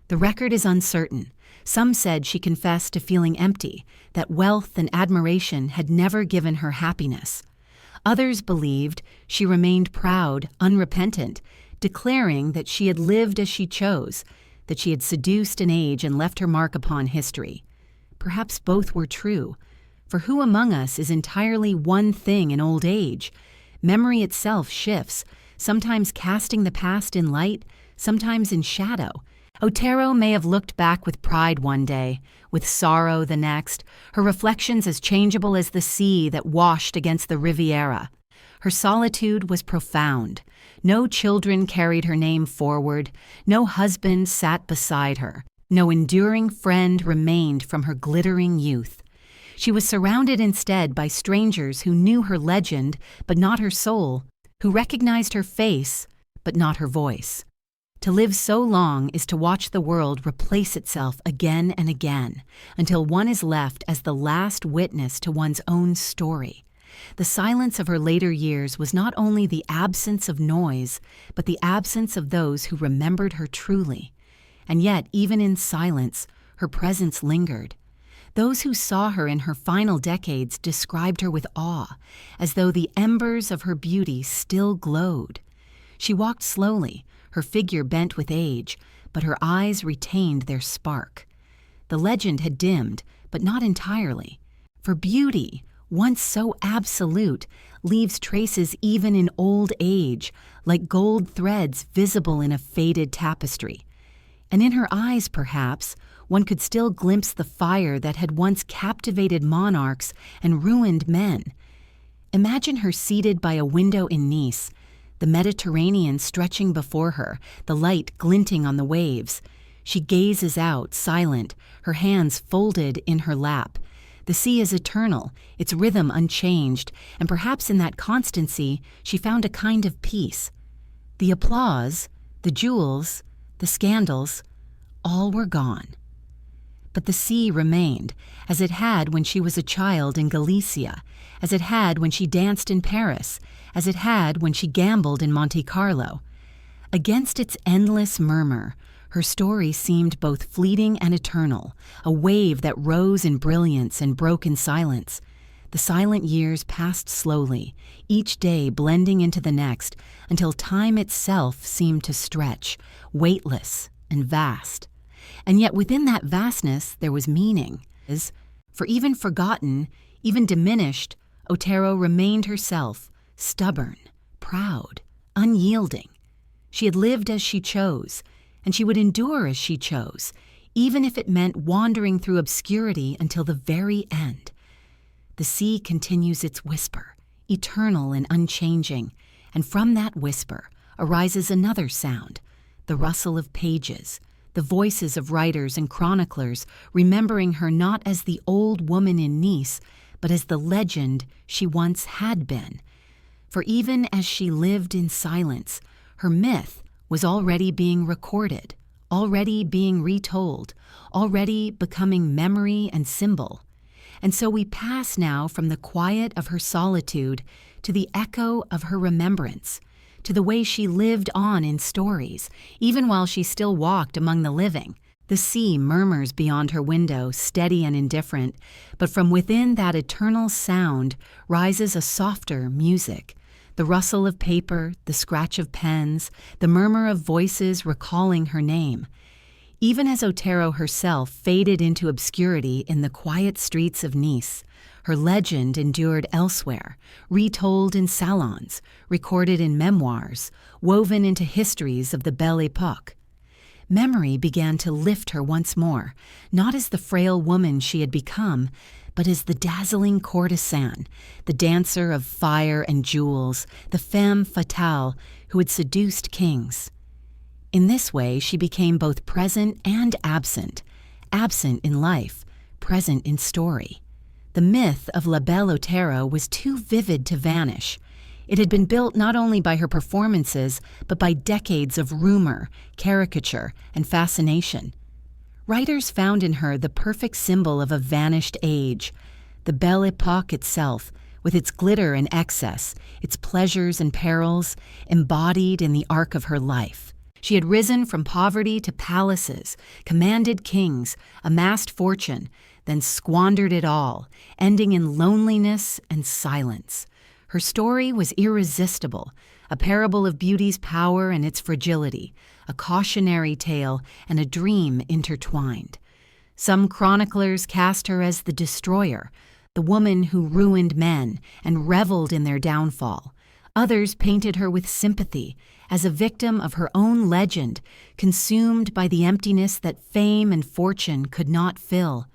The record is uncertain. Some said she confessed to feeling empty, that wealth and admiration had never given her happiness. Others believed she remained proud, unrepentant, declaring that she had lived as she chose, that she had seduced an age and left her mark upon history. perhaps both were true. For who among us is entirely one thing in old age? Memory itself shifts, sometimes casting the past in light, sometimes in shadow. Otero may have looked back with pride one day, with sorrow the next, her reflections as changeable as the sea that washed against the Riviera. Her solitude was profound. No children carried her name forward, no husband sat beside her, no enduring friend remained from her glittering youth. She was surrounded instead by strangers who knew her legend but not her soul, who recognized her face but not her voice. To live so long is to watch the world replace itself again and again, until one is left as the last witness to one's own story. The silence of her later years was not only the absence of noise, but the absence of those who remembered her truly. And yet, even in silence, her presence lingered. Those who saw her in her final decades described her with awe, as though the embers of her beauty still glowed. She walked slowly, her figure bent with age, but her eyes retained their spark. The legend had dimmed, but not entirely. For beauty, once so absolute, leaves traces even in old age, like gold threads visible in a faded tapestry. And in her eyes, perhaps, one could still glimpse the fire that had once captivated monarchs and ruined men. Imagine her seated by a window in Nice, the Mediterranean stretching before her, the light glinting on the waves. She gazes out, silent, her hands folded in her lap. The sea is eternal, its rhythm unchanged, and perhaps in that constancy she found a kind of peace. The applause, the jewels, the scandals, all were gone. But the sea remained, as it had when she was a child in Galicia, as it had when she danced in Paris, as it had when she gambled in Monte Carlo. Against its endless murmur, her story seemed both fleeting and eternal, a wave that rose in brilliance and broke in silence. The silent years passed slowly, each day blending into the next, until time itself seemed to stretch, weightless and vast. And yet within that vastness there was meaning. For even forgotten, even diminished, Otero remained herself, stubborn, proud, unyielding. She had lived as she chose, and she would endure as she chose, even if it meant wandering through obscurity until the very end. The sea continues its whisper, eternal and unchanging, and from that whisper arises another sound, the rustle of pages, the voices of writers and chroniclers remembering her not as the old woman in Nice, but as the legend she once had been. For even as she lived in silence, her myth was already being recorded, already being retold, already becoming memory and symbol. And so we pass now from the quiet of her solitude to the echo of her remembrance, to the way she lived on in stories, even while she still walked among the living. The sea murmurs beyond her window, steady and indifferent, but from within that eternal sound rises a softer music, the rustle of paper, the scratch of pens, the murmur of voices recalling her name. Even as Otero herself faded into obscurity in the quiet streets of Nice, her legend endured elsewhere, retold in salons, recorded in memoirs, woven into histories of the Belle Époque. Memory began to lift her once more, not as the frail woman she had become, but as the dazzling courtesan, the dancer of fire and jewels, the femme fatale who had seduced kings. In this way, she became both present and absent in life, present in story. The myth of La Belle Otero was too vivid to vanish. It had been built not only by her performances, but by decades of rumor, caricature, and fascination. Writers found in her the perfect symbol of a vanished age, the Belle Époque itself, with its glitter and excess, its pleasures and perils, embodied in the arc of her life. She had risen from poverty to palaces, commanded kings, amassed fortune, then squandered it all, ending in loneliness and silence. Her story was irresistible, a parable of beauty's power and its fragility, a cautionary tale and a dream intertwined. Some chroniclers cast her as the destroyer, the woman who ruined men and reveled in their downfall. Others painted her with sympathy, as a victim of her own legend, consumed by the emptiness that fame and fortune could not fill.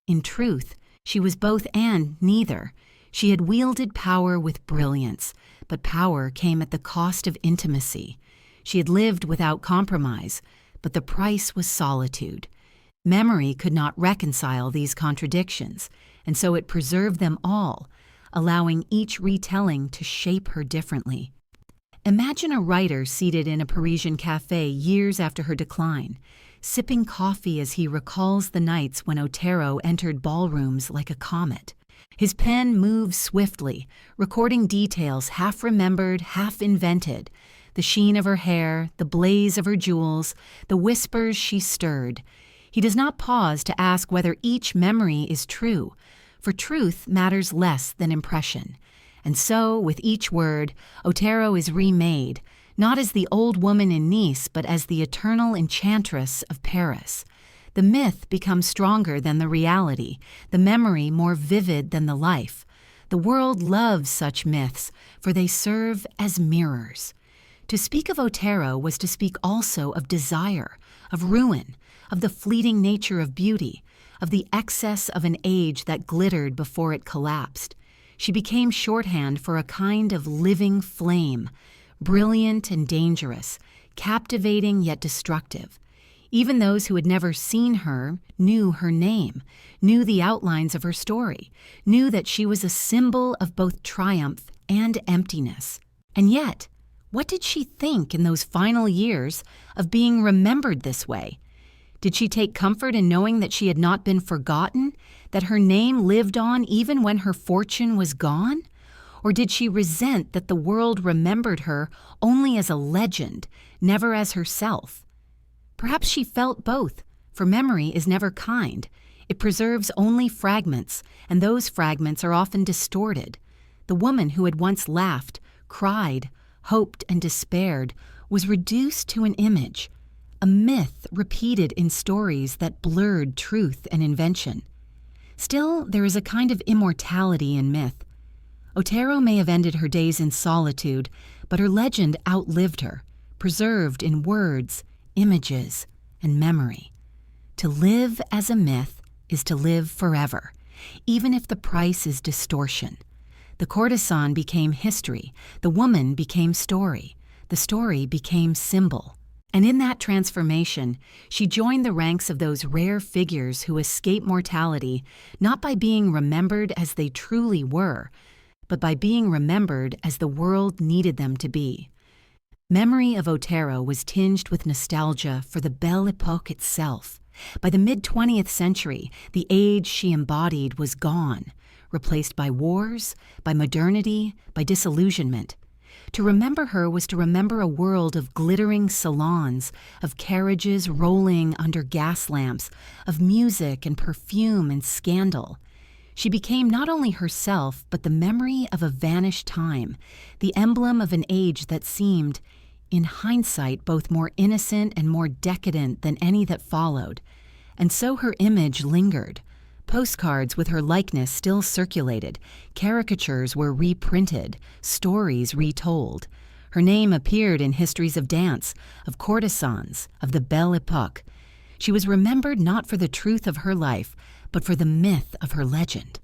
In truth, she was both and neither. She had wielded power with brilliance, but power came at the cost of intimacy. She had lived without compromise, but the price was solitude. Memory could not reconcile these contradictions, and so it preserved them all, allowing each retelling to shape her differently. Imagine a writer seated in a Parisian cafe years after her decline, sipping coffee as he recalls the nights when Otero entered ballrooms like a comet. His pen moves swiftly, recording details half remembered, half invented. The sheen of her hair, the blaze of her jewels, the whispers she stirred. He does not pause to ask whether each memory is true, for truth matters less than impression. And so, with each word, Otero is remade, not as the old woman in Nice, but as the eternal enchantress of Paris. The myth becomes stronger than the reality, the memory more vivid than the life. The world loves such myths, for they serve as mirrors. To speak of Otero was to speak also of desire, of ruin, of the fleeting nature of beauty, of the excess of an age that glittered before it collapsed. She became shorthand for a kind of living flame, brilliant and dangerous, captivating yet destructive. Even those who had never seen her knew her name, knew the outlines of her story, knew that she was a symbol of both triumph and emptiness. And yet, what did she think in those final years of being remembered this way? Did she take comfort in knowing that she had not been forgotten, that her name lived on even when her fortune was gone? Or did she resent that the world remembered her only as a legend, never as herself? Perhaps she felt both, for memory is never kind. It preserves only fragments, and those fragments are often distorted. The woman who had once laughed, cried, hoped, and despaired was reduced to an image, a myth repeated in stories that blurred truth and invention. Still, there is a kind of immortality in myth. Otero may have ended her days in solitude, but her legend outlived her, preserved in words, images, and memory. To live as a myth is to live forever, even if the price is distortion. The courtesan became history, the woman became story, the story became symbol. And in that transformation, she joined the ranks of those rare figures who escape mortality not by being remembered as they truly were, but by being remembered as the world needed them to be. Memory of Otero was tinged with nostalgia for the Belle Époque itself. By the mid-20th century, the age she embodied was gone, replaced by wars, by modernity, by disillusionment. To remember her was to remember a world of glittering salons, of carriages rolling under gas lamps, of music and perfume and scandal. She became not only herself, but the memory of a vanished time, the emblem of an age that seemed, in hindsight, both more innocent and more decadent than any that followed. And so her image lingered. Postcards with her likeness still circulated, caricatures were reprinted, stories retold. Her name appeared in histories of dance, of courtesans, of the Belle Époque. She was remembered not for the truth of her life, but for the myth of her legend.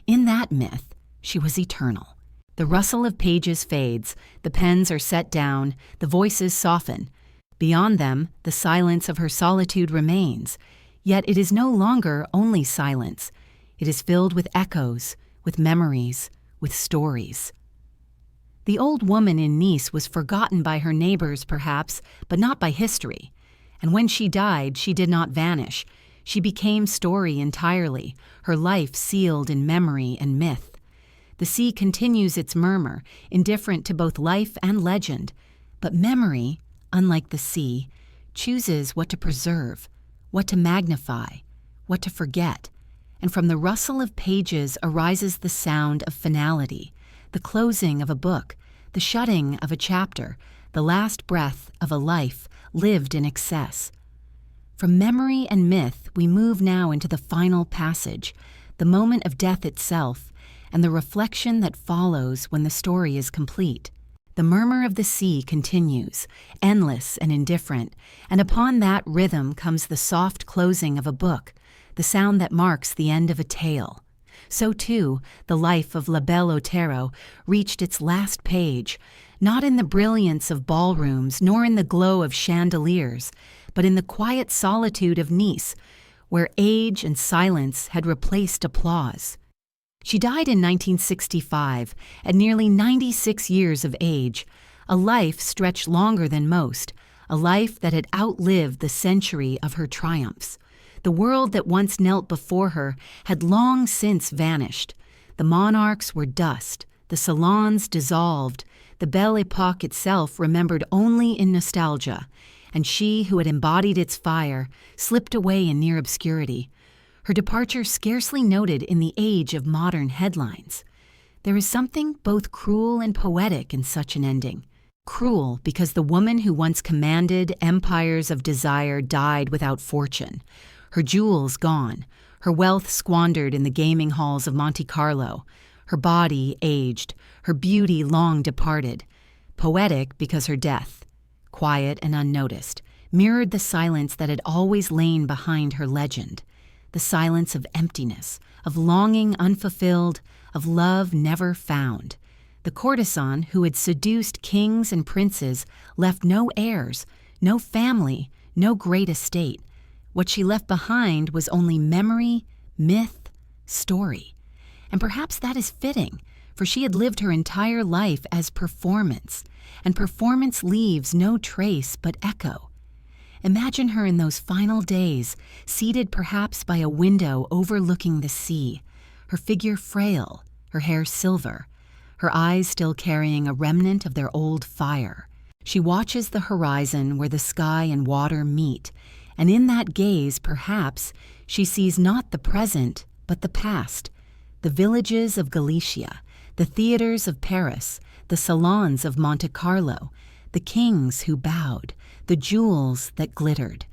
In that myth, she was eternal. The rustle of pages fades, the pens are set down, the voices soften. Beyond them, the silence of her solitude remains. Yet it is no longer only silence. It is filled with echoes, with memories, with stories. The old woman in Nice was forgotten by her neighbors, perhaps, but not by history. And when she died, she did not vanish. She became story entirely, her life sealed in memory and myth. The sea continues its murmur, indifferent to both life and legend. But memory, unlike the sea, chooses what to preserve, what to magnify, what to forget, and from the rustle of pages arises the sound of finality, the closing of a book, the shutting of a chapter, the last breath of a life lived in excess. From memory and myth, we move now into the final passage, the moment of death itself, and the reflection that follows when the story is complete. The murmur of the sea continues, endless and indifferent, and upon that rhythm comes the soft closing of a book, the sound that marks the end of a tale. So too, the life of La Belle Otero reached its last page, not in the brilliance of ballrooms nor in the glow of chandeliers, but in the quiet solitude of Nice, where age and silence had replaced applause. She died in 1965, at nearly 96 years of age, a life stretched longer than most, a life that had outlived the century of her triumphs. The world that once knelt before her had long since vanished. The monarchs were dust, the salons dissolved, the Belle Époque itself remembered only in nostalgia, and she who had embodied its fire slipped away in near obscurity, her departure scarcely noted in the age of modern headlines. There is something both cruel and poetic in such an ending. Cruel because the woman who once commanded empires of desire died without fortune, her jewels gone, her wealth squandered in the gaming halls of Monte Carlo, her body aged, her beauty long departed. Poetic because her death, quiet and unnoticed, mirrored the silence that had always lain behind her legend, the silence of emptiness, of longing unfulfilled, of love never found. The courtesan who had seduced kings and princes left no heirs, no family, no great estate. What she left behind was only memory, myth, story. And perhaps that is fitting, for she had lived her entire life as performance, and performance leaves no trace but echo. Imagine her in those final days, seated perhaps by a window overlooking the sea, her figure frail, her hair silver, her eyes still carrying a remnant of their old fire. She watches the horizon where the sky and water meet, and in that gaze, perhaps, she sees not the present, but the past, the villages of Galicia, the theaters of Paris, the salons of Monte Carlo, the kings who bowed, the jewels that glittered.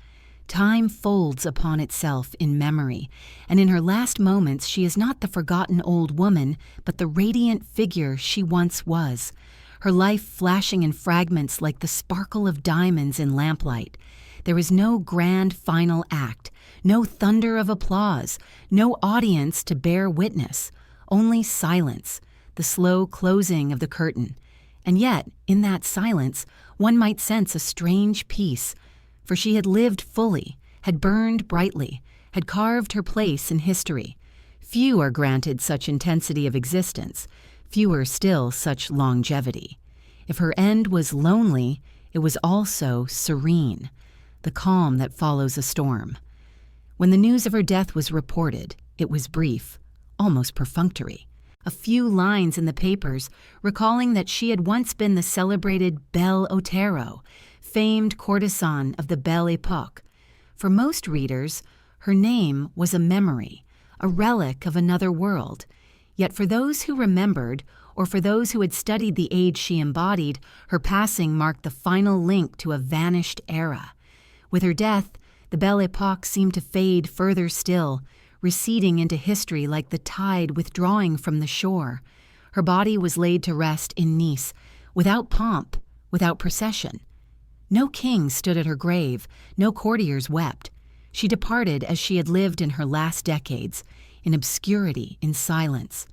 Time folds upon itself in memory, and in her last moments she is not the forgotten old woman, but the radiant figure she once was, her life flashing in fragments like the sparkle of diamonds in lamplight. There is no grand final act, no thunder of applause, no audience to bear witness, only silence, the slow closing of the curtain. And yet, in that silence, one might sense a strange peace, for she had lived fully, had burned brightly, had carved her place in history. Few are granted such intensity of existence, fewer still such longevity. If her end was lonely, it was also serene, the calm that follows a storm. When the news of her death was reported, it was brief, almost perfunctory. A few lines in the papers recalling that she had once been the celebrated Belle Otero, famed courtesan of the Belle Époque. For most readers, her name was a memory, a relic of another world. Yet for those who remembered, or for those who had studied the age she embodied, her passing marked the final link to a vanished era. With her death, the Belle Époque seemed to fade further still, receding into history like the tide withdrawing from the shore. Her body was laid to rest in Nice, without pomp, without procession. No king stood at her grave, no courtiers wept. She departed as she had lived in her last decades, in obscurity, in silence.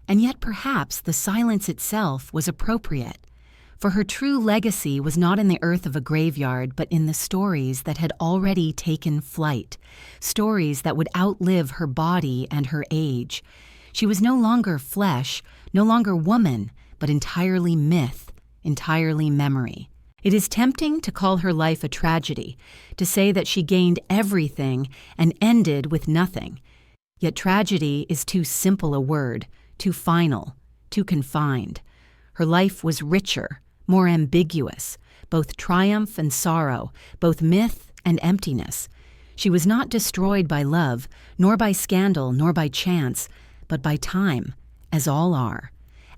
And yet perhaps the silence itself was appropriate, for her true legacy was not in the earth of a graveyard, but in the stories that had already taken flight, stories that would outlive her body and her age. She was no longer flesh, no longer woman, but entirely myth, entirely memory. It is tempting to call her life a tragedy, to say that she gained everything and ended with nothing. Yet tragedy is too simple a word, too final, too confined. Her life was richer, more ambiguous, both triumph and sorrow, both myth and emptiness. She was not destroyed by love, nor by scandal, nor by chance, but by time, as all are.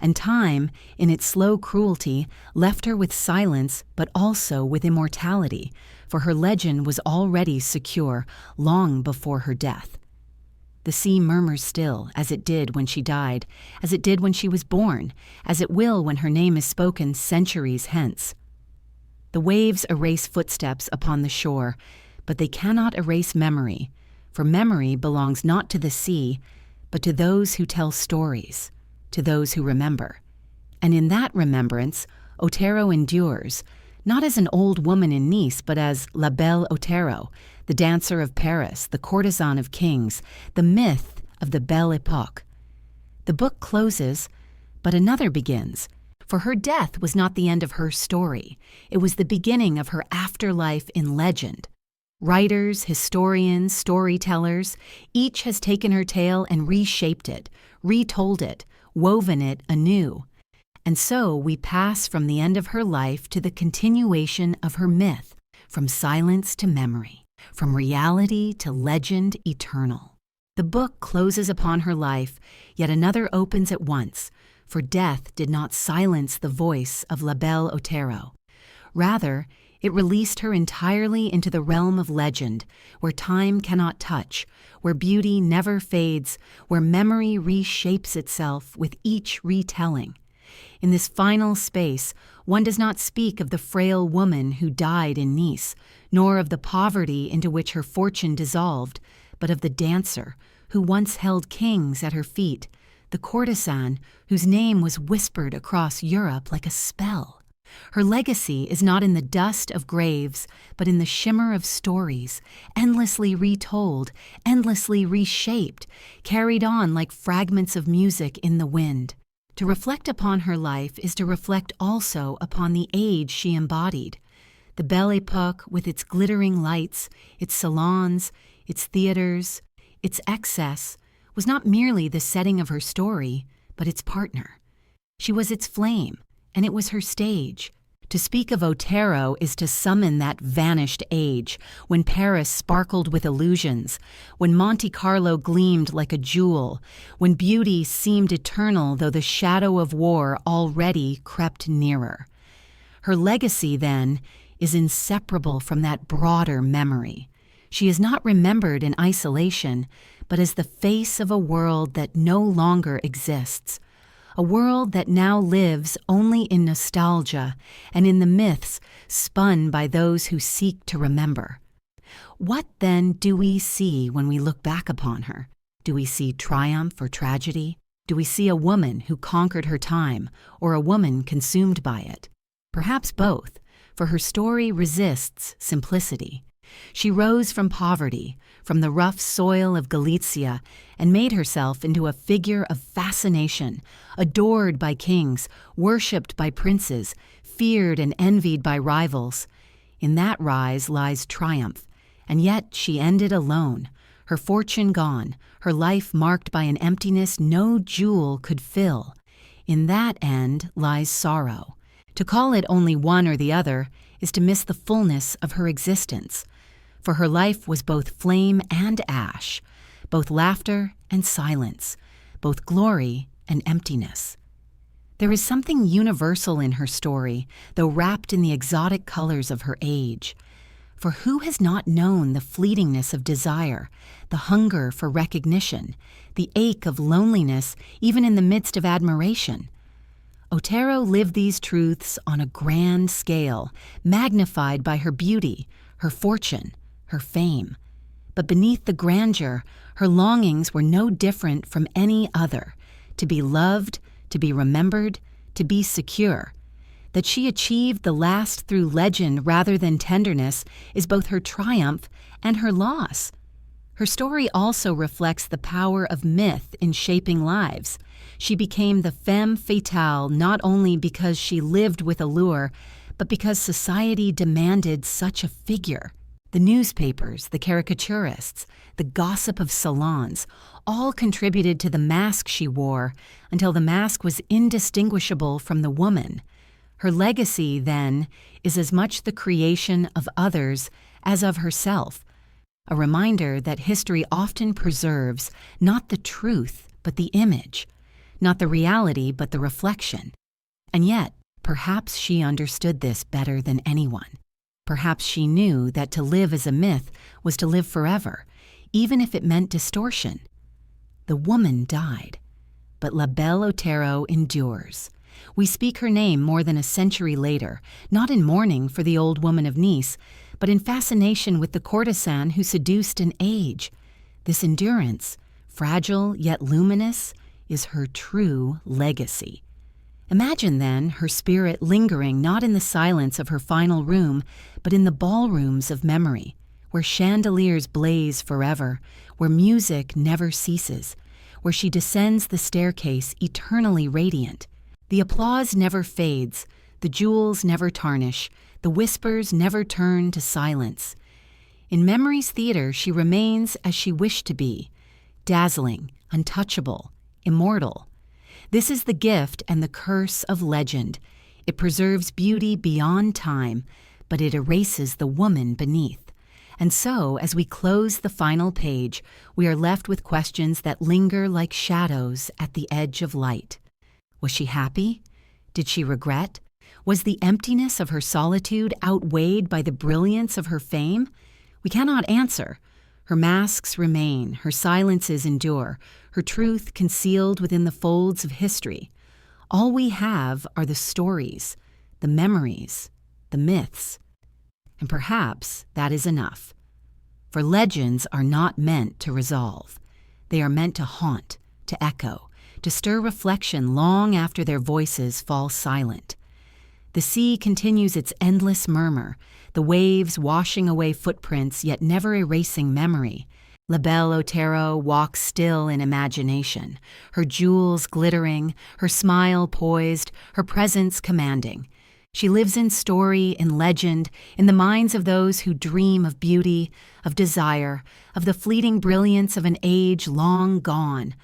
and time, in its slow cruelty, left her with silence but also with immortality, for her legend was already secure long before her death. The sea murmurs still, as it did when she died, as it did when she was born, as it will when her name is spoken centuries hence. The waves erase footsteps upon the shore, but they cannot erase memory, for memory belongs not to the sea, but to those who tell stories, to those who remember. And in that remembrance, Otero endures, not as an old woman in Nice, but as La Belle Otero, the dancer of Paris, the courtesan of kings, the myth of the Belle Époque. The book closes, but another begins, for her death was not the end of her story. It was the beginning of her afterlife in legend. Writers, historians, storytellers, each has taken her tale and reshaped it, retold it, woven it anew. And so we pass from the end of her life to the continuation of her myth, from silence to memory, from reality to legend eternal. The book closes upon her life, yet another opens at once, for death did not silence the voice of La Belle Otero. Rather, it released her entirely into the realm of legend, where time cannot touch, where beauty never fades, where memory reshapes itself with each retelling. In this final space, one does not speak of the frail woman who died in Nice, nor of the poverty into which her fortune dissolved, but of the dancer who once held kings at her feet, the courtesan whose name was whispered across Europe like a spell. Her legacy is not in the dust of graves, but in the shimmer of stories, endlessly retold, endlessly reshaped, carried on like fragments of music in the wind. To reflect upon her life is to reflect also upon the age she embodied. The Belle Époque, with its glittering lights, its salons, its theaters, its excess, was not merely the setting of her story, but its partner. She was its flame, and it was her stage. To speak of Otero is to summon that vanished age, when Paris sparkled with illusions, when Monte Carlo gleamed like a jewel, when beauty seemed eternal though the shadow of war already crept nearer. Her legacy, then, is inseparable from that broader memory. She is not remembered in isolation, but as the face of a world that no longer exists. A world that now lives only in nostalgia and in the myths spun by those who seek to remember. What then do we see when we look back upon her? Do we see triumph or tragedy? Do we see a woman who conquered her time, or a woman consumed by it? Perhaps both, for her story resists simplicity. She rose from poverty, from the rough soil of Galicia, and made herself into a figure of fascination, adored by kings, worshipped by princes, feared and envied by rivals. In that rise lies triumph, and yet she ended alone, her fortune gone, her life marked by an emptiness no jewel could fill. In that end lies sorrow. To call it only one or the other is to miss the fullness of her existence. For her life was both flame and ash, both laughter and silence, both glory and emptiness. There is something universal in her story, though wrapped in the exotic colors of her age. For who has not known the fleetingness of desire, the hunger for recognition, the ache of loneliness even in the midst of admiration? Otero lived these truths on a grand scale, magnified by her beauty, her fortune, her fame. But beneath the grandeur, her longings were no different from any other: to be loved, to be remembered, to be secure. That she achieved the last through legend rather than tenderness is both her triumph and her loss. Her story also reflects the power of myth in shaping lives. She became the femme fatale not only because she lived with allure, but because society demanded such a figure. The newspapers, the caricaturists, the gossip of salons, all contributed to the mask she wore until the mask was indistinguishable from the woman. Her legacy, then, is as much the creation of others as of herself, a reminder that history often preserves not the truth, but the image. not the reality but the reflection. And yet, perhaps she understood this better than anyone. Perhaps she knew that to live as a myth was to live forever, even if it meant distortion. The woman died, but La Belle Otero endures. We speak her name more than a century later, not in mourning for the old woman of Nice, but in fascination with the courtesan who seduced an age. This endurance, fragile yet luminous, is her true legacy. Imagine, then, her spirit lingering not in the silence of her final room, but in the ballrooms of memory, where chandeliers blaze forever, where music never ceases, where she descends the staircase eternally radiant. The applause never fades, the jewels never tarnish, the whispers never turn to silence. In memory's theater she remains as she wished to be, dazzling, untouchable, immortal. This is the gift and the curse of legend. It preserves beauty beyond time, but it erases the woman beneath. And so, as we close the final page, we are left with questions that linger like shadows at the edge of light. Was she happy? Did she regret? Was the emptiness of her solitude outweighed by the brilliance of her fame? We cannot answer. Her masks remain, her silences endure, her truth concealed within the folds of history. All we have are the stories, the memories, the myths. And perhaps that is enough. For legends are not meant to resolve. They are meant to haunt, to echo, to stir reflection long after their voices fall silent. The sea continues its endless murmur, the waves washing away footprints yet never erasing memory. La Belle Otero walks still in imagination, her jewels glittering, her smile poised, her presence commanding. She lives in story, in legend, in the minds of those who dream of beauty, of desire, of the fleeting brilliance of an age long gone.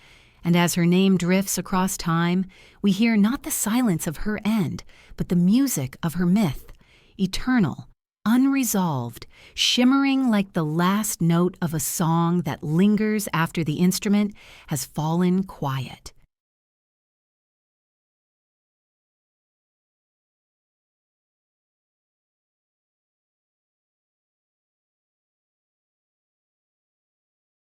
And as her name drifts across time, we hear not the silence of her end, but the music of her myth, eternal, unresolved, shimmering like the last note of a song that lingers after the instrument has fallen quiet.